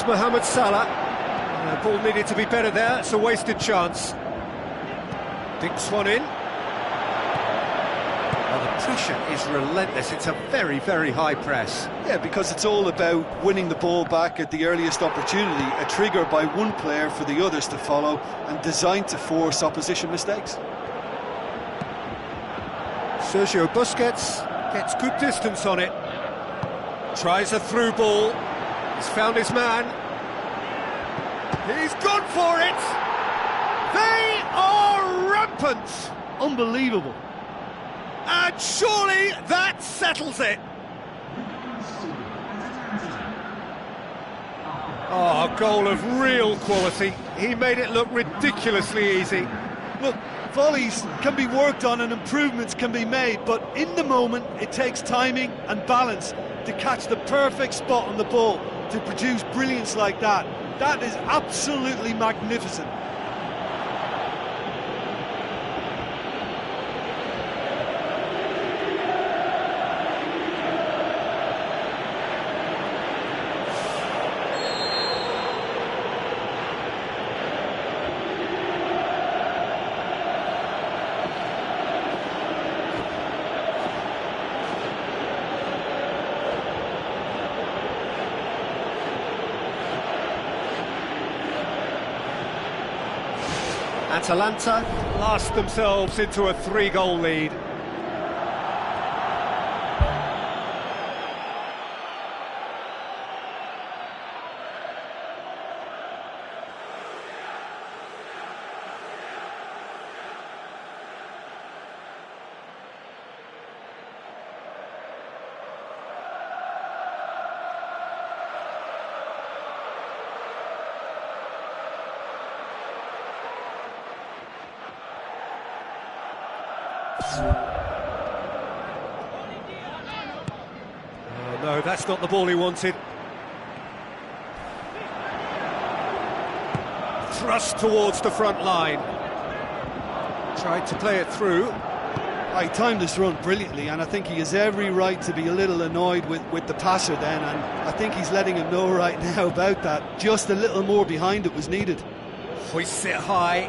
It's Mohamed Salah. The ball needed to be better there, it's a wasted chance. Dinks one in. Well, the pressure is relentless, it's a very, very high press. Yeah, because it's all about winning the ball back at the earliest opportunity, a trigger by one player for the others to follow, and designed to force opposition mistakes. Sergio Busquets gets good distance on it. Tries a through ball. He's found his man. He's gone for it! They are rampant! Unbelievable. And surely that settles it. Oh, a goal of real quality. He made it look ridiculously easy. Look, volleys can be worked on and improvements can be made, but in the moment it takes timing and balance to catch the perfect spot on the ball to produce brilliance like that. That is absolutely magnificent. Atalanta last themselves into a 3-goal lead. Oh, no, that's not the ball he wanted. Thrust towards the front line. Tried to play it through. He timed this run brilliantly, and I think he has every right to be a little annoyed with the passer then, and I think he's letting him know right now about that. Just a little more behind it was needed. Hoists it high.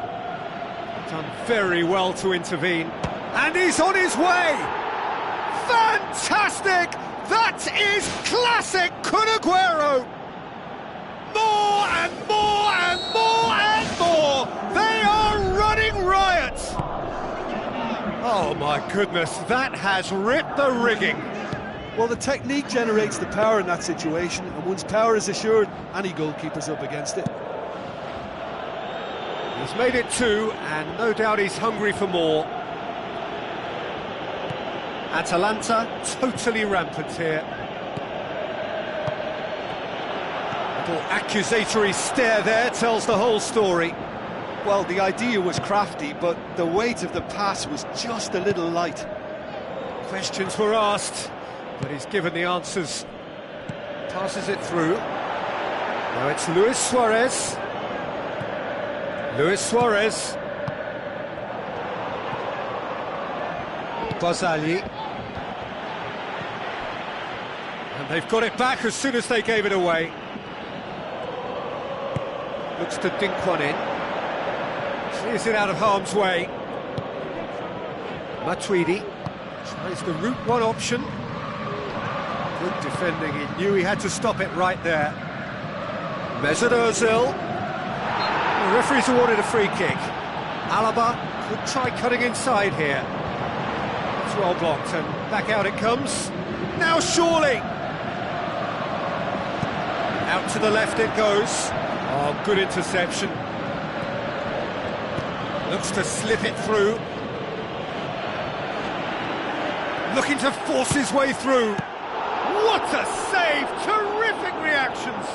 Done very well to intervene. And he's on his way! Fantastic! That is classic Kun Aguero! More and more and more and more! They are running riot! Oh my goodness, that has ripped the rigging. Well, the technique generates the power in that situation, and once power is assured, any goalkeeper's up against it. He's made it 2, and no doubt he's hungry for more. Atalanta totally rampant here. Little accusatory stare there tells the whole story. Well, the idea was crafty, but the weight of the pass was just a little light. Questions were asked, but he's given the answers. Passes it through. Now it's Luis Suarez. Luis Suarez. Barzagli. And they've got it back as soon as they gave it away. Looks to dink one in. Clears it out of harm's way. Matuidi tries the route one option. Good defending, he knew he had to stop it right there. Mesut Ozil. The referee's awarded a free kick. Alaba could try cutting inside here. It's well blocked, and back out it comes. Now surely! Out to the left it goes. Oh, good interception. Looks to slip it through. Looking to force his way through. What a save! Terrific reactions!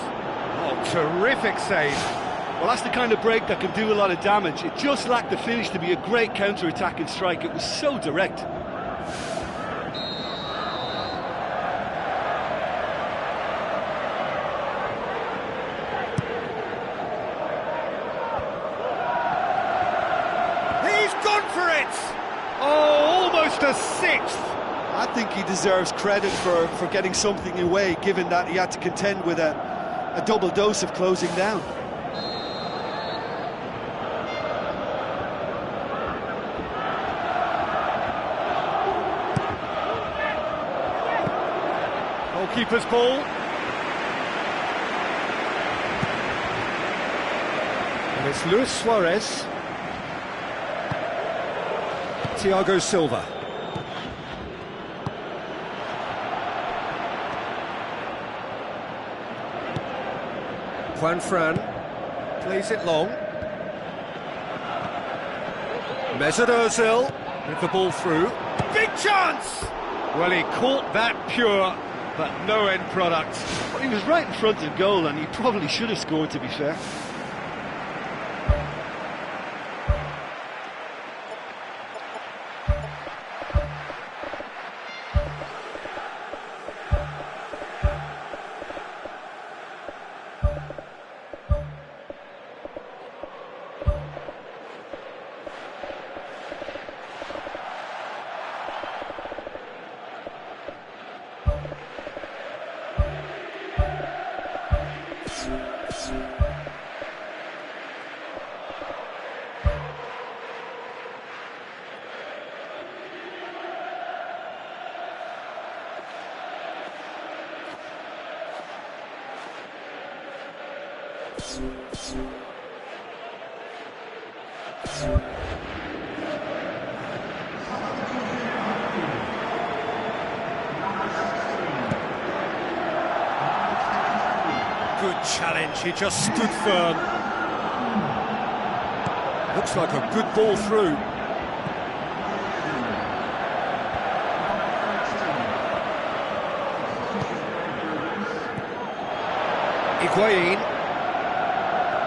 Oh, terrific save. Well, that's the kind of break that can do a lot of damage. It just lacked the finish to be a great counter-attacking strike. It was so direct. He's gone for it! Oh, almost a sixth! I think he deserves credit for getting something away, given that he had to contend with a a double dose of closing down. Goalkeeper's ball. And it's Luis Suarez. Thiago Silva. Juan Fran plays it long. Mesut Ozil with the ball through. Big chance! Well, he caught that pure, but no end product. Well, he was right in front of goal, and he probably should have scored, to be fair. Good challenge, he just stood firm. Looks like a good ball through. Higuain.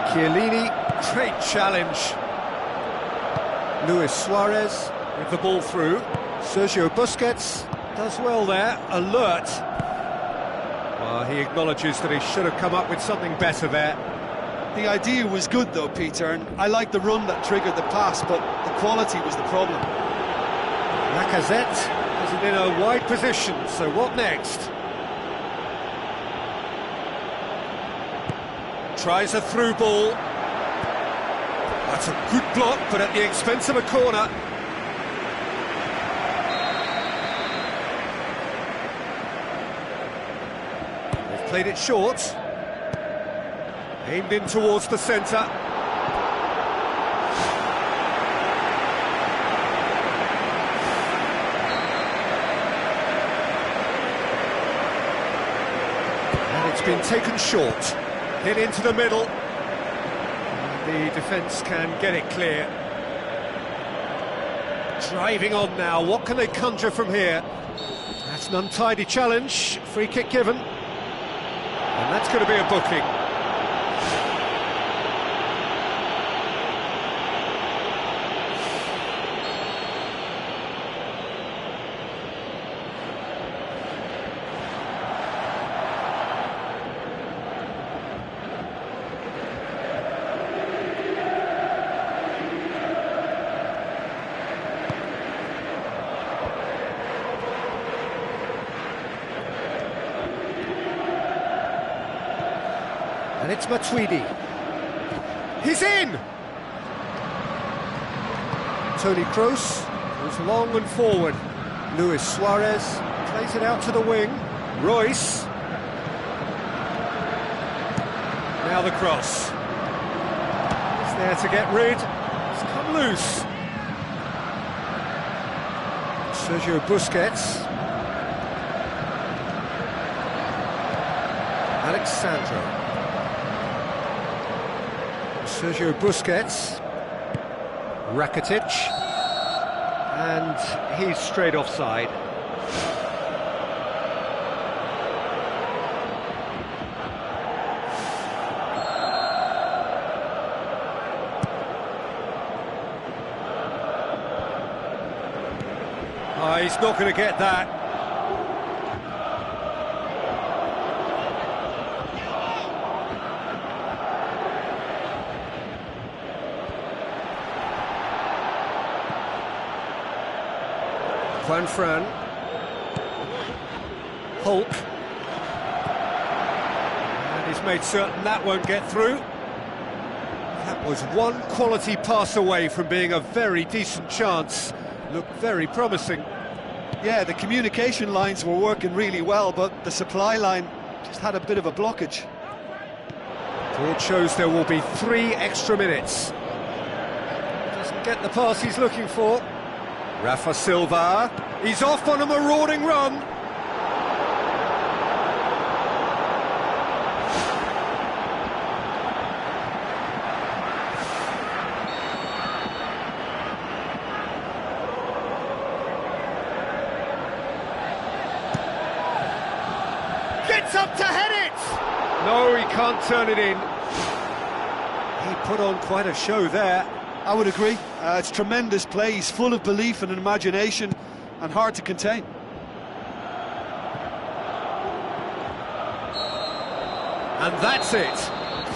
Chiellini, great challenge. Luis Suarez with the ball through. Sergio Busquets does well there, alert. Well, he acknowledges that he should have come up with something better there. The idea was good though, Peter, and I like the run that triggered the pass, but the quality was the problem. Lacazette has it in a wide position, so what next? Tries a through ball. That's a good block, but at the expense of a corner. They've played it short. Aimed in towards the centre. And it's been taken short. Hit into the middle. The defence can get it clear. Driving on now, what can they conjure from here? That's an untidy challenge, free kick given. And that's going to be a booking. And it's Matuidi. He's in! Toni Kroos goes long and forward. Luis Suarez plays it out to the wing. Royce. Now the cross. He's there to get rid. It's come loose. Sergio Busquets. Alexandro. Sergio Busquets, Rakitic, and he's straight offside. Oh, he's not going to get that. Juan Fran, Hulk, and he's He's made certain that won't get through. That was one quality pass away from being a very decent chance. Looked very promising. Yeah, the communication lines were working really well, but the supply line just had a bit of a blockage. It shows there will be 3 extra minutes. Doesn't get the pass he's looking for. Rafa Silva, he's off on a marauding run. Gets up to head it! No, he can't turn it in. He put on quite a show there. I would agree. It's tremendous play. He's full of belief and imagination and hard to contain. And that's it.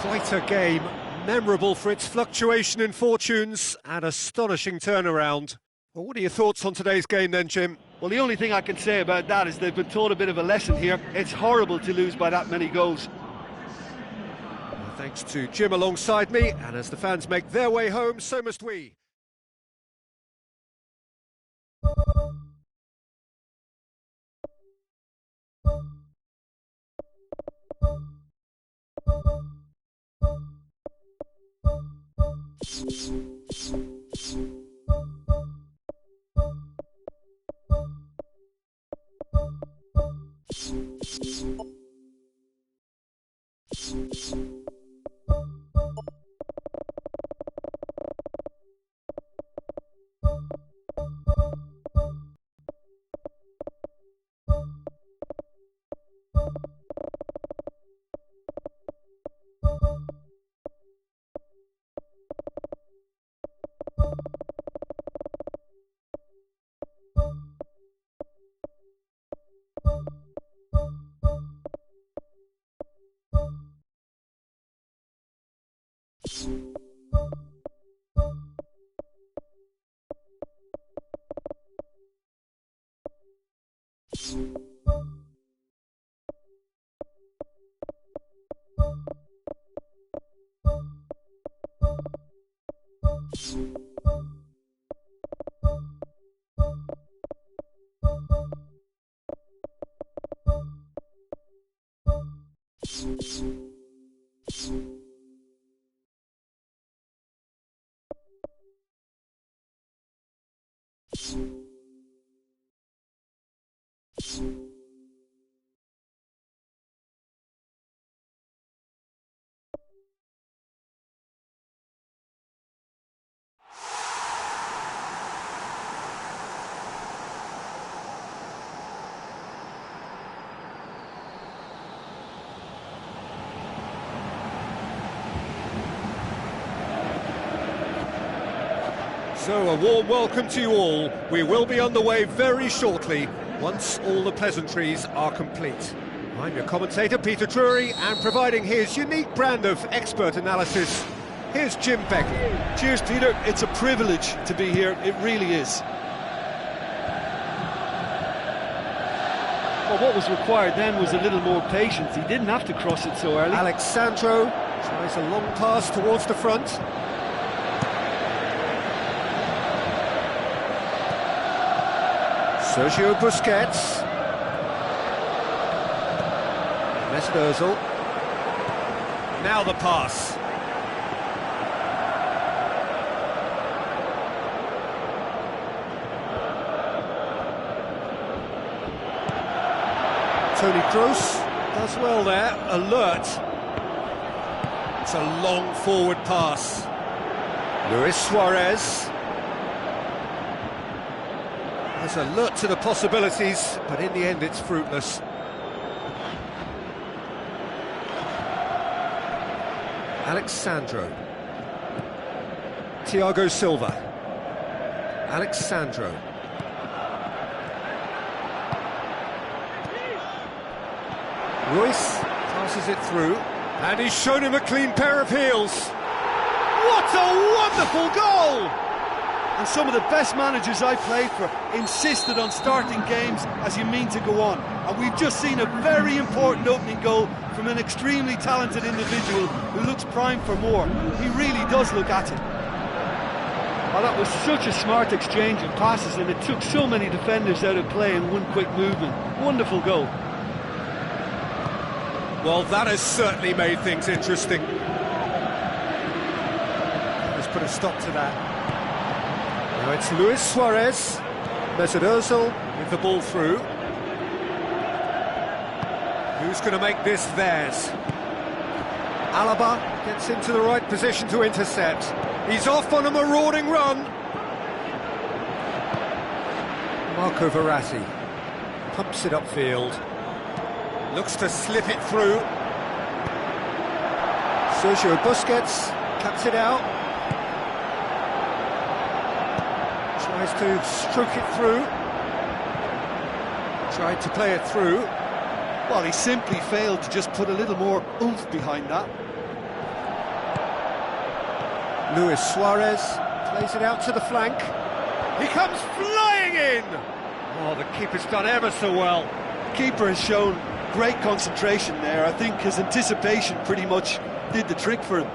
Quite a game. Memorable for its fluctuation in fortunes and astonishing turnaround. Well, what are your thoughts on today's game then, Jim? Well, the only thing I can say about that is they've been taught a bit of a lesson here. It's horrible to lose by that many goals. Well, thanks to Jim alongside me, and as the fans make their way home, so must we. So a warm welcome to you all. We will be underway very shortly, once all the pleasantries are complete. I'm your commentator, Peter Drury, and providing his unique brand of expert analysis, here's Jim Beckley. Cheers, Peter. It's a privilege to be here. It really is. Well, what was required then was a little more patience. He didn't have to cross it so early. Alexandro tries a long pass towards the front. Sergio Busquets. Mesut Ozil. Now the pass. Toni Kroos does well there, alert. It's a long forward pass. Luis Suarez. There's alert to the possibilities, but in the end it's fruitless. Alexandro. Thiago Silva. Alexandro. Ruiz passes it through, and he's shown him a clean pair of heels. What a wonderful goal! And some of the best managers I played for insisted on starting games as you mean to go on. And we've just seen a very important opening goal from an extremely talented individual who looks primed for more. He really does look at it. Well, that was such a smart exchange of passes, and it took so many defenders out of play in one quick movement. Wonderful goal. Well, that has certainly made things interesting. Let's put a stop to that. Now it's Luis Suarez. Mesut Ozil with the ball through. Who's going to make this theirs? Alaba gets into the right position to intercept. He's off on a marauding run. Marco Verratti pumps it upfield. Looks to slip it through. Sergio Busquets cuts it out. Tries to stroke it through. Tried to play it through. Well, he simply failed to just put a little more oomph behind that. Luis Suarez plays it out to the flank. He comes flying in! Oh, the keeper's done ever so well. The keeper has shown great concentration there. I think his anticipation pretty much did the trick for him.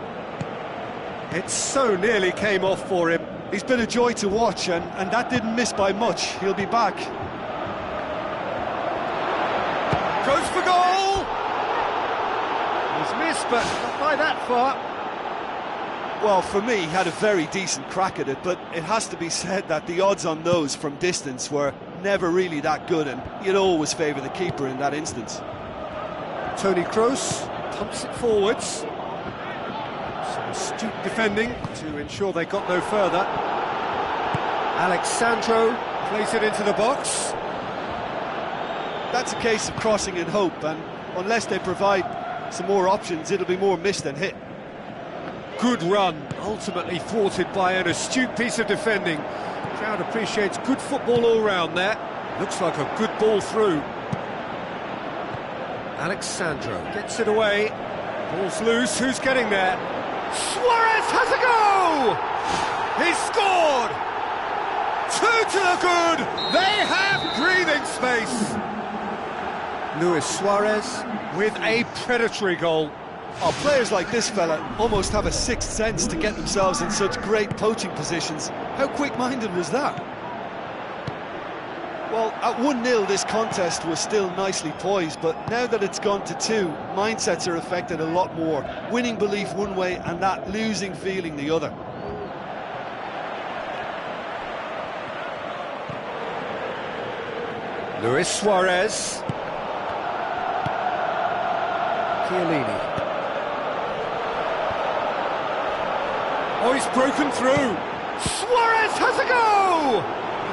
It so nearly came off for him. He's been a joy to watch, and that didn't miss by much. He'll be back. Goes for goal! He's missed, but not by that far. Well, for me, he had a very decent crack at it, but it has to be said that the odds on those from distance were never really that good, and you'd always favour the keeper in that instance. Toni Kroos pumps it forwards. Some astute defending to ensure they got no further. Alex Sandro plays it into the box. That's a case of crossing in hope, and unless they provide some more options, it'll be more miss than hit. Good run, ultimately thwarted by an astute piece of defending. Crowd appreciates good football all round there. Looks like a good ball through. Alex Sandro gets it away. Ball's loose, who's getting there? Suarez has a go! He's scored! 2 to the good! They have breathing space! Luis Suarez with a predatory goal. Oh, players like this fella almost have a sixth sense to get themselves in such great poaching positions. How quick-minded was that? Well, at 1-0 this contest was still nicely poised, but now that it's gone to 2, mindsets are affected a lot more. Winning belief one way and that losing feeling the other. Luis Suarez. Chiellini. Oh, he's broken through. Suarez has a go!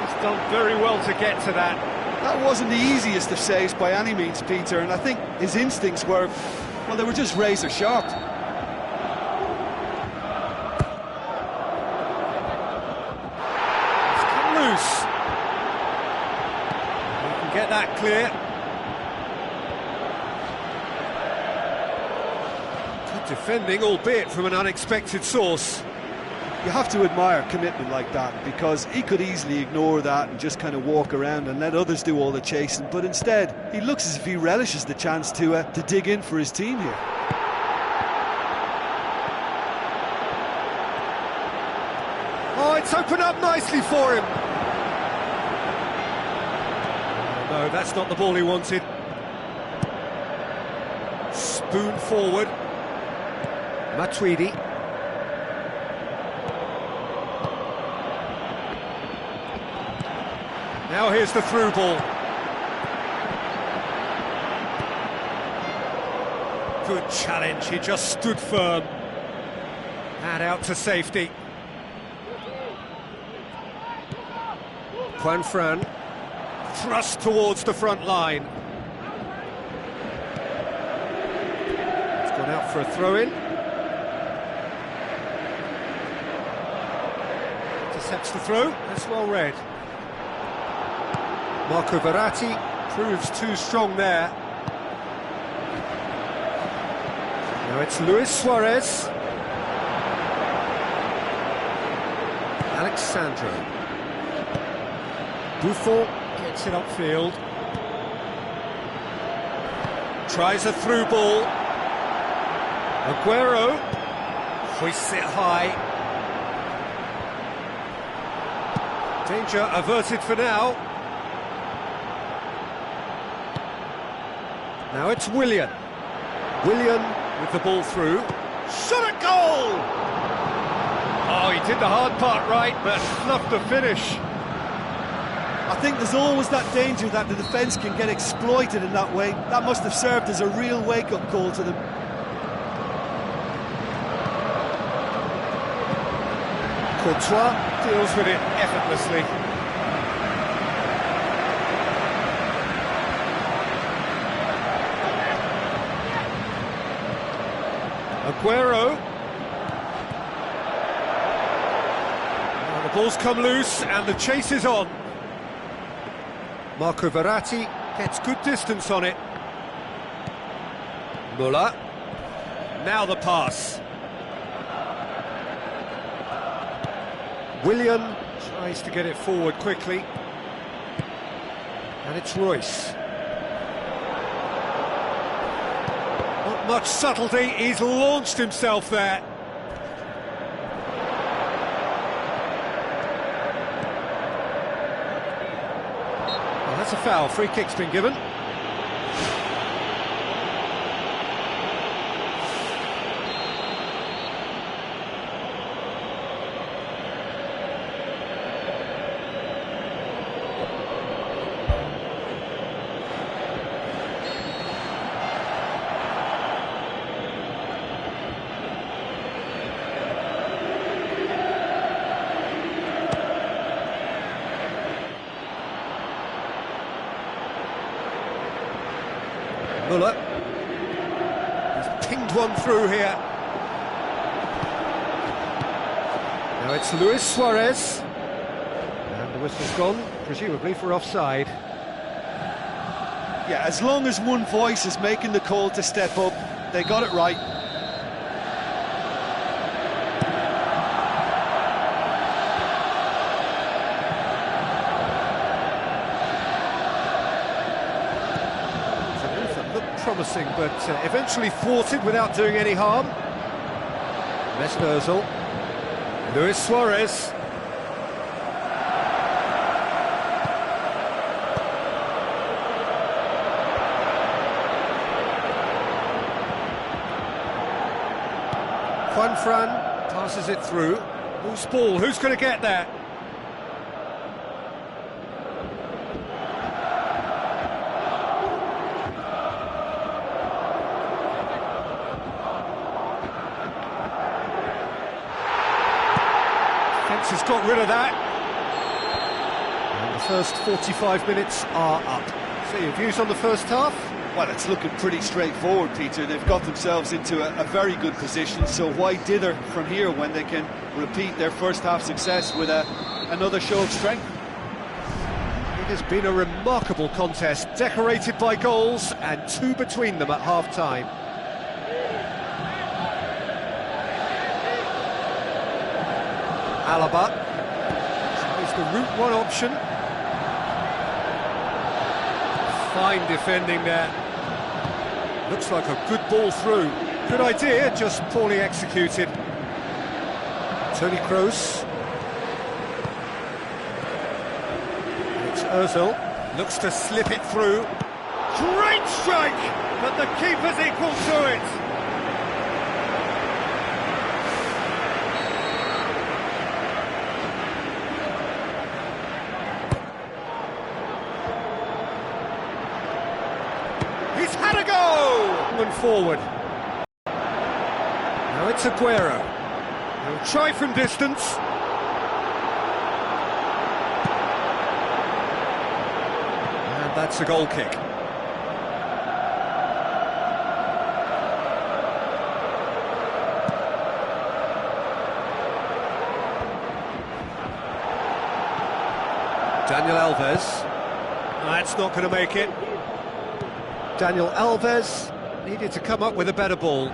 He's done very well to get to that. That wasn't the easiest of saves by any means, Peter, and I think his instincts were, well, they were just razor sharp. It's come loose. We can get that clear. Good defending, albeit from an unexpected source. You have to admire commitment like that, because he could easily ignore that and just kind of walk around and let others do all the chasing, but instead he looks as if he relishes the chance to dig in for his team here. Oh, it's opened up nicely for him. No, that's not the ball he wanted. Spoon forward. Matuidi. Now here's the through ball. Good challenge, he just stood firm. And out to safety. Juanfran thrust towards the front line. It's gone out for a throw-in. Intercepts the throw, that's well read. Marco Verratti proves too strong there. Now it's Luis Suarez. Alex Sandro. Buffon gets it upfield. Tries a through ball. Aguero hoists it high. Danger averted for now. Now it's Willian. Willian with the ball through. Shot at goal! Oh, he did the hard part right, but snuffed the finish. I think there's always that danger that the defence can get exploited in that way. That must have served as a real wake-up call to them. Courtois deals with it effortlessly. Aguero. Now the ball's come loose and the chase is on. Marco Verratti gets good distance on it. Muller. Now the pass. Willian tries to get it forward quickly. And it's Royce. Not much subtlety, he's launched himself there. Well, that's a foul, free kick's been given. Muller. He's pinged one through here. Now it's Luis Suarez. And the whistle's gone, presumably for offside. Yeah, as long as one voice is making the call to step up, they got it right. Promising, but eventually thwarted without doing any harm. Mesut Ozil. Luis Suarez. Juanfran passes it through. Loose ball, who's going to get that? Has got rid of that. And the first 45 minutes are up. So your views on the first half? Well, it's looking pretty straightforward, Peter. They've got themselves into a very good position, so why dither from here when they can repeat their first half success with another show of strength? It has been a remarkable contest, decorated by goals and two between them at half-time. Alaba tries the route one option. Fine defending there. Looks like a good ball through. Good idea, just poorly executed. Toni Kroos. It's Ozil. Looks to slip it through. Great strike! But the keeper's equal to it. He's had a go! And forward. Now it's Aguero. He'll try from distance. And that's a goal kick. Daniel Alves. That's not going to make it. Daniel Alves needed to come up with a better ball.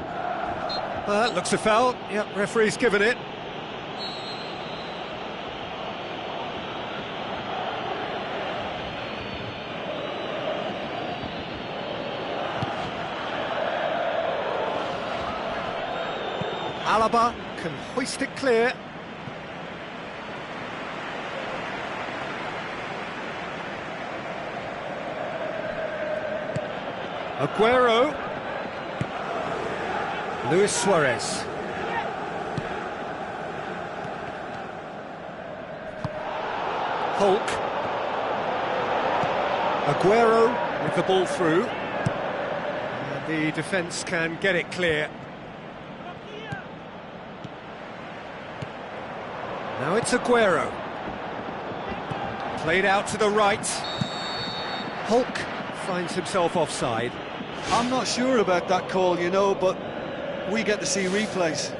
That looks a foul. Yep, referee's given it. Alaba can hoist it clear. Aguero. Luis Suarez. Hulk. Aguero with the ball through. And the defence can get it clear. Now it's Aguero. Played out to the right. Hulk finds himself offside. I'm not sure about that call, you know, but we get to see replays.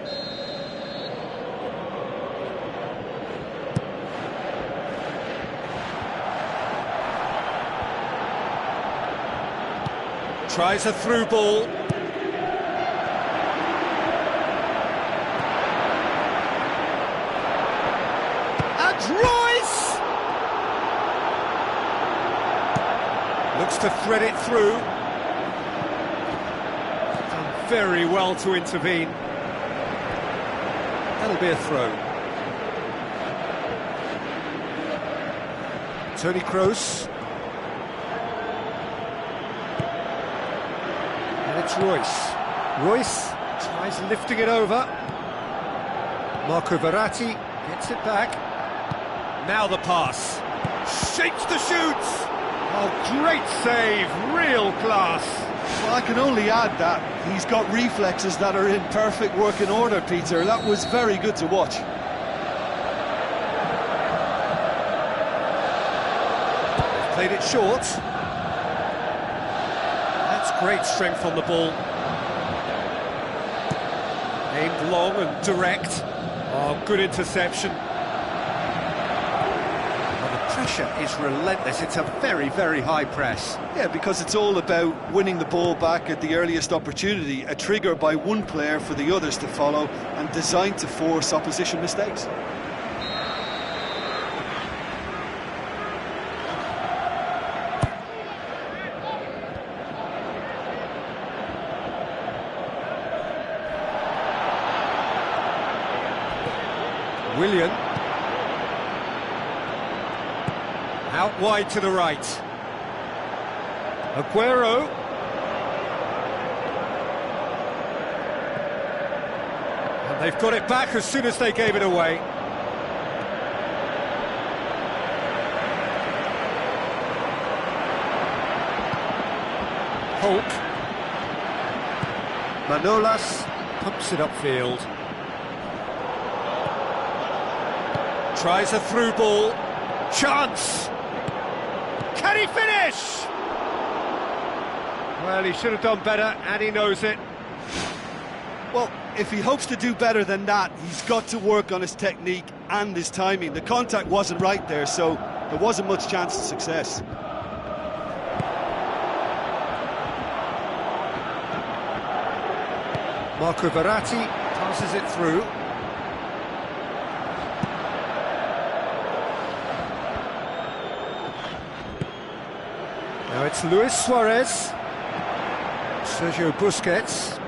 Tries a through ball. And Royce! Looks to thread it through. Done very well to intervene. That'll be a throw. Toni Kroos. And it's Royce. Royce tries lifting it over. Marco Verratti gets it back. Now the pass. Shapes the shoots. Oh, great save, real class. Well, I can only add that he's got reflexes that are in perfect working order, Peter. That was very good to watch. Played it short. That's great strength on the ball. Aimed long and direct. Oh, good interception. Pressure is relentless. It's a very, very high press. Yeah, because it's all about winning the ball back at the earliest opportunity, a trigger by one player for the others to follow, and designed to force opposition mistakes. Willian. Out wide to the right. Aguero. And they've got it back as soon as they gave it away. Hulk. Manolas pumps it upfield. Tries a through ball. Chance! Can he finish? Well, he should have done better, and he knows it. Well, if he hopes to do better than that, he's got to work on his technique and his timing. The contact wasn't right there, so there wasn't much chance of success. Marco Verratti passes it through. Now it's Luis Suarez, Sergio Busquets.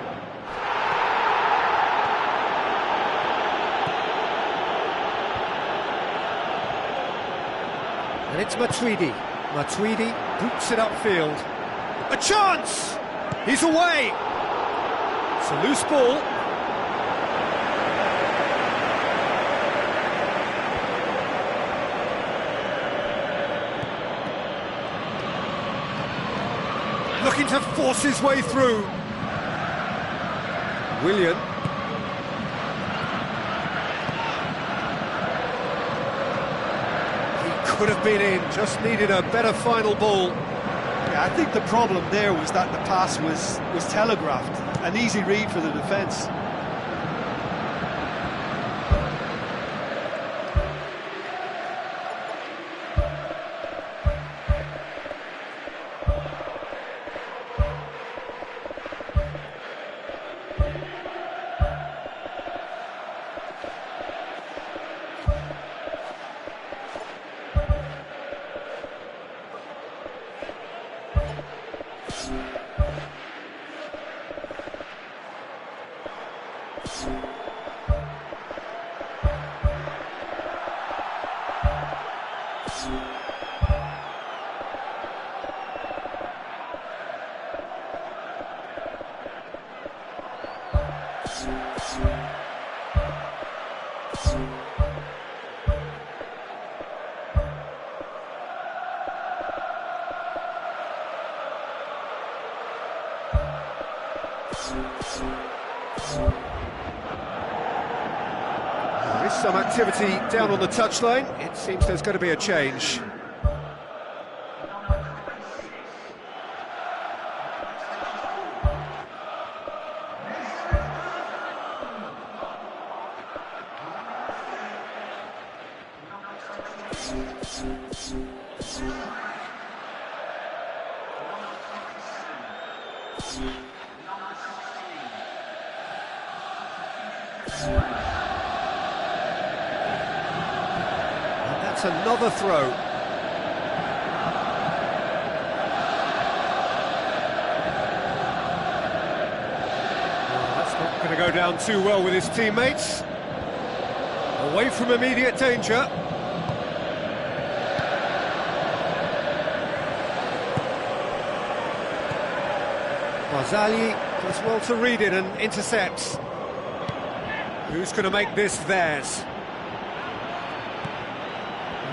And it's Matuidi. Matuidi boots it upfield. A chance! He's away! It's a loose ball. Looking to force his way through. Willian. He could have been in, just needed a better final ball. Yeah, I think the problem there was that the pass was telegraphed. An easy read for the defence. There is some activity down on the touchline. It seems there's going to be a change. And that's another throw. Well, that's not going to go down too well with his teammates. Away from immediate danger. Barzagli does well to read it and intercepts. Who's going to make this theirs?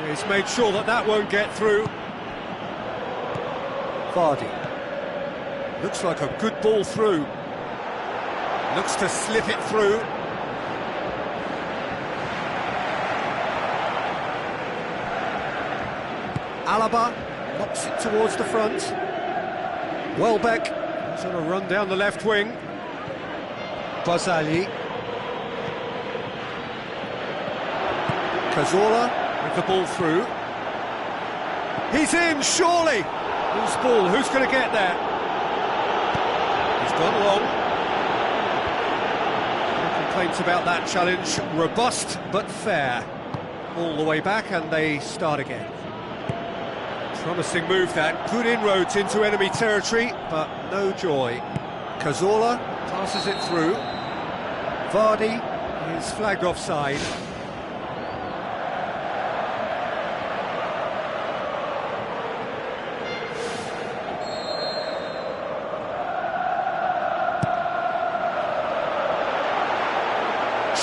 He's made sure that that won't get through. Vardy. Looks like a good ball through. Looks to slip it through. Alaba knocks it towards the front. Welbeck is on a run down the left wing. Barzagli. Cazorla with the ball through. He's in, surely! Loose ball, who's going to get there? He's gone long. No complaints about that challenge. Robust but fair. All the way back and they start again. Promising move that. Good inroads into enemy territory, but no joy. Cazorla passes it through. Vardy is flagged offside.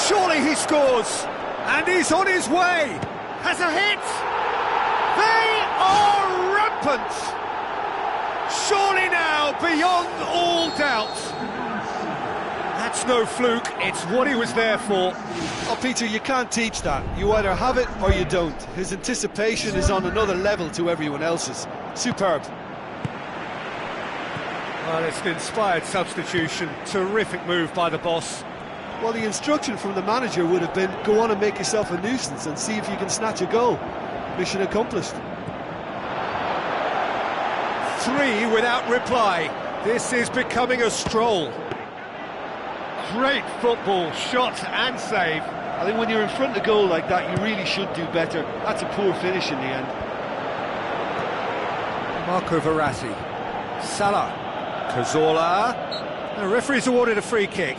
Surely he scores, and he's on his way. Has a hit. They are rampant. Surely now, beyond all doubt. That's no fluke. It's what he was there for. Oh, Peter, you can't teach that. You either have it or you don't. His anticipation is on another level to everyone else's. Superb. Well, it's an inspired substitution. Terrific move by the boss. Well, the instruction from the manager would have been, go on and make yourself a nuisance and see if you can snatch a goal. Mission accomplished. 3 without reply. This is becoming a stroll. Great football, shot and save. I think when you're in front of goal like that, you really should do better. That's a poor finish in the end. Marco Verratti. Salah. Cazorla. The referee's awarded a free kick.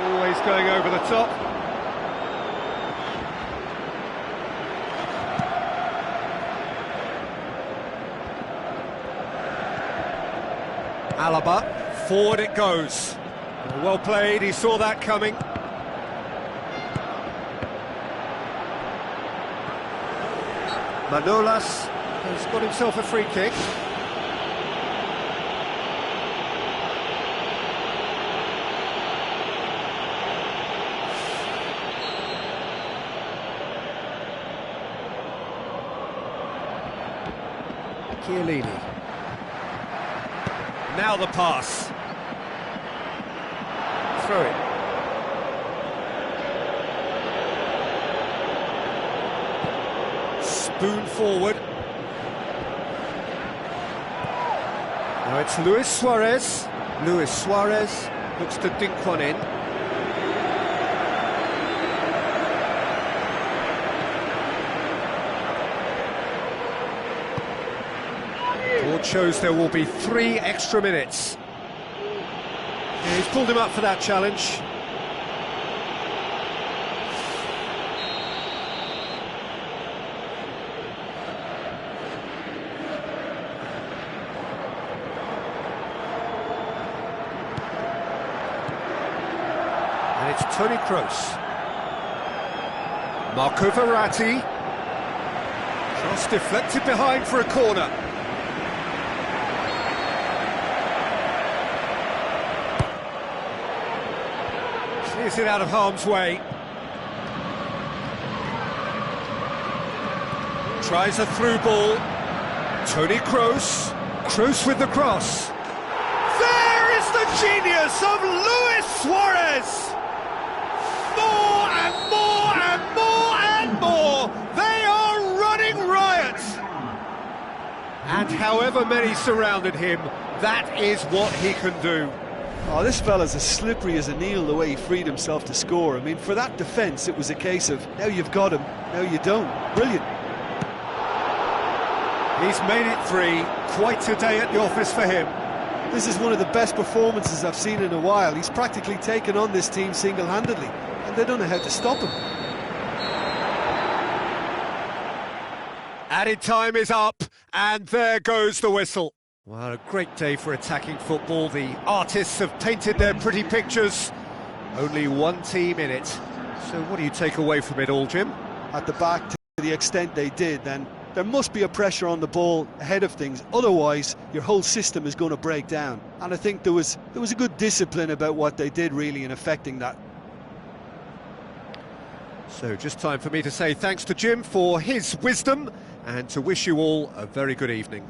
Always going over the top. Alaba, forward it goes. Well played, he saw that coming. Manolas has got himself a free kick. Chiellini. Now the pass. Throw it. Spoon forward. Now it's Luis Suarez. Luis Suarez looks to dink one in. Board shows there will be 3 extra minutes. Yeah, he's pulled him up for that challenge. And it's Toni Kroos. Marco Verratti. Cross deflected behind for a corner. Clears it out of harm's way. Tries a through ball. Toni Kroos. Kroos with the cross. There is the genius of Luis Suarez! More and more and more and more! They are running riot! And however many surrounded him, that is what he can do. Oh, this fella's as slippery as an eel the way he freed himself to score. I mean, for that defence, it was a case of, now you've got him, now you don't. Brilliant. He's made it 3. Quite a day at the office for him. This is one of the best performances I've seen in a while. He's practically taken on this team single-handedly, and they don't know how to stop him. Added time is up, and there goes the whistle. Well, a great day for attacking football. The artists have painted their pretty pictures. Only one team in it. So what do you take away from it all, Jim? At the back, to the extent they did, then there must be a pressure on the ball ahead of things. Otherwise, your whole system is going to break down. And I think there was a good discipline about what they did, really, in affecting that. So just time for me to say thanks to Jim for his wisdom and to wish you all a very good evening.